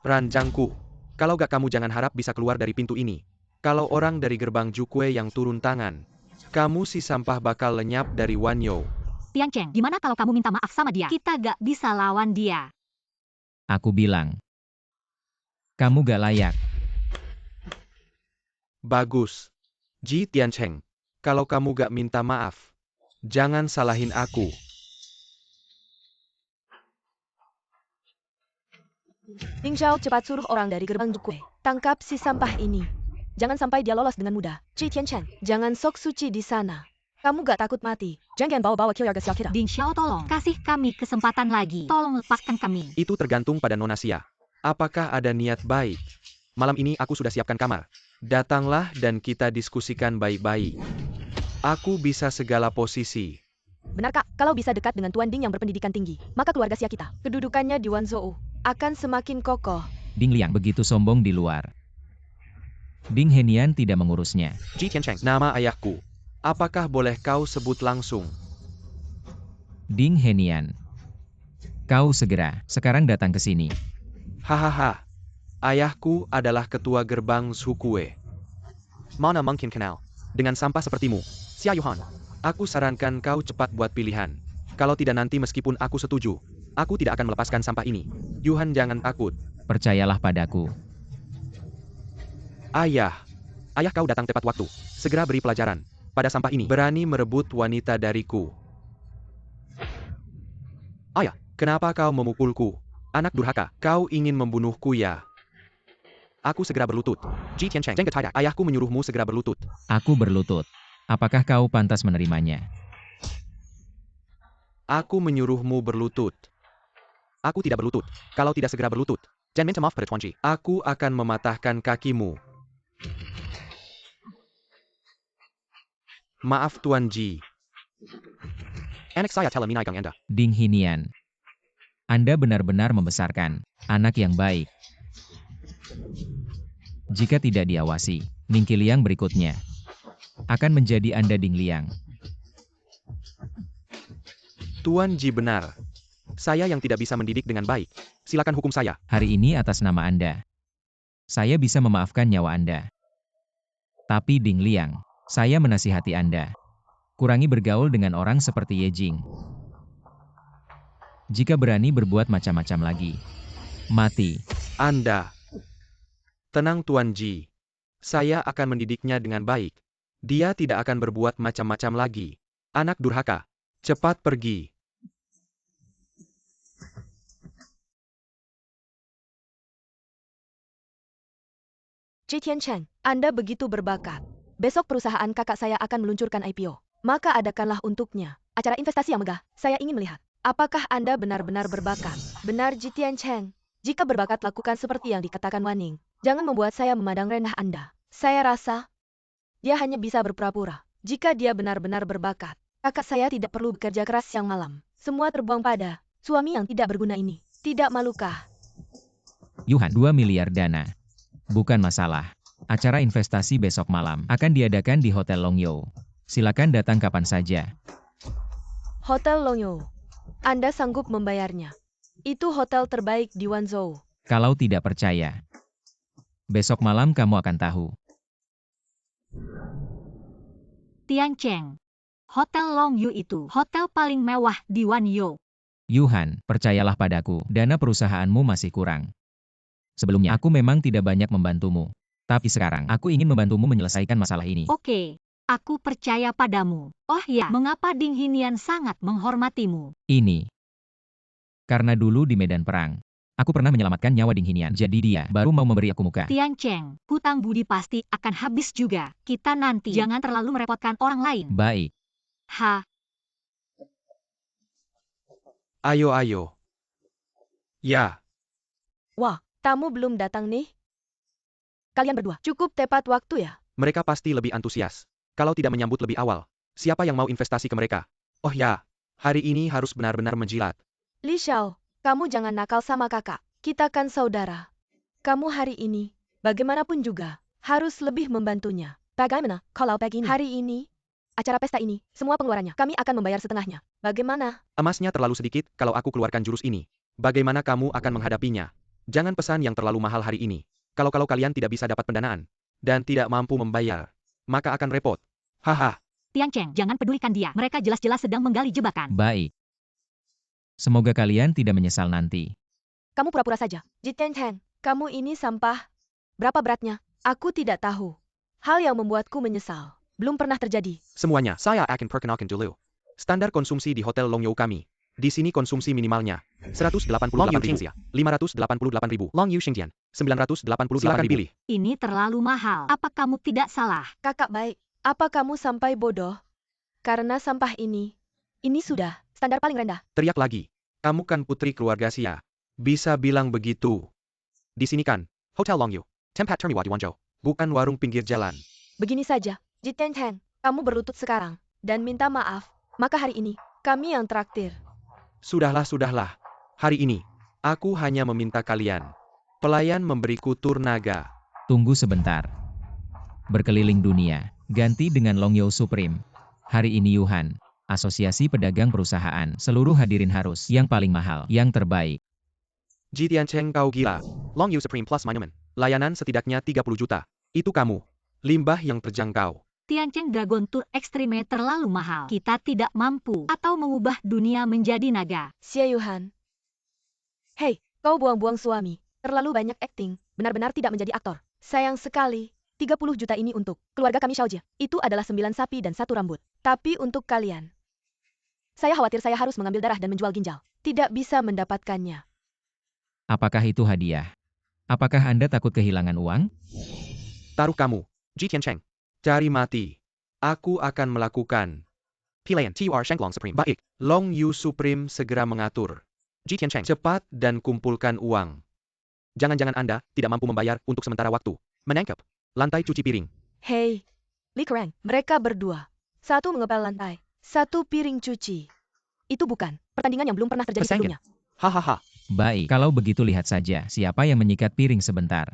ranjangku. Kalau gak kamu jangan harap bisa keluar dari pintu ini. Kalau orang dari gerbang Jukue yang turun tangan, kamu si sampah bakal lenyap dari Wanyo. Tian Cheng, gimana kalau kamu minta maaf sama dia? Kita gak bisa lawan dia. Aku bilang. Kamu gak layak. Bagus. Jitian Cheng. Kalau kamu gak minta maaf, jangan salahin aku. Ding Xiao cepat suruh orang dari gerbang Jukue. Tangkap si sampah ini. Jangan sampai dia lolos dengan mudah. Jitian Cheng, jangan sok suci di sana. Kamu gak takut mati. Jangan bawa-bawa keluarga sial kita. Ding Xiao, tolong. Kasih kami kesempatan lagi. Tolong lepaskan kami. Itu tergantung pada Nona Xia. Apakah ada niat baik? Malam ini aku sudah siapkan kamar. Datanglah dan kita diskusikan baik-baik. Aku bisa segala posisi. Benar kak, kalau bisa dekat dengan Tuan Ding yang berpendidikan tinggi, maka keluarga Xia kita, kedudukannya di Wanzhou, akan semakin kokoh. Ding Liang begitu sombong di luar. Ding Henian tidak mengurusnya. Jitian Cheng, nama ayahku. Apakah boleh kau sebut langsung? Ding Henian. Kau segera, sekarang datang ke sini. Hahaha. Ayahku adalah ketua gerbang Zhukue. Mana mungkin kenal dengan sampah sepertimu, Xia Yuhan. Aku sarankan kau cepat buat pilihan. Kalau tidak nanti meskipun aku setuju, aku tidak akan melepaskan sampah ini. Yuhan jangan takut. Percayalah padaku. Ayah kau datang tepat waktu. Segera beri pelajaran pada sampah ini. Berani merebut wanita dariku. Ayah, kenapa kau memukulku? Anak durhaka, kau ingin membunuhku ya? Aku segera berlutut. Ji Tiancheng, ayahku menyuruhmu segera berlutut. Aku berlutut. Apakah kau pantas menerimanya? Aku menyuruhmu berlutut. Aku tidak berlutut. Kalau tidak segera berlutut, jangan minta maaf pada Tuan Ji. Aku akan mematahkan kakimu. Maaf Tuan Ji. Anak saya telah menaikkan Anda. Ding Hinian. Anda benar-benar membesarkan anak yang baik. Jika tidak diawasi, Ning Qiliang berikutnya akan menjadi Anda Ding Liang. Tuan Ji benar. Saya yang tidak bisa mendidik dengan baik. Silakan hukum saya. Hari ini atas nama Anda, saya bisa memaafkan nyawa Anda. Tapi Ding Liang, saya menasihati Anda. Kurangi bergaul dengan orang seperti Ye Jing. Jika berani berbuat macam-macam lagi, mati. Anda. Tenang Tuan Ji. Saya akan mendidiknya dengan baik. Dia tidak akan berbuat macam-macam lagi. Anak durhaka. Cepat pergi. Ji Tiancheng, Anda begitu berbakat. Besok perusahaan kakak saya akan meluncurkan IPO. Maka adakanlah untuknya acara investasi yang megah. Saya ingin melihat, apakah Anda benar-benar berbakat? Benar Ji Tiancheng. Jika berbakat lakukan seperti yang dikatakan Waning. Jangan membuat saya memandang rendah Anda. Saya rasa, dia hanya bisa berpura-pura. Jika dia benar-benar berbakat, kakak saya tidak perlu bekerja keras siang malam. Semua terbuang pada suami yang tidak berguna ini. Tidak malukah? Yuhan, 2 miliar dana. Bukan masalah. Acara investasi besok malam akan diadakan di Hotel Longyou. Silakan datang kapan saja. Hotel Longyou. Anda sanggup membayarnya. Itu hotel terbaik di Wanzhou. Kalau tidak percaya, besok malam kamu akan tahu. Tiancheng. Hotel Longyou itu hotel paling mewah di Wanzhou. Yuhan, percayalah padaku, dana perusahaanmu masih kurang. Sebelumnya aku memang tidak banyak membantumu. Tapi sekarang aku ingin membantumu menyelesaikan masalah ini. Oke, aku percaya padamu. Oh ya, mengapa Ding Hinian sangat menghormatimu? Ini. Karena dulu di medan perang, aku pernah menyelamatkan nyawa Ding Hinian. Jadi dia baru mau memberi aku muka. Tiancheng, hutang budi pasti akan habis juga. Kita nanti jangan terlalu merepotkan orang lain. Baik. Ha, Ayo. Ya. Wah, tamu belum datang nih? Kalian berdua cukup tepat waktu ya? Mereka pasti lebih antusias. Kalau tidak menyambut lebih awal, siapa yang mau investasi ke mereka? Oh ya, hari ini harus benar-benar menjilat. Li Xiao, kamu jangan nakal sama kakak. Kita kan saudara. Kamu hari ini, bagaimanapun juga, harus lebih membantunya. Bagaimana kalau begini? Hari ini, acara pesta ini, semua pengeluarannya, kami akan membayar setengahnya. Bagaimana? Emasnya terlalu sedikit kalau aku keluarkan jurus ini. Bagaimana kamu akan menghadapinya? Jangan pesan yang terlalu mahal hari ini. Kalau kalian tidak bisa dapat pendanaan, dan tidak mampu membayar, maka akan repot. Haha. Tiancheng, jangan pedulikan dia. Mereka jelas-jelas sedang menggali jebakan. Baik. Semoga kalian tidak menyesal nanti. Kamu pura-pura saja. Ji Tiancheng, kamu ini sampah. Berapa beratnya? Aku tidak tahu. Hal yang membuatku menyesal. Belum pernah terjadi. Semuanya, saya akan perkenalkan dulu. Standar konsumsi di Hotel Longyou kami. Di sini konsumsi minimalnya 188.000, 588.000, Longyou Xingjian, 988.000. Silakan pilih. Ini terlalu mahal. Apa kamu tidak salah? Kakak baik, apa kamu sampai bodoh? Karena sampah ini sudah standar paling rendah. Teriak lagi. Kamu kan putri keluarga Xia. Bisa bilang begitu. Di sini kan, Hotel Longyou, tempat termewah di Wanzhou. Bukan warung pinggir jalan. Begini saja, Ji Tiancheng, kamu berlutut sekarang, dan minta maaf. Maka hari ini, kami yang traktir. Sudahlah. Hari ini, aku hanya meminta kalian. Pelayan memberiku tur naga. Tunggu sebentar. Berkeliling dunia, ganti dengan Longyou Supreme. Hari ini Yuhan, Asosiasi Pedagang Perusahaan. Seluruh hadirin harus yang paling mahal, yang terbaik. Ji Tiancheng, kau gila. Long Yu Supreme Plus Monument. Layanan setidaknya 30 juta. Itu kamu. Limbah yang terjangkau. Tiancheng Dragon Tour Extreme terlalu mahal. Kita tidak mampu atau mengubah dunia menjadi naga. Xie Yuhan. Hei, kau buang-buang suami. Terlalu banyak akting, benar-benar tidak menjadi aktor. Sayang sekali, 30 juta ini untuk keluarga kami Xiaojie. Itu adalah 9 sapi dan 1 rambut. Tapi untuk kalian, saya khawatir saya harus mengambil darah dan menjual ginjal. Tidak bisa mendapatkannya. Apakah itu hadiah? Apakah Anda takut kehilangan uang? Taruh kamu. Ji Tiancheng. Cari mati. Aku akan melakukan. Pilihan TUR Shenglong Supreme. Baik. Long Yu Supreme segera mengatur. Ji Tiancheng. Cepat dan kumpulkan uang. Jangan-jangan Anda tidak mampu membayar untuk sementara waktu. Menangkap. Lantai cuci piring. Hei, Li Kereng, mereka berdua. Satu mengepel lantai, satu piring cuci. Itu bukan pertandingan yang belum pernah terjadi Pesengit. sebelumnya. Hahaha. Baik, kalau begitu lihat saja siapa yang menyikat piring sebentar.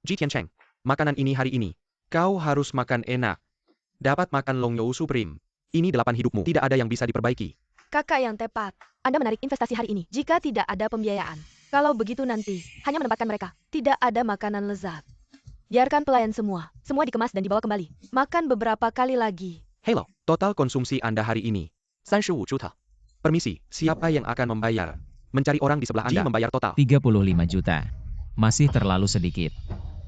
Ji Tiancheng. Makanan ini hari ini. Kau harus makan enak. Dapat makan Long Yu Supreme. Ini 8 hidupmu. Tidak ada yang bisa diperbaiki. Kakak yang tepat. Anda menarik investasi hari ini jika tidak ada pembiayaan. Kalau begitu nanti, hanya menempatkan mereka. Tidak ada makanan lezat. Biarkan pelayan semua dikemas dan dibawa kembali. Makan beberapa kali lagi. Hello, total konsumsi Anda hari ini. 35 juta. Permisi, siapa yang akan membayar? Mencari orang di sebelah Anda membayar total. 35 juta. Masih terlalu sedikit.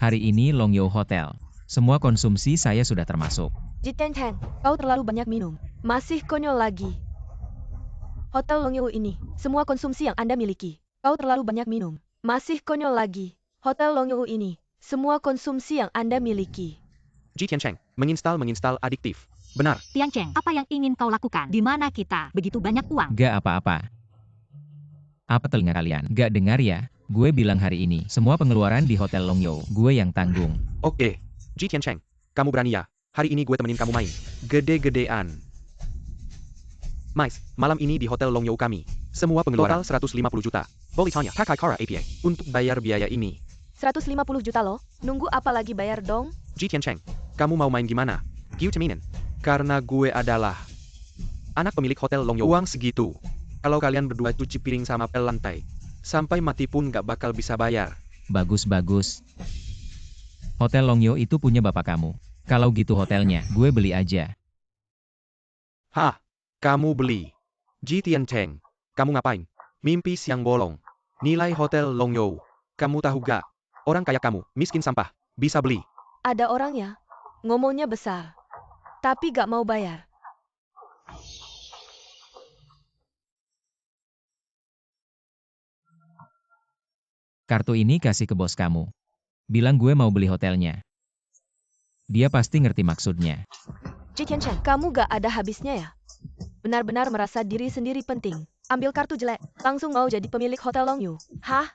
Hari ini Long Yo Hotel. Semua konsumsi saya sudah termasuk. Ji Tiancheng, kau terlalu banyak minum. Masih konyol lagi. Hotel Long Yu ini, semua konsumsi yang Anda miliki. Kau terlalu banyak minum. Masih konyol lagi. Hotel Long Yu ini, semua konsumsi yang Anda miliki. Ji Tiancheng, menginstal adiktif. Benar. Tiancheng, apa yang ingin kau lakukan? Di mana kita? Begitu banyak uang. Gak apa-apa. Apa telinga kalian? Gak dengar ya? Gue bilang hari ini, semua pengeluaran di Hotel Long Yo, gue yang tanggung. Oke. Ji Tiancheng, kamu berani ya? Hari ini gue temenin kamu main. Gede-gedean. Mais, malam ini di Hotel Long Yo kami. Semua pengeluaran total 150 juta. Boleh tanya, pakai Kara APA untuk bayar biaya ini. 150 juta loh. Nunggu apa lagi bayar dong? Ji Tiancheng, kamu mau main gimana? Giu Teminen. Karena gue adalah anak pemilik Hotel Long Yo. Uang segitu. Kalau kalian berdua cuci piring sama pel lantai, sampai mati pun gak bakal bisa bayar. Bagus-bagus. Hotel Long Yo itu punya bapak kamu. Kalau gitu hotelnya, gue beli aja. Hah? Kamu beli? Ji Tiancheng, kamu ngapain? Mimpi siang bolong. Nilai Hotel Long Yo. Kamu tahu gak? Orang kayak kamu, miskin sampah, bisa beli. Ada orang ya, ngomongnya besar, tapi gak mau bayar. Kartu ini kasih ke bos kamu. Bilang gue mau beli hotelnya. Dia pasti ngerti maksudnya. Ji Tiancheng, kamu gak ada habisnya ya? Benar-benar merasa diri sendiri penting. Ambil kartu jelek, langsung mau jadi pemilik Hotel Long Yu. Hah?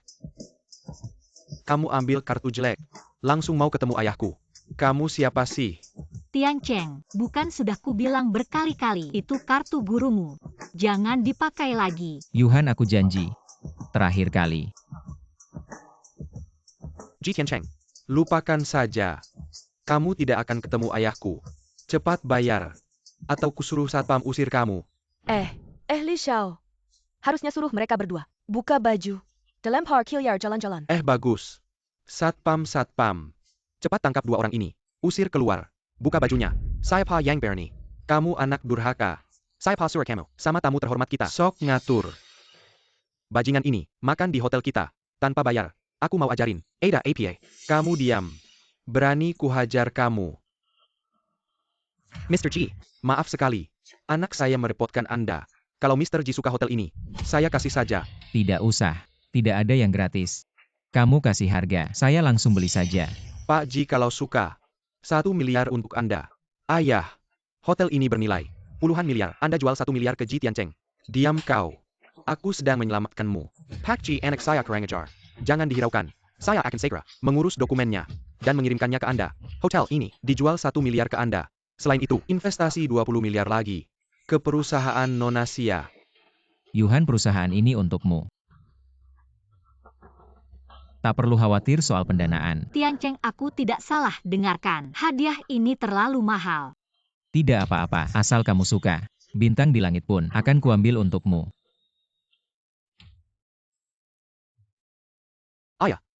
Kamu ambil kartu jelek, langsung mau ketemu ayahku. Kamu siapa sih? Tiancheng, bukan sudah kubilang berkali-kali, itu kartu gurumu. Jangan dipakai lagi. Yuhan, aku janji. Terakhir kali. Ji Tiancheng, lupakan saja. Kamu tidak akan ketemu ayahku. Cepat bayar. Atau kusuruh satpam usir kamu. Li Xiao. Harusnya suruh mereka berdua buka baju. Dalam parkir jalan-jalan. Bagus. Satpam. Cepat tangkap dua orang ini. Usir keluar. Buka bajunya. Saya Pa Yang Bernie. Kamu anak durhaka. Saya Pa Surya kamu. Sama tamu terhormat kita. Sok ngatur. Bajingan ini, makan di hotel kita. Tanpa bayar. Aku mau ajarin. Ada APA. Kamu diam. Berani kuhajar kamu. Mr. Ji, maaf sekali. Anak saya merepotkan Anda. Kalau Mr. Ji suka hotel ini, saya kasih saja. Tidak usah. Tidak ada yang gratis. Kamu kasih harga, saya langsung beli saja. Pak Ji kalau suka. 1 miliar untuk Anda. Ayah. Hotel ini bernilai puluhan miliar. Anda jual 1 miliar ke Ji Tiancheng. Diam kau. Aku sedang menyelamatkanmu. Pak Ji anak saya kurang ajar. Jangan dihiraukan. Saya akan segera mengurus dokumennya dan mengirimkannya ke Anda. Hotel ini dijual 1 miliar ke Anda. Selain itu, investasi 20 miliar lagi ke perusahaan Nonasia. Yuhan, perusahaan ini untukmu. Tak perlu khawatir soal pendanaan. Tiancheng, aku tidak salah dengarkan. Hadiah ini terlalu mahal. Tidak apa-apa, asal kamu suka. Bintang di langit pun akan kuambil untukmu.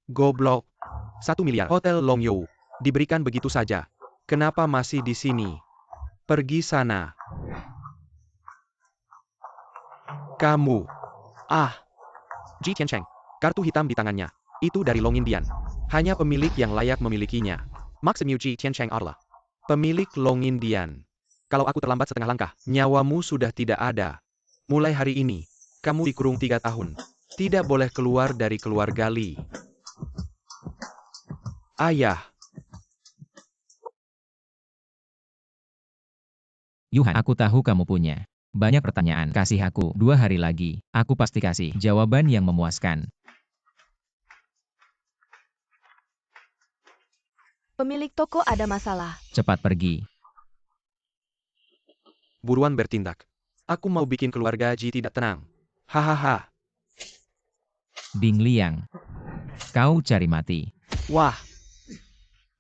Goblok. 1 miliar. Hotel Longyou. Diberikan begitu saja. Kenapa masih di sini? Pergi sana. Kamu. Ji Tiancheng. Kartu hitam di tangannya. Itu dari Longindian. Hanya pemilik yang layak memilikinya. Maksudnya Ji Tiancheng adalah pemilik Longindian. Kalau aku terlambat setengah langkah, nyawamu sudah tidak ada. Mulai hari ini, kamu dikurung 3 tahun. Tidak boleh keluar dari keluarga Li. Ayah. Yuhan, aku tahu kamu punya banyak pertanyaan. Kasih aku 2 hari lagi. Aku pasti kasih jawaban yang memuaskan. Pemilik toko ada masalah. Cepat pergi. Buruan bertindak. Aku mau bikin keluarga Ji tidak tenang. Hahaha. Ding Liang. Kau cari mati. Wah.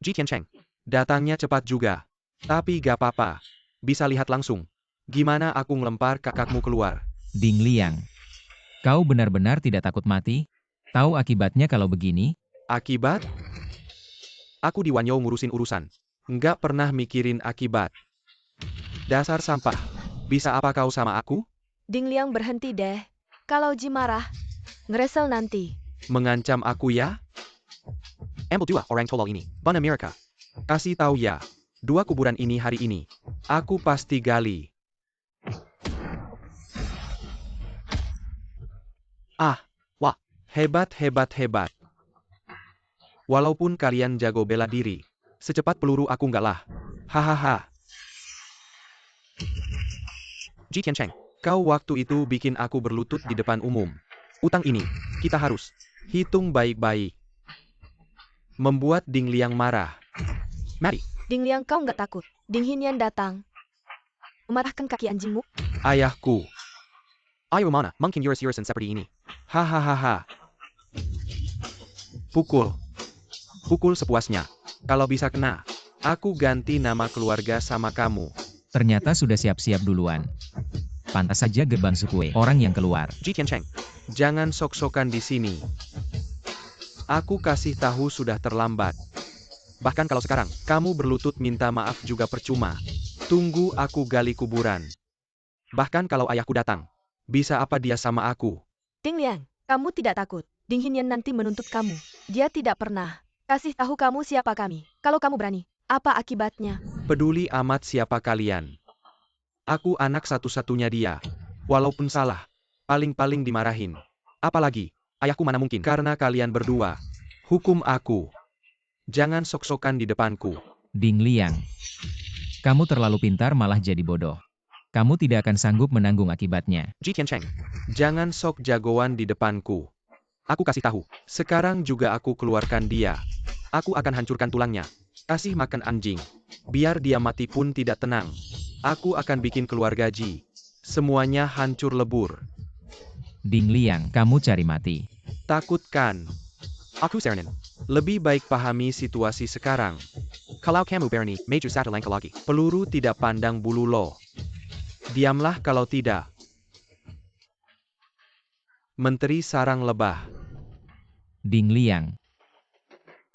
Ji Tiancheng. Datangnya cepat juga. Tapi gak apa-apa. Bisa lihat langsung. Gimana aku ngelempar kakakmu keluar. Ding Liang. Kau benar-benar tidak takut mati? Tahu akibatnya kalau begini? Akibat? Aku di Wanyou ngurusin urusan. Nggak pernah mikirin akibat. Dasar sampah. Bisa apa kau sama aku? Ding Liang berhenti deh. Kalau Ji marah, ngeresel nanti. Mengancam aku ya? Ambil 2 orang tolol ini. Ban Amerika. Kasih tahu ya. 2 kuburan ini hari ini. Aku pasti gali. Wah. Hebat. Walaupun kalian jago bela diri, secepat peluru aku nggak lah. Hahaha. Ji Tiancheng, kau waktu itu bikin aku berlutut di depan umum. Utang ini, kita harus hitung baik-baik. Membuat Ding Liang marah. Mari. Ding Liang, kau nggak takut? Ding Hinian datang. Memarahkan kaki anjingmu? Ayahku. Ayo mana, mungkin yuris-yurisan seperti ini. Hahaha. Pukul sepuasnya. Kalau bisa kena, aku ganti nama keluarga sama kamu. Ternyata sudah siap-siap duluan. Pantas saja gerbang Sukue, orang yang keluar. Ji Tiancheng, jangan sok-sokan di sini. Aku kasih tahu sudah terlambat. Bahkan kalau sekarang, kamu berlutut minta maaf juga percuma. Tunggu aku gali kuburan. Bahkan kalau ayahku datang, bisa apa dia sama aku? Ding Liang, kamu tidak takut. Ding Hinian nanti menuntut kamu. Dia tidak pernah kasih tahu kamu siapa kami. Kalau kamu berani, apa akibatnya? Peduli amat siapa kalian. Aku anak satu-satunya dia. Walaupun salah, paling-paling dimarahin. Apalagi, ayahku mana mungkin karena kalian berdua. Hukum aku. Jangan sok-sokan di depanku. Ding Liang. Kamu terlalu pintar malah jadi bodoh. Kamu tidak akan sanggup menanggung akibatnya. Ji Tiancheng, jangan sok jagoan di depanku. Aku kasih tahu, sekarang juga aku keluarkan dia. Aku akan hancurkan tulangnya. Kasih makan anjing. Biar dia mati pun tidak tenang. Aku akan bikin keluarga Ji. Semuanya hancur lebur. Ding Liang, kamu cari mati. Takut kan? Aku saranin. Lebih baik pahami situasi sekarang. Kalau kamu berani, maju satu langkah lagi. Peluru tidak pandang bulu lo. Diamlah kalau tidak. Menteri Sarang Lebah. Ding Liang.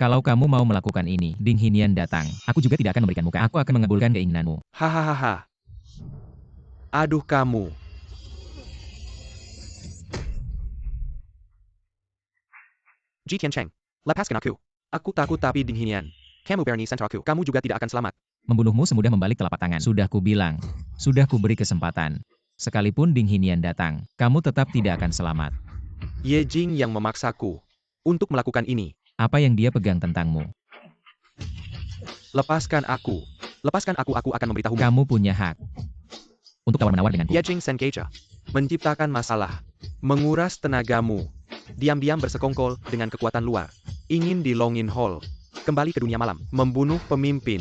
Kalau kamu mau melakukan ini, Ding Hinian datang. Aku juga tidak akan memberikan muka. Aku akan mengabulkan keinginanmu. Hahaha. Aduh kamu. Ji Tiancheng, lepaskan aku. Aku takut tapi Ding Hinian. Kamu berani sentuh aku. Kamu juga tidak akan selamat. Membunuhmu semudah membalik telapak tangan. Sudah ku bilang. Sudah ku beri kesempatan. Sekalipun Ding Hinian datang, kamu tetap tidak akan selamat. Ye Jing yang memaksaku untuk melakukan ini. Apa yang dia pegang tentangmu? Lepaskan aku. Lepaskan aku akan memberitahumu. Kamu punya hak untuk tawar-menawar denganku. Ye Jing Sengeja. Menciptakan masalah. Menguras tenagamu. Diam-diam bersekongkol dengan kekuatan luar. Ingin di Longin Hall. Kembali ke dunia malam. Membunuh pemimpin.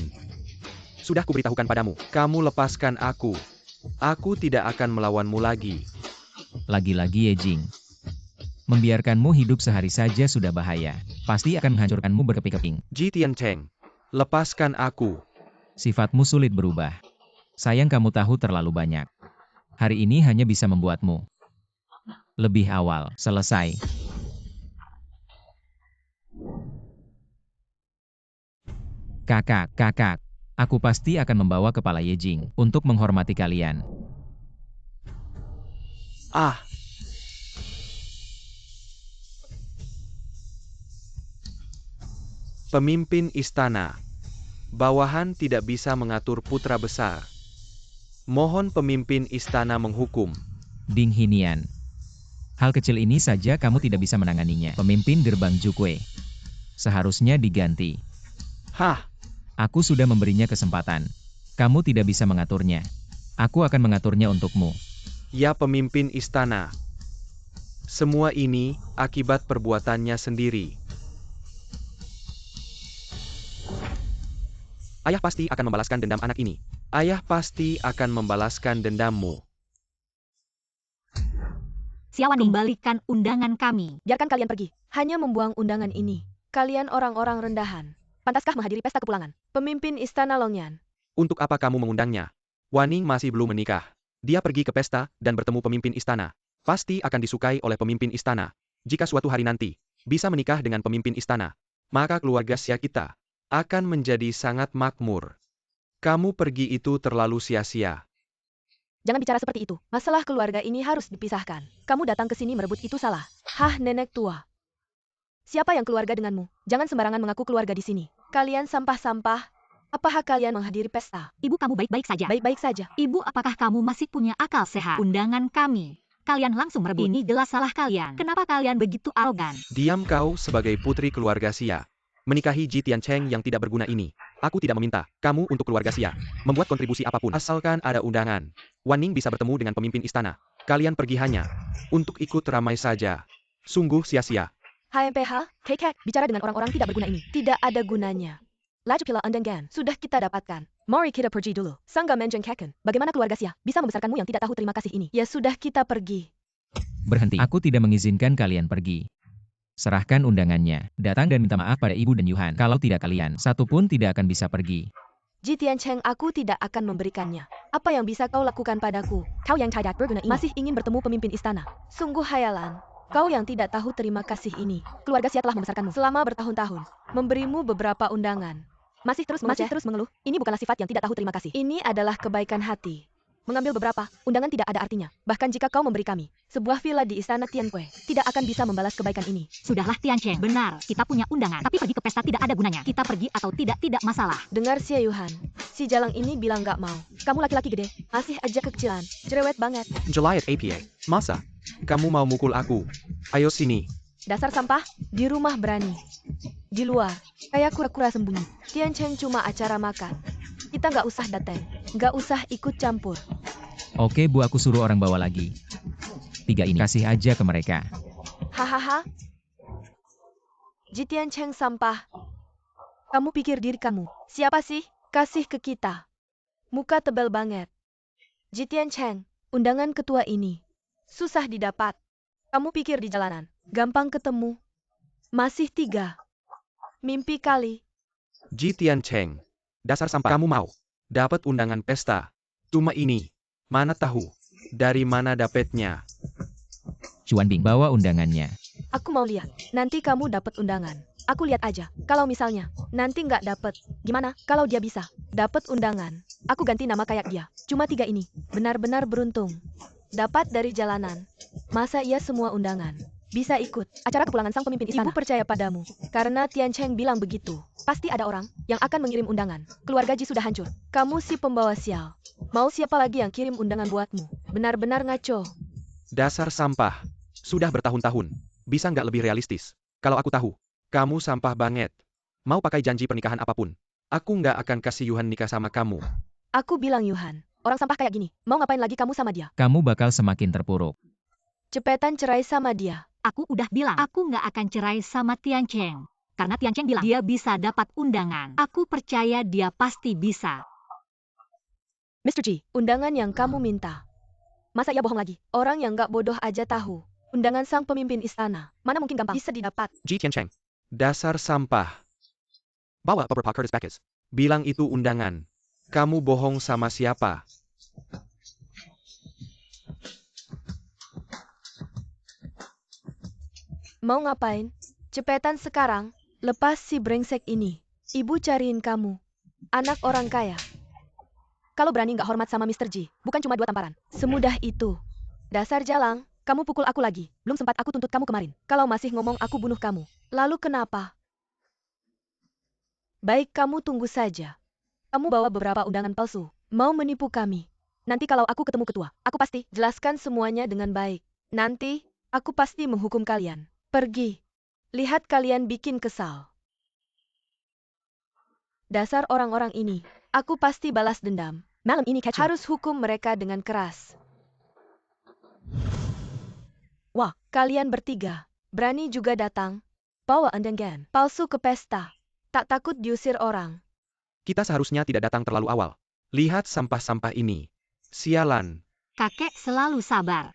Sudah kuberitahukan padamu. Kamu lepaskan aku. Aku tidak akan melawanmu lagi. Lagi-lagi Ye Jing. Membiarkanmu hidup sehari saja sudah bahaya. Pasti akan menghancurkanmu berkeping-keping. Ji Tiancheng. Lepaskan aku. Sifatmu sulit berubah. Sayang kamu tahu terlalu banyak. Hari ini hanya bisa membuatmu lebih awal selesai. Kakak, aku pasti akan membawa kepala Yejing untuk menghormati kalian. Ah, pemimpin istana. Bawahan tidak bisa mengatur putra besar. Mohon pemimpin istana menghukum. Ding Hinian. Hal kecil ini saja kamu tidak bisa menanganinya. Pemimpin gerbang Jukwe. Seharusnya diganti. Hah, Aku sudah memberinya kesempatan. Kamu tidak bisa mengaturnya. Aku akan mengaturnya untukmu. ya pemimpin istana. Semua ini akibat perbuatannya sendiri. Ayah pasti akan membalaskan dendam anak ini. Ayah pasti akan membalaskan dendammu. Xiaowan, kembalikan undangan kami. Biarkan kalian pergi. Hanya membuang undangan ini. Kalian orang-orang rendahan. Pantaskah menghadiri pesta kepulangan? Pemimpin Istana Longyan. Untuk apa kamu mengundangnya? Waning masih belum menikah. Dia pergi ke pesta dan bertemu pemimpin istana. Pasti akan disukai oleh pemimpin istana. Jika suatu hari nanti bisa menikah dengan pemimpin istana, maka keluarga Xia kita akan menjadi sangat makmur. Kamu pergi itu terlalu sia-sia. Jangan bicara seperti itu. Masalah keluarga ini harus dipisahkan. Kamu datang ke sini merebut itu salah. Hah, nenek tua. Siapa yang keluarga denganmu? Jangan sembarangan mengaku keluarga di sini. Kalian sampah-sampah. Apakah kalian menghadiri pesta? Ibu, kamu baik-baik saja. Baik-baik saja. Ibu, apakah kamu masih punya akal sehat? Undangan kami. Kalian langsung merebut. Ini jelas salah kalian. Kenapa kalian begitu arogan? Diam kau sebagai putri keluarga Xia. Menikahi Ji Tiancheng yang tidak berguna ini. Aku tidak meminta kamu untuk keluarga Xia membuat kontribusi apapun. Asalkan ada undangan. Waning bisa bertemu dengan pemimpin istana. Kalian pergi hanya untuk ikut ramai saja. Sungguh sia-sia. HMPH, Kekek, bicara dengan orang-orang tidak berguna ini. Tidak ada gunanya. Laju pila undangan. Sudah kita dapatkan. Mari kita pergi dulu. Sangga Menjeng Keken. Bagaimana keluarga Xia bisa membesarkanmu yang tidak tahu terima kasih ini? Ya sudah, kita pergi. Berhenti. Aku tidak mengizinkan kalian pergi. Serahkan undangannya. Datang dan minta maaf pada Ibu dan Yuhan. Kalau tidak kalian, satu pun tidak akan bisa pergi. Ji Tiancheng, aku tidak akan memberikannya. Apa yang bisa kau lakukan padaku? Kau yang tidak berguna ini masih ingin bertemu pemimpin istana. Sungguh hayalan. Kau yang tidak tahu terima kasih ini. Keluarga Xia telah membesarkanmu selama bertahun-tahun. Memberimu beberapa undangan. Masih terus mengeluh. Ini bukanlah sifat yang tidak tahu terima kasih. Ini adalah kebaikan hati. Mengambil beberapa undangan tidak ada artinya. Bahkan jika kau memberi kami sebuah villa di istana Tianque, tidak akan bisa membalas kebaikan ini. Sudahlah Tiancheng, benar. Kita punya undangan, tapi pergi ke pesta tidak ada gunanya. Kita pergi atau tidak masalah. Dengar Xia Yuhan, si Jalang ini bilang gak mau. Kamu laki-laki gede, masih aja kekecilan, cerewet banget. Jelayat APA. Masa? Kamu mau mukul aku? Ayo sini. Dasar sampah, di rumah berani. Di luar, kayak kura-kura sembunyi. Tiancheng cuma acara makan. Kita nggak usah datang, nggak usah ikut campur. Oke Bu, aku suruh orang bawa lagi. 3 ini kasih aja ke mereka. Hahaha. Ji Tiancheng sampah. Kamu pikir diri kamu siapa sih? Kasih ke kita. Muka tebal banget. Ji Tiancheng, undangan ketua ini susah didapat. Kamu pikir di jalanan gampang ketemu? Masih 3. Mimpi kali. Ji Tiancheng. Dasar sampah. Kamu mau dapat undangan pesta. Cuma ini. Mana tahu dari mana dapetnya. Chuan Bing, bawa undangannya. Aku mau lihat. Nanti kamu dapat undangan. Aku lihat aja. Kalau misalnya nanti nggak dapat, gimana? Kalau dia bisa dapat undangan, aku ganti nama kayak dia. Cuma 3 ini. Benar-benar beruntung. Dapat dari jalanan. Masa iya semua undangan bisa ikut acara kepulangan sang pemimpin istana? Ibu percaya padamu. Karena Tiancheng bilang begitu. Pasti ada orang yang akan mengirim undangan. Keluarga Ji sudah hancur. Kamu si pembawa sial. Mau siapa lagi yang kirim undangan buatmu? Benar-benar ngaco. Dasar sampah. Sudah bertahun-tahun. Bisa nggak lebih realistis? Kalau aku tahu, kamu sampah banget. Mau pakai janji pernikahan apapun, aku nggak akan kasih Yuhan nikah sama kamu. Aku bilang Yuhan, orang sampah kayak gini, mau ngapain lagi kamu sama dia? Kamu bakal semakin terpuruk. Cepetan cerai sama dia. Aku udah bilang, aku nggak akan cerai sama Tiancheng. Karena Tiancheng bilang, dia bisa dapat undangan. Aku percaya dia pasti bisa. Mr. Ji, undangan yang kamu minta. Masa ia bohong lagi? Orang yang nggak bodoh aja tahu. Undangan sang pemimpin istana. Mana mungkin gampang bisa didapat? Ji Tiancheng. Dasar sampah. Bawa beberapa kertas package. Bilang itu undangan. Kamu bohong sama siapa? Mau ngapain? Cepetan sekarang, lepas si brengsek ini. Ibu cariin kamu. Anak orang kaya. Kalau berani nggak hormat sama Mr. G, bukan cuma 2 tamparan. Semudah itu. Dasar jalang, kamu pukul aku lagi. Belum sempat aku tuntut kamu kemarin. Kalau masih ngomong aku bunuh kamu. Lalu kenapa? Baik, kamu tunggu saja. Kamu bawa beberapa undangan palsu. Mau menipu kami. Nanti kalau aku ketemu ketua, aku pasti jelaskan semuanya dengan baik. Nanti, aku pasti menghukum kalian. Pergi. Lihat kalian bikin kesal. Dasar orang-orang ini. Aku pasti balas dendam. Malam ini harus hukum mereka dengan keras. Wah, kalian bertiga. Berani juga datang. Bawa undangan palsu ke pesta. Tak takut diusir orang. Kita seharusnya tidak datang terlalu awal. Lihat sampah-sampah ini. Sialan. Kakek selalu sabar.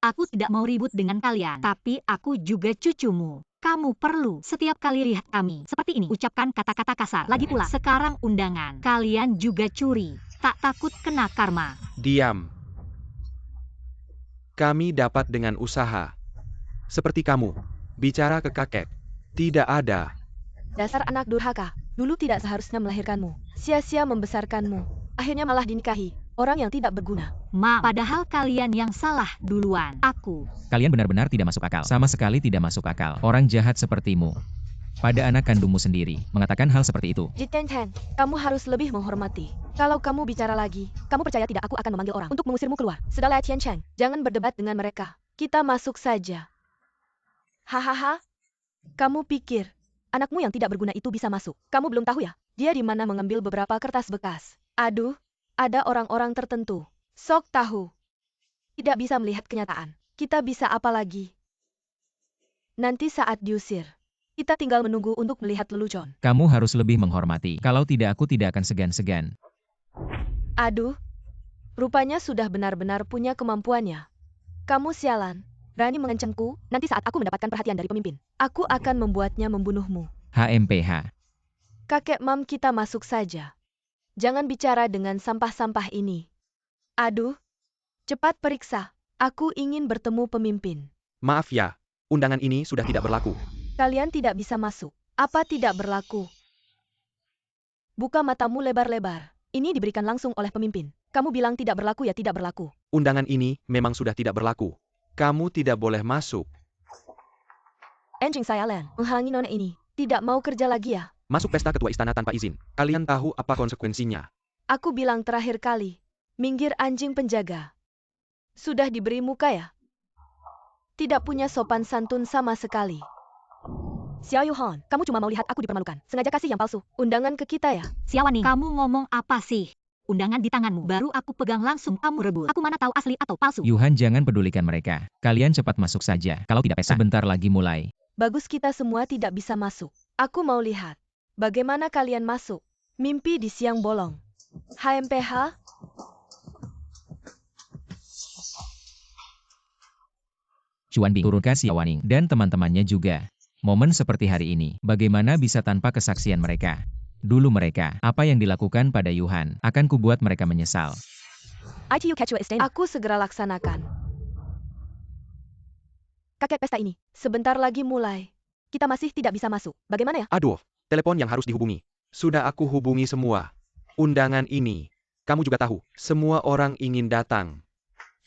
Aku tidak mau ribut dengan kalian, tapi aku juga cucumu. Kamu perlu setiap kali lihat kami seperti ini ucapkan kata-kata kasar. Lagi pula, sekarang undangan. Kalian juga curi. Tak takut kena karma. Diam. Kami dapat dengan usaha. Seperti kamu. Bicara ke kakek. Tidak ada. Dasar anak durhaka. Dulu tidak seharusnya melahirkanmu. Sia-sia membesarkanmu. Akhirnya malah dinikahi. Orang yang tidak berguna. Ma, padahal kalian yang salah duluan. Aku. Kalian benar-benar tidak masuk akal. Sama sekali tidak masuk akal. Orang jahat sepertimu. Pada anak kandungmu sendiri, mengatakan hal seperti itu. Jiten Chen, kamu harus lebih menghormati. Kalau kamu bicara lagi, kamu percaya tidak aku akan memanggil orang untuk mengusirmu keluar. Sudahlah Tian Chen, jangan berdebat dengan mereka. Kita masuk saja. Hahaha. Kamu pikir, anakmu yang tidak berguna itu bisa masuk? Kamu belum tahu ya? Dia di mana mengambil beberapa kertas bekas. Aduh, ada orang-orang tertentu. Sok tahu. Tidak bisa melihat kenyataan. Kita bisa apa lagi? Nanti saat diusir, kita tinggal menunggu untuk melihat lelucon. Kamu harus lebih menghormati. Kalau tidak, aku tidak akan segan-segan. Aduh, rupanya sudah benar-benar punya kemampuannya. Kamu sialan, berani mengancamku, nanti saat aku mendapatkan perhatian dari pemimpin, aku akan membuatnya membunuhmu. HMPH. Kakek mam, kita masuk saja. Jangan bicara dengan sampah-sampah ini. Aduh, cepat periksa. Aku ingin bertemu pemimpin. Maaf ya, undangan ini sudah tidak berlaku. Kalian tidak bisa masuk. Apa tidak berlaku? Buka matamu lebar-lebar. Ini diberikan langsung oleh pemimpin. Kamu bilang tidak berlaku ya tidak berlaku. Undangan ini memang sudah tidak berlaku. Kamu tidak boleh masuk. Anjing Sialan, menghalangi nona ini. Tidak mau kerja lagi ya? Masuk pesta ketua istana tanpa izin. Kalian tahu apa konsekuensinya? Aku bilang terakhir kali. Minggir anjing penjaga. Sudah diberi muka ya? Tidak punya sopan santun sama sekali. Xiao Yuhon, kamu cuma mau lihat aku dipermalukan. Sengaja kasih yang palsu. Undangan ke kita ya? Xiawaning, kamu ngomong apa sih? Undangan di tanganmu, baru aku pegang langsung kamu rebut. Aku mana tahu asli atau palsu. Yuhan, jangan pedulikan mereka. Kalian cepat masuk saja. Kalau tidak, pesta sebentar lagi mulai. Bagus, kita semua tidak bisa masuk. Aku mau lihat. Bagaimana kalian masuk? Mimpi di siang bolong. HMPH? Chuanbing, turunkan Xiaowaning dan teman-temannya juga. Momen seperti hari ini, bagaimana bisa tanpa kesaksian mereka? Dulu mereka, apa yang dilakukan pada Yuhan, akan kubuat mereka menyesal. ITU Kechua Estate. Aku segera laksanakan. Kakek, pesta ini, sebentar lagi mulai. Kita masih tidak bisa masuk. Bagaimana ya? Aduh, telepon yang harus dihubungi. Sudah aku hubungi semua. Undangan ini, kamu juga tahu, semua orang ingin datang.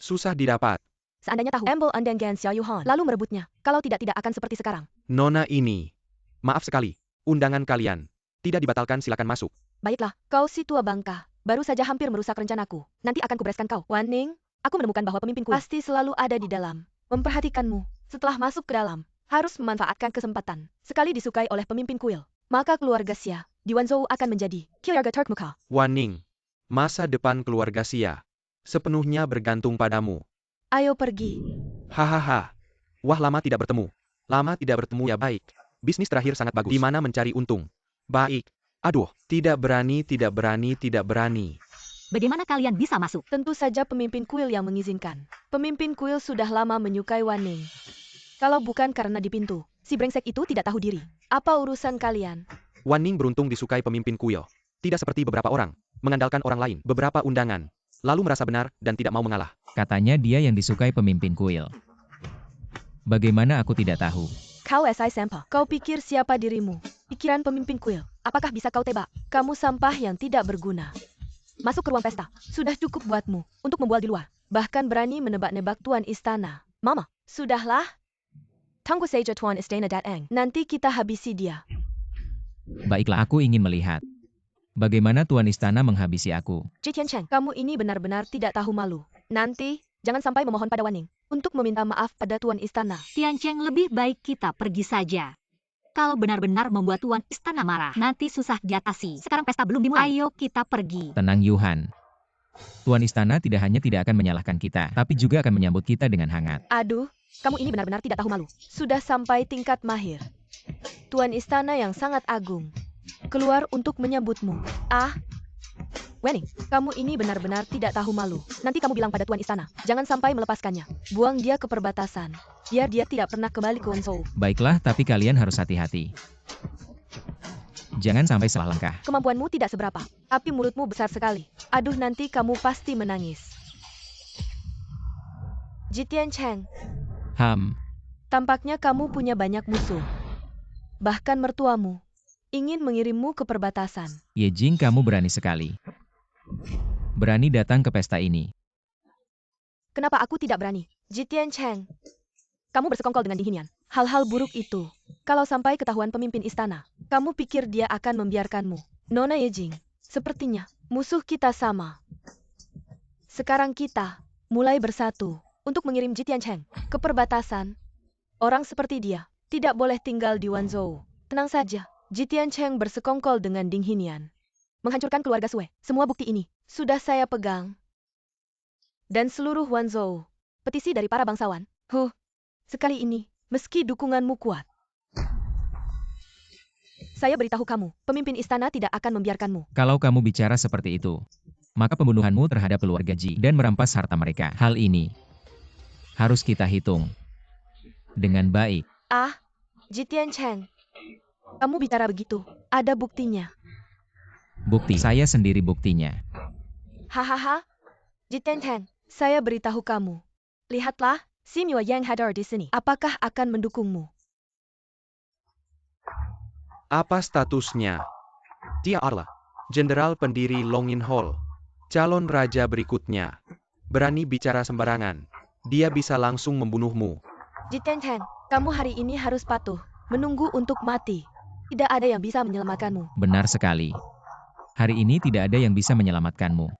Susah didapat. Seandainya tahu, ambil undangan Xiao Yuhon, lalu merebutnya. Kalau tidak akan seperti sekarang. Nona ini, maaf sekali, undangan kalian tidak dibatalkan, silakan masuk. Baiklah, kau si tua bangka. Baru saja hampir merusak rencanaku. Nanti akan kubereskan kau. Wan Ning, aku menemukan bahwa pemimpinku pasti selalu ada di dalam. Memperhatikanmu. Setelah masuk ke dalam, harus memanfaatkan kesempatan. Sekali disukai oleh pemimpin kuil, maka keluarga Xia di Wanzhou akan menjadi keluarga terkemuka. Wan Ning, masa depan keluarga Xia sepenuhnya bergantung padamu. Ayo pergi. Hahaha. Wah, lama tidak bertemu. Lama tidak bertemu ya, baik. Bisnis terakhir sangat bagus. Di mana mencari untung? Baik. Aduh, tidak berani, tidak berani, tidak berani. Bagaimana kalian bisa masuk? Tentu saja pemimpin kuil yang mengizinkan. Pemimpin kuil sudah lama menyukai Wan Ning. Kalau bukan karena di pintu, si brengsek itu tidak tahu diri. Apa urusan kalian? Wan Ning beruntung disukai pemimpin kuil. Tidak seperti beberapa orang. mengandalkan orang lain, beberapa undangan, lalu merasa benar dan tidak mau mengalah. Katanya dia yang disukai pemimpin kuil. Bagaimana aku tidak tahu? Kau SI sampah. Kau pikir siapa dirimu? Pikiran pemimpin kuil. Apakah bisa kau tebak? Kamu sampah yang tidak berguna. Masuk ke ruang pesta. Sudah cukup buatmu untuk membual di luar. Bahkan berani menebak-nebak tuan istana. Mama, sudahlah. Tunggu saja tuan istana datang. Nanti kita habisi dia. Baiklah, aku ingin melihat. Bagaimana tuan istana menghabisi aku? Jitian Cheng, kamu ini benar-benar tidak tahu malu. Nanti, jangan sampai memohon pada Wan Ning untuk meminta maaf pada tuan istana. Tian Cheng, lebih baik kita pergi saja. Kalau benar-benar membuat tuan istana marah, nanti susah diatasi. Sekarang pesta belum dimulai. Ayo kita pergi. Tenang Yuhan. Tuan istana tidak hanya tidak akan menyalahkan kita, tapi juga akan menyambut kita dengan hangat. Aduh, kamu ini benar-benar tidak tahu malu. Sudah sampai tingkat mahir. Tuan istana yang sangat agung keluar untuk menyambutmu. Wan Ning, kamu ini benar-benar tidak tahu malu. Nanti kamu bilang pada tuan istana, jangan sampai melepaskannya. Buang dia ke perbatasan, biar dia tidak pernah kembali ke Wenzhou. Baiklah, tapi kalian harus hati-hati. Jangan sampai salah langkah. Kemampuanmu tidak seberapa, tapi mulutmu besar sekali. Aduh, nanti kamu pasti menangis. Jitian Cheng, tampaknya kamu punya banyak musuh. Bahkan mertuamu ingin mengirimmu ke perbatasan. Ye Jing, kamu berani sekali. Berani datang ke pesta ini. Kenapa aku tidak berani? Jitian Cheng, kamu bersekongkol dengan Ding Hinian. Hal-hal buruk itu, kalau sampai ketahuan pemimpin istana, kamu pikir dia akan membiarkanmu? Nona Ye Jing, sepertinya musuh kita sama. Sekarang kita mulai bersatu untuk mengirim Jitian Cheng ke perbatasan. Orang seperti dia tidak boleh tinggal di Wenzhou. Tenang saja, Jitian Cheng bersekongkol dengan Ding Hinian. Menghancurkan keluarga Sue. Semua bukti ini sudah saya pegang. Dan seluruh Wenzhou. Petisi dari para bangsawan. Sekali ini, meski dukunganmu kuat, saya beritahu kamu, pemimpin istana tidak akan membiarkanmu. Kalau kamu bicara seperti itu, maka pembunuhanmu terhadap keluarga Ji dan merampas harta mereka. Hal ini harus kita hitung dengan baik. Jitian Cheng, kamu bicara begitu, ada buktinya. Bukti, saya sendiri buktinya. Hahaha, Jitian Cheng, saya beritahu kamu. Lihatlah, si Miwa yang hadir di sini. Apakah akan mendukungmu? Apa statusnya? Dia adalah jenderal pendiri Longin Hall. Calon raja berikutnya. Berani bicara sembarangan. Dia bisa langsung membunuhmu. Jitian Cheng, kamu hari ini harus patuh, menunggu untuk mati. Tidak ada yang bisa menyelamatkanmu. Benar sekali. Hari ini tidak ada yang bisa menyelamatkanmu.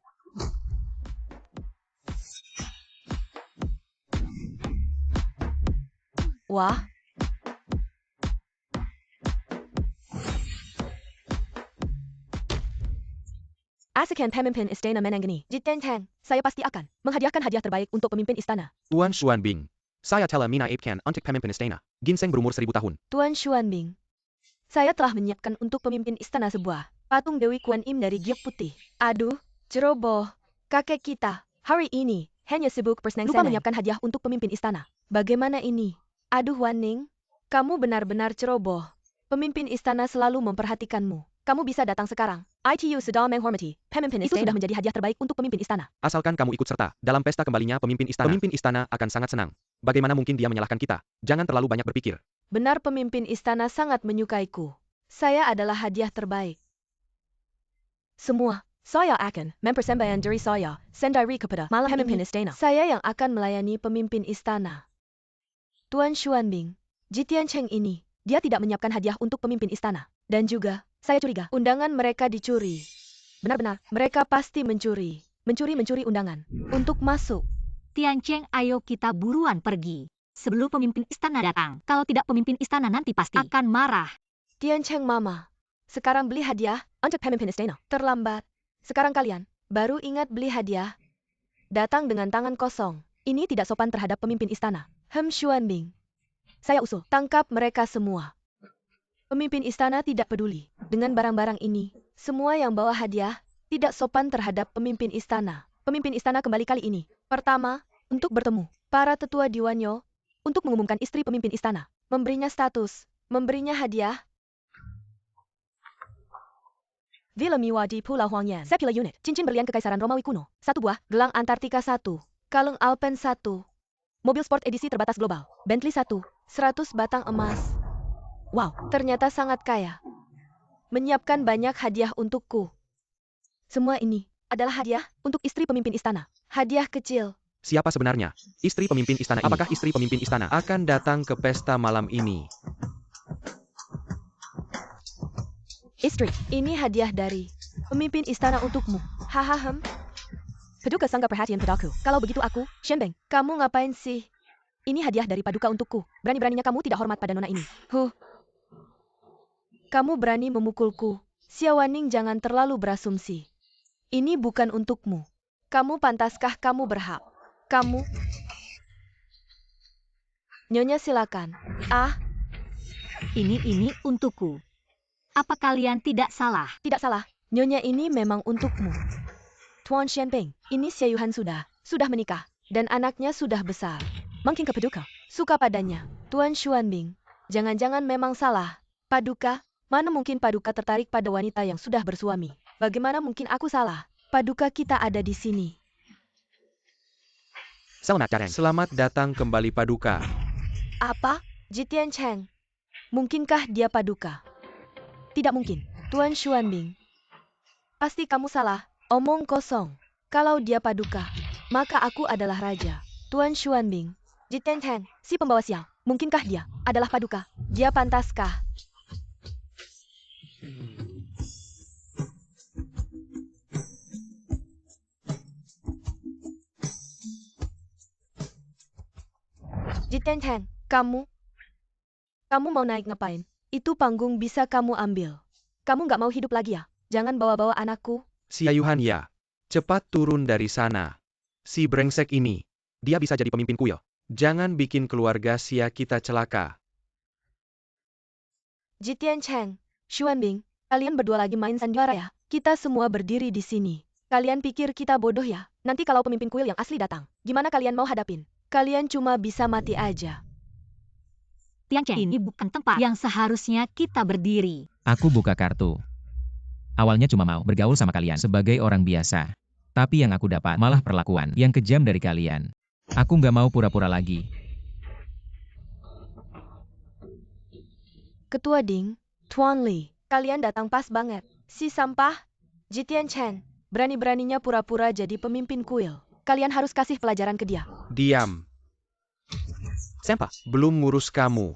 Wah. Asakan pemimpin istana menangani. Jitian Cheng, saya pasti akan menghadiahkan hadiah terbaik untuk pemimpin istana. Tuan Xuanbing. Saya telah menyiapkan untuk pemimpin istana. Ginseng berumur 1000 tahun. Tuan Xuanbing, saya telah menyiapkan untuk pemimpin istana sebuah patung Dewi Kuan Im dari giok putih. Aduh, ceroboh. Kakek kita, hari ini, hanya sibuk bersenang-senang. Lupa menyiapkan hadiah untuk pemimpin istana. Bagaimana ini? Aduh Wan Ning, kamu benar-benar ceroboh. Pemimpin istana selalu memperhatikanmu. Kamu bisa datang sekarang. ITU sedang menghormati pemimpin istana. Itu sudah menjadi hadiah terbaik untuk pemimpin istana. Asalkan kamu ikut serta dalam pesta kembalinya pemimpin istana akan sangat senang. Bagaimana mungkin dia menyalahkan kita? Jangan terlalu banyak berpikir. Benar, pemimpin istana sangat menyukaiku. Saya adalah hadiah terbaik. Semua, saya akan mempersembahkan diri saya sendiri kepada malam pemimpin istana. Saya yang akan melayani pemimpin istana. Tuan Xuanbing, Jitian Cheng ini, dia tidak menyiapkan hadiah untuk pemimpin istana. Dan juga, saya curiga, undangan mereka dicuri. Benar-benar, mereka pasti mencuri undangan untuk masuk. Tian Cheng, ayo kita buruan pergi. Sebelum pemimpin istana datang. Kalau tidak, pemimpin istana nanti pasti akan marah. Tian Cheng Mama, sekarang beli hadiah untuk pemimpin istana. Terlambat. Sekarang kalian baru ingat beli hadiah. Datang dengan tangan kosong. Ini tidak sopan terhadap pemimpin istana. Xuanbing, saya usul, tangkap mereka semua. Pemimpin istana tidak peduli dengan barang-barang ini. Semua yang bawa hadiah tidak sopan terhadap pemimpin istana. Pemimpin istana kembali kali ini. Pertama, untuk bertemu para tetua di Wanyo, untuk mengumumkan istri pemimpin istana, memberinya status, memberinya hadiah. Villa Miwa di Pulau Huangyan. Secular Unit. Cincin berlian kekaisaran Romawi kuno. 1 buah. Gelang Antartika 1. Kalung Alpen 1. Mobil sport edisi terbatas global. Bentley 1. 100 batang emas. Wow, ternyata sangat kaya. Menyiapkan banyak hadiah untukku. Semua ini adalah hadiah untuk istri pemimpin istana. Hadiah kecil. Siapa sebenarnya istri pemimpin istana ini? Apakah istri pemimpin istana akan datang ke pesta malam ini? Istri, ini hadiah dari pemimpin istana untukmu. Hahaha. Paduka sangat perhatian padaku. Kalau begitu aku, Shenbeng, kamu ngapain sih? Ini hadiah dari Paduka untukku. Berani-beraninya kamu tidak hormat pada nona ini. Kamu berani memukulku. Xiaowaning, jangan terlalu berasumsi. Ini bukan untukmu. Kamu pantaskah kamu berhak? Kamu? Nyonya silakan. Ini untukku. Apa kalian tidak salah? Tidak salah. Nyonya ini memang untukmu. Tuan Shenbeng, ini Xie Yuhan sudah menikah. Dan anaknya sudah besar. Mungkin ke Paduka suka padanya. Tuan Xuanbing, jangan-jangan memang salah. Paduka, mana mungkin Paduka tertarik pada wanita yang sudah bersuami? Bagaimana mungkin aku salah? Paduka kita ada di sini. Selamat datang kembali Paduka. Apa? Jitian Cheng. Mungkinkah dia Paduka? Tidak mungkin. Tuan Xuanbing. Pasti kamu salah. Omong kosong. Kalau dia Paduka, maka aku adalah raja. Tuan Xuanbing. Jitian Cheng, si pembawa sial. Mungkinkah dia adalah Paduka? Dia pantaskah? Jitian Cheng, kamu mau naik ngapain? Itu panggung bisa kamu ambil. Kamu nggak mau hidup lagi ya? Jangan bawa-bawa anakku. Xie Yuhan ya. Cepat turun dari sana. Si brengsek ini. Dia bisa jadi pemimpin kuil. Jangan bikin keluarga Xia kita celaka. Jitian Cheng, Xuanbing, kalian berdua lagi main sandiwara ya? Kita semua berdiri di sini. Kalian pikir kita bodoh ya? Nanti kalau pemimpin kuil yang asli datang, gimana kalian mau hadapin? Kalian cuma bisa mati aja. Tian Cheng, ini bukan tempat yang seharusnya kita berdiri. Aku buka kartu. Awalnya cuma mau bergaul sama kalian sebagai orang biasa. Tapi yang aku dapat malah perlakuan yang kejam dari kalian. Aku nggak mau pura-pura lagi. Ketua Ding, Tuan Li, kalian datang pas banget. Si sampah, Jitian Chen, berani-beraninya pura-pura jadi pemimpin kuil. Kalian harus kasih pelajaran ke dia. Diam. Senpa, belum ngurus kamu.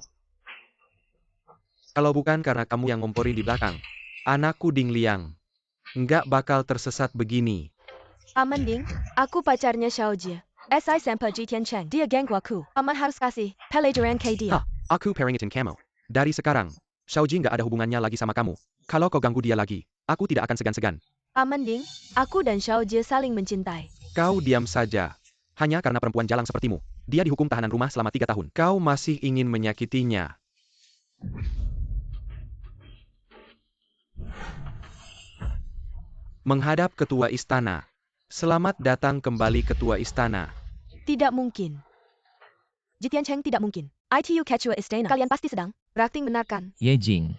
Kalau bukan karena kamu yang ngomporin di belakang, anakku Ding Liang nggak bakal tersesat begini. Aman Ding, aku pacarnya Xiao Jie. SI Senpa Jitian Chen, dia ganggu aku. Aman harus kasih pelajaran ke dia. Aku peringetin kamu. Dari sekarang, Xiao Jie nggak ada hubungannya lagi sama kamu. Kalau kau ganggu dia lagi, aku tidak akan segan-segan. Aman Ding, aku dan Xiao Jie saling mencintai. Kau diam saja. Hanya karena perempuan jalang sepertimu, dia dihukum tahanan rumah selama 3 tahun. Kau masih ingin menyakitinya. Menghadap ketua istana. Selamat datang kembali ketua istana. Tidak mungkin. Jitian Cheng tidak mungkin. ITU Ketua Istana. Kalian pasti sedang berakting benar kan? Ye Jing.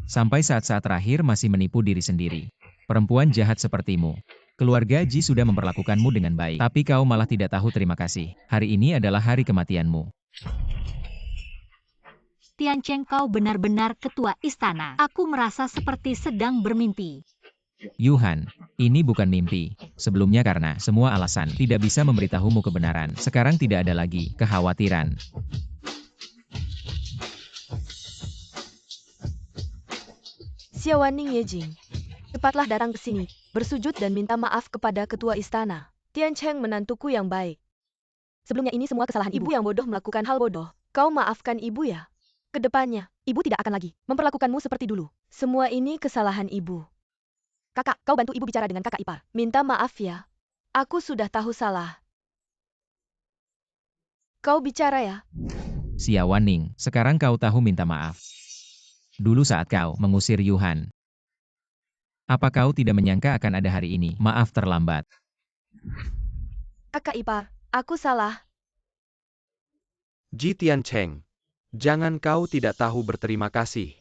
Sampai saat-saat terakhir masih menipu diri sendiri. Perempuan jahat sepertimu. Keluarga Ji sudah memperlakukanmu dengan baik. Tapi kau malah tidak tahu terima kasih. Hari ini adalah hari kematianmu. Tian Cheng, kau benar-benar ketua istana. Aku merasa seperti sedang bermimpi. Yuhan, ini bukan mimpi. Sebelumnya karena semua alasan tidak bisa memberitahumu kebenaran. Sekarang tidak ada lagi kekhawatiran. Xiaowaning Yejing, cepatlah datang ke sini, bersujud dan minta maaf kepada ketua istana. Tian Cheng menantuku yang baik. Sebelumnya ini semua kesalahan ibu yang bodoh melakukan hal bodoh. Kau maafkan ibu ya? Kedepannya, ibu tidak akan lagi memperlakukanmu seperti dulu. Semua ini kesalahan ibu. Kakak, kau bantu ibu bicara dengan kakak ipar. Minta maaf ya. Aku sudah tahu salah. Kau bicara ya. Xiaowaning, sekarang kau tahu minta maaf. Dulu saat kau mengusir Yuhan. Apa kau tidak menyangka akan ada hari ini? Maaf terlambat. Kakak ipar, aku salah. Jitian Cheng, jangan kau tidak tahu berterima kasih.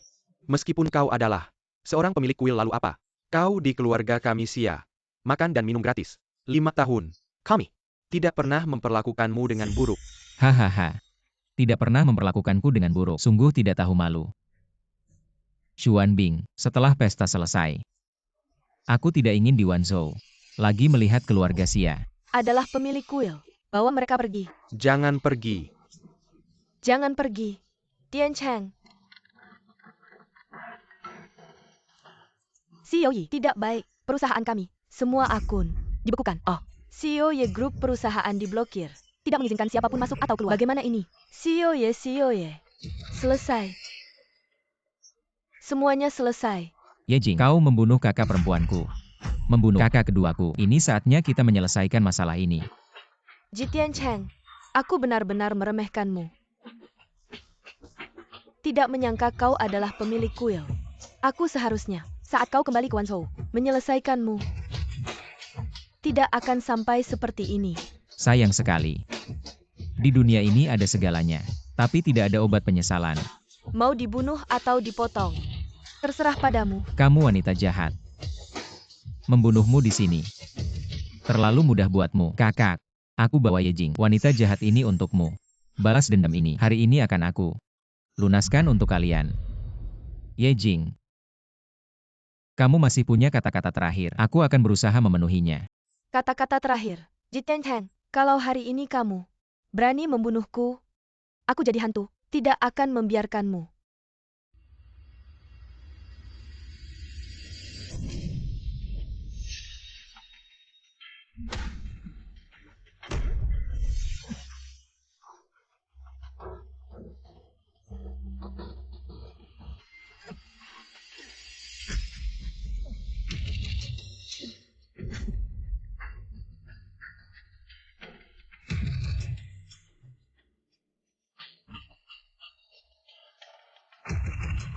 Meskipun kau adalah seorang pemilik kuil lalu apa? Kau di keluarga kami Xia. Makan dan minum gratis. 5 tahun. Kami tidak pernah memperlakukanmu dengan buruk. Hahaha. Tidak pernah memperlakukanku dengan buruk. Sungguh tidak tahu malu. Xuan Bing, setelah pesta selesai. Aku tidak ingin di Wanzhou lagi melihat keluarga Xia. Adalah pemilik kuil. Bawa mereka pergi. Jangan pergi. Jangan pergi. Tian Cheng. CEO Yi, tidak baik. Perusahaan kami. Semua akun dibekukan. Oh. CEO Ye Group perusahaan diblokir. Tidak mengizinkan siapapun masuk atau keluar. Bagaimana ini? CEO Ye. Selesai. Semuanya selesai. Ye Jing, kau membunuh kakak perempuanku. Membunuh kakak keduaku. Ini saatnya kita menyelesaikan masalah ini. Jitian Cheng, aku benar-benar meremehkanmu. Tidak menyangka kau adalah pemilik kuil. Aku seharusnya, saat kau kembali ke Wanzhou, menyelesaikanmu. Tidak akan sampai seperti ini. Sayang sekali. Di dunia ini ada segalanya, tapi tidak ada obat penyesalan. Mau dibunuh atau dipotong? Terserah padamu. Kamu wanita jahat. Membunuhmu di sini terlalu mudah buatmu, kakak. Aku bawa Ye Jing, wanita jahat ini untukmu. Balas dendam ini, hari ini akan aku lunaskan untuk kalian. Ye Jing, kamu masih punya kata-kata terakhir. Aku akan berusaha memenuhinya. Kata-kata terakhir. Jitian Cheng, kalau hari ini kamu berani membunuhku, aku jadi hantu. Tidak akan membiarkanmu.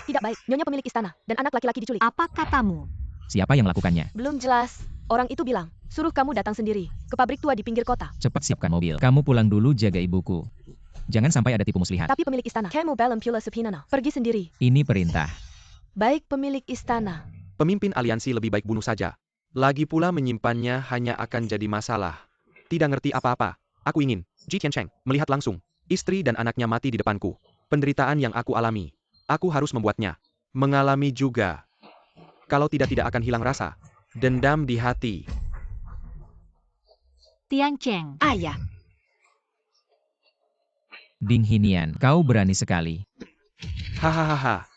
Tidak baik, Nyonya pemilik istana, dan anak laki-laki diculik. Apa katamu? Siapa yang melakukannya? Belum jelas. Orang itu bilang, suruh kamu datang sendiri, ke pabrik tua di pinggir kota. Cepat siapkan mobil. Kamu pulang dulu jaga ibuku. Jangan sampai ada tipu muslihat. Tapi pemilik istana, kamu belum pula sepinana. Pergi sendiri. Ini perintah. Baik pemilik istana. Pemimpin aliansi lebih baik bunuh saja. Lagi pula menyimpannya hanya akan jadi masalah. Tidak ngerti apa-apa. Aku ingin, Jitian Cheng, melihat langsung. Istri dan anaknya mati di depanku. Penderitaan yang aku alami. Aku harus membuatnya mengalami juga. Kalau tidak akan hilang rasa dendam di hati. Tian Cheng. Ayah. Ding Hinian, kau berani sekali. Hahaha.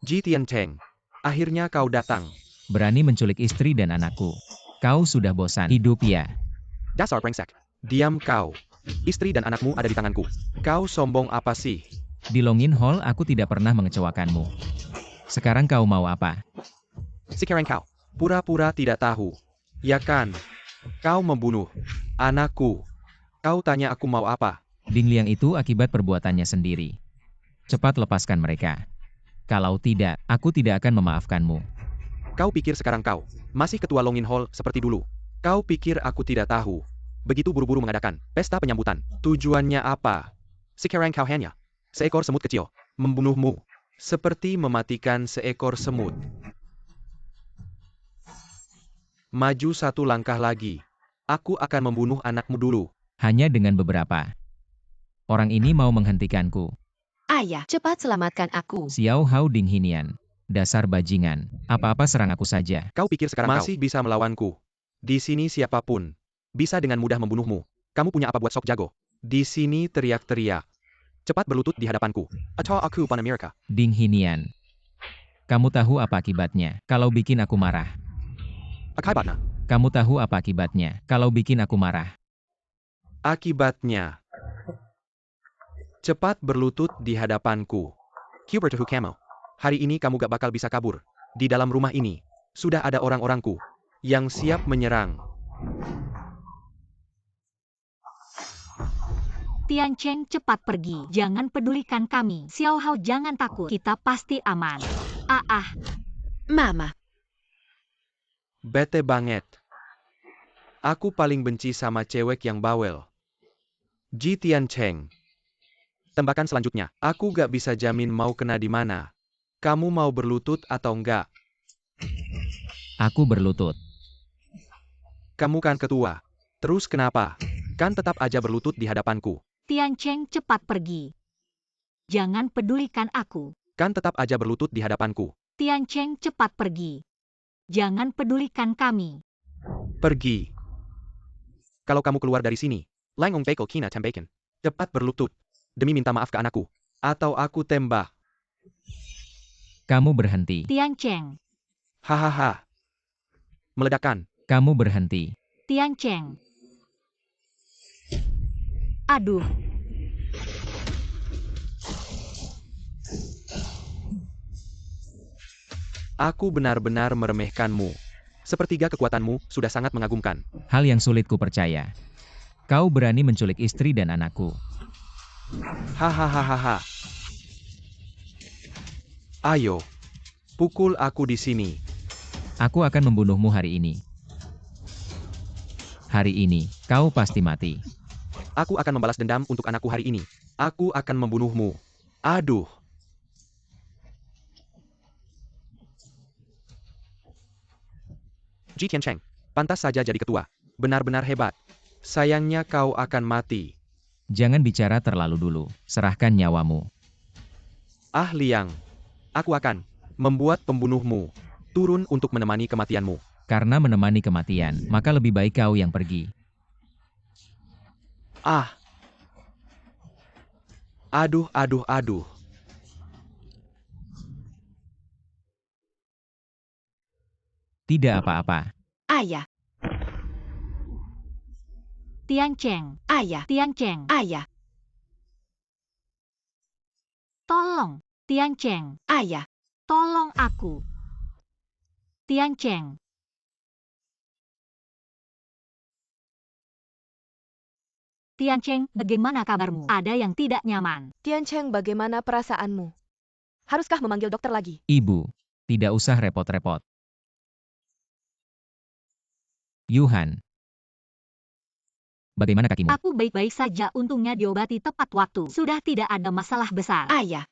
Jitian Cheng, akhirnya kau datang. Berani menculik istri dan anakku. Kau sudah bosan hidup ya? Dasar brengsek. Diam kau. Istri dan anakmu ada di tanganku. Kau sombong apa sih? Di Longin Hall aku tidak pernah mengecewakanmu. Sekarang kau mau apa? Sekarang kau pura-pura tidak tahu. Ya kan? Kau membunuh anakku. Kau tanya aku mau apa? Ding Liang itu akibat perbuatannya sendiri. Cepat lepaskan mereka. Kalau tidak, aku tidak akan memaafkanmu. Kau pikir sekarang kau masih ketua Longin Hall seperti dulu? Kau pikir aku tidak tahu? Begitu buru-buru mengadakan pesta penyambutan. Tujuannya apa? Sekarang kau hanya seekor semut kecil. Membunuhmu. Seperti mematikan seekor semut. Maju satu langkah lagi. Aku akan membunuh anakmu dulu. Hanya dengan beberapa. Orang ini mau menghentikanku. Ayah. Cepat selamatkan aku. Xiao Hao Ding Hinian. Dasar bajingan. Apa-apa serang aku saja. Kau pikir sekarang masih bisa melawanku? Di sini siapapun bisa dengan mudah membunuhmu. Kamu punya apa buat sok jago? Di sini teriak-teriak. Cepat berlutut di hadapanku. Atau aku pan Amerika. Ding Hinian. Kamu tahu apa akibatnya kalau bikin aku marah? Akibatnya. Kamu tahu apa akibatnya kalau bikin aku marah? Akibatnya. Cepat berlutut di hadapanku. Huberto Hucamo. Hari ini kamu gak bakal bisa kabur. Di dalam rumah ini, sudah ada orang-orangku yang siap menyerang. Tian Cheng, cepat pergi. Jangan pedulikan kami. Xiao Hao, jangan takut. Kita pasti aman. Mama. Bete banget. Aku paling benci sama cewek yang bawel. Jitian Cheng. Tembakan selanjutnya. Aku gak bisa jamin mau kena di mana. Kamu mau berlutut atau enggak? Aku berlutut. Kamu kan ketua. Terus kenapa? Kan tetap aja berlutut di hadapanku. Tian Cheng cepat pergi. Jangan pedulikan aku. Kan tetap aja berlutut di hadapanku. Tian Cheng cepat pergi. Jangan pedulikan kami. Pergi. Kalau kamu keluar dari sini, Lang Ong Peko Kina Tembaken. Cepat berlutut. Demi minta maaf ke anakku. Atau aku tembak. Kamu berhenti. Tian Cheng. Hahaha. Meledakkan. Kamu berhenti. Tian Cheng. Aduh. Aku benar-benar meremehkanmu. Sepertiga kekuatanmu sudah sangat mengagumkan. Hal yang sulit ku percaya. Kau berani menculik istri dan anakku. Hahaha. Ayo. Pukul aku di sini. Aku akan membunuhmu hari ini. Hari ini, kau pasti mati. Aku akan membalas dendam untuk anakku hari ini. Aku akan membunuhmu. Aduh. Ji Tiancheng, pantas saja jadi ketua. Benar-benar hebat. Sayangnya kau akan mati. Jangan bicara terlalu dulu. Serahkan nyawamu. Ah Liang. Aku akan membuat pembunuhmu turun untuk menemani kematianmu. Karena menemani kematian, maka lebih baik kau yang pergi. Ah. Aduh. Tidak apa-apa. Ayah. Tian Cheng. Ayah. Tian Cheng. Ayah. Tolong. Tian Cheng. Ayah. Tolong aku. Tian Cheng. Tian Cheng, bagaimana kabarmu? Ada yang tidak nyaman. Tian Cheng, bagaimana perasaanmu? Haruskah memanggil dokter lagi? Ibu, tidak usah repot-repot. Yuhan. Bagaimana kakimu? Aku baik-baik saja, untungnya diobati tepat waktu. Sudah tidak ada masalah besar. Ayah.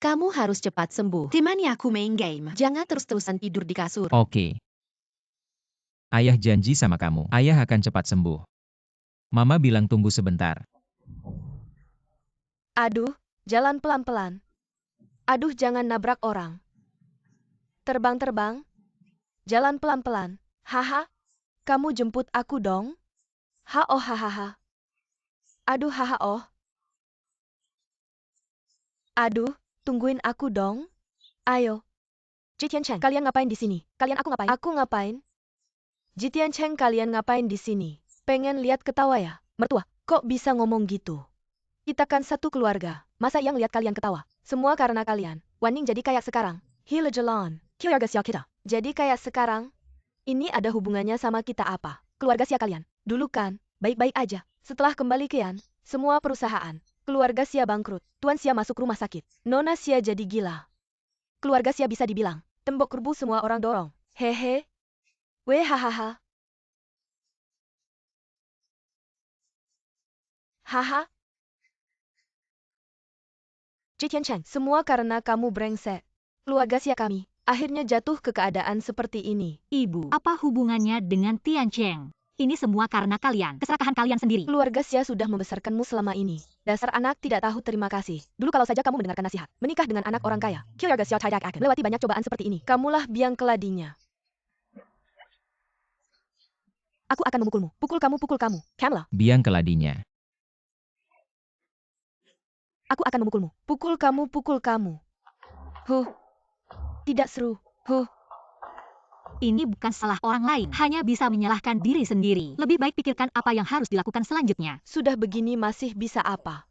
Kamu harus cepat sembuh. Temani aku main game. Jangan terus-terusan tidur di kasur. Oke. Ayah janji sama kamu. Ayah akan cepat sembuh. Mama bilang tunggu sebentar. Aduh, jalan pelan-pelan. Aduh, jangan nabrak orang. Terbang-terbang. Jalan pelan-pelan. Haha. Kamu jemput aku dong? Hahaha. Aduh, haha oh. Aduh, tungguin aku dong. Ayo. Ji Tiancheng, kalian ngapain di sini? Kalian aku ngapain? Aku ngapain? Ji Tiancheng, kalian ngapain di sini? Pengen lihat ketawa ya? Mertua, kok bisa ngomong gitu? Kita kan satu keluarga. Masa yang lihat kalian ketawa? Semua karena kalian. Waning jadi kayak sekarang. Hila jalan. Keluarga sia kita. Jadi kayak sekarang. Ini ada hubungannya sama kita apa? Keluarga sia kalian. Dulu kan, baik-baik aja. Setelah kembali kian, semua perusahaan, keluarga sia bangkrut. Tuan sia masuk rumah sakit. Nona sia jadi gila. Keluarga sia bisa dibilang, tembok kerubu semua orang dorong. Hehe. Weh hahaha. Haha. Ji Tiancheng, semua karena kamu brengsek. Keluarga sia kami, akhirnya jatuh ke keadaan seperti ini. Ibu, apa hubungannya dengan Tian Cheng? Ini semua karena kalian, keserakahan kalian sendiri. Keluarga sia sudah membesarkanmu selama ini. Dasar anak tidak tahu terima kasih. Dulu kalau saja kamu mendengarkan nasihat, menikah dengan anak orang kaya, keluarga sia tidak akan melewati banyak cobaan seperti ini. Kamulah biang keladinya. Aku akan memukulmu. Pukul kamu. Kamla. Biang keladinya. Aku akan memukulmu. Pukul kamu. Huh. Tidak seru. Huh. Ini bukan salah orang lain, hanya bisa menyalahkan diri sendiri. Lebih baik pikirkan apa yang harus dilakukan selanjutnya. Sudah begini masih bisa apa?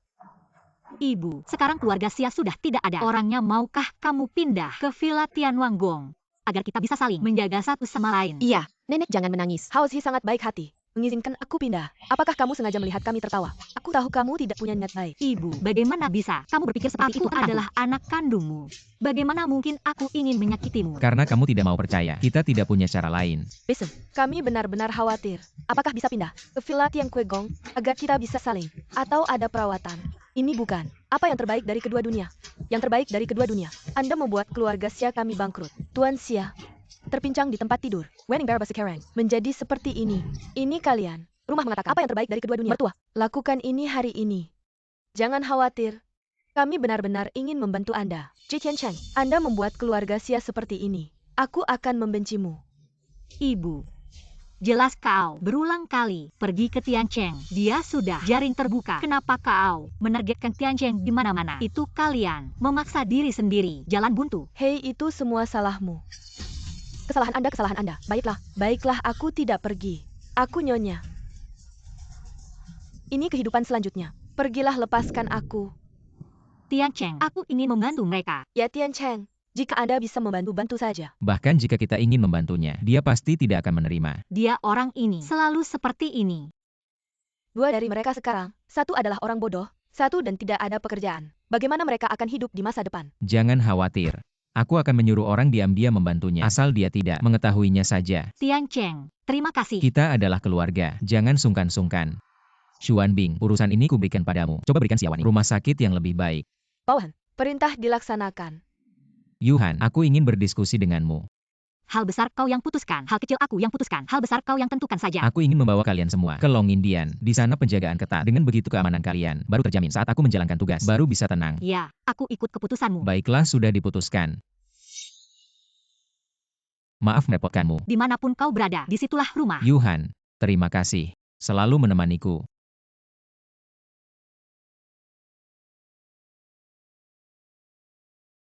Ibu, sekarang keluarga Sia sudah tidak ada. Orangnya maukah kamu pindah ke Villa Tian Wanggong? Agar kita bisa saling menjaga satu sama lain. Iya. Nenek jangan menangis. Hao Zi sangat baik hati. Mengizinkan aku pindah. Apakah kamu sengaja melihat kami tertawa? Aku tahu kamu tidak punya niat baik. Ibu, bagaimana bisa? Kamu berpikir seperti itu adalah anak kandungmu. Bagaimana mungkin aku ingin menyakitimu? Karena kamu tidak mau percaya. Kita tidak punya cara lain. Listen, kami benar-benar khawatir. Apakah bisa pindah ke Villa Tian Kuegong agar kita bisa saling? Atau ada perawatan? Ini bukan apa yang terbaik dari kedua dunia. Yang terbaik dari kedua dunia. Anda membuat keluarga Sia kami bangkrut. Tuan Sia. terpincang di tempat tidur. Wening Bear Sekarang menjadi seperti ini. Ini kalian. Rumah mengatakan apa yang terbaik dari kedua dunia. Mertua, lakukan ini hari ini. Jangan khawatir. Kami benar-benar ingin membantu Anda. Ji Tiancheng, Anda membuat keluarga Xia seperti ini. Aku akan membencimu. Ibu. Jelas kau berulang kali pergi ke Tiancheng. Dia sudah jaring terbuka. Kenapa kau menargetkan Tiancheng di mana-mana? Itu kalian memaksa diri sendiri. Jalan buntu. Hei, itu semua salahmu. Kesalahan Anda. Baiklah, aku tidak pergi. Aku nyonya. Ini kehidupan selanjutnya. Pergilah, lepaskan aku. Tiancheng, aku ingin membantu mereka. Ya Tiancheng, jika Anda bisa membantu saja. Bahkan jika kita ingin membantunya, dia pasti tidak akan menerima. Dia orang ini selalu seperti ini. Dua dari mereka sekarang, satu adalah orang bodoh, satu dan tidak ada pekerjaan. Bagaimana mereka akan hidup di masa depan? Jangan khawatir. Aku akan menyuruh orang diam-diam membantunya, asal dia tidak mengetahuinya saja. Tiancheng, terima kasih. Kita adalah keluarga, jangan sungkan-sungkan. Xuanbing, urusan ini kuberikan padamu. Coba berikan Xiaowani rumah sakit yang lebih baik. Bawahan, perintah dilaksanakan. Yuhan, aku ingin berdiskusi denganmu. Hal besar kau yang putuskan, hal kecil aku yang putuskan, hal besar kau yang tentukan saja. Aku ingin membawa kalian semua ke Long Indian. Di sana penjagaan ketat. Dengan begitu keamanan kalian baru terjamin saat aku menjalankan tugas. Baru bisa tenang. Ya, aku ikut keputusanmu. Baiklah, sudah diputuskan. Maaf merepotkanmu. Dimanapun kau berada, disitulah rumah. Yuhan, terima kasih. Selalu menemaniku.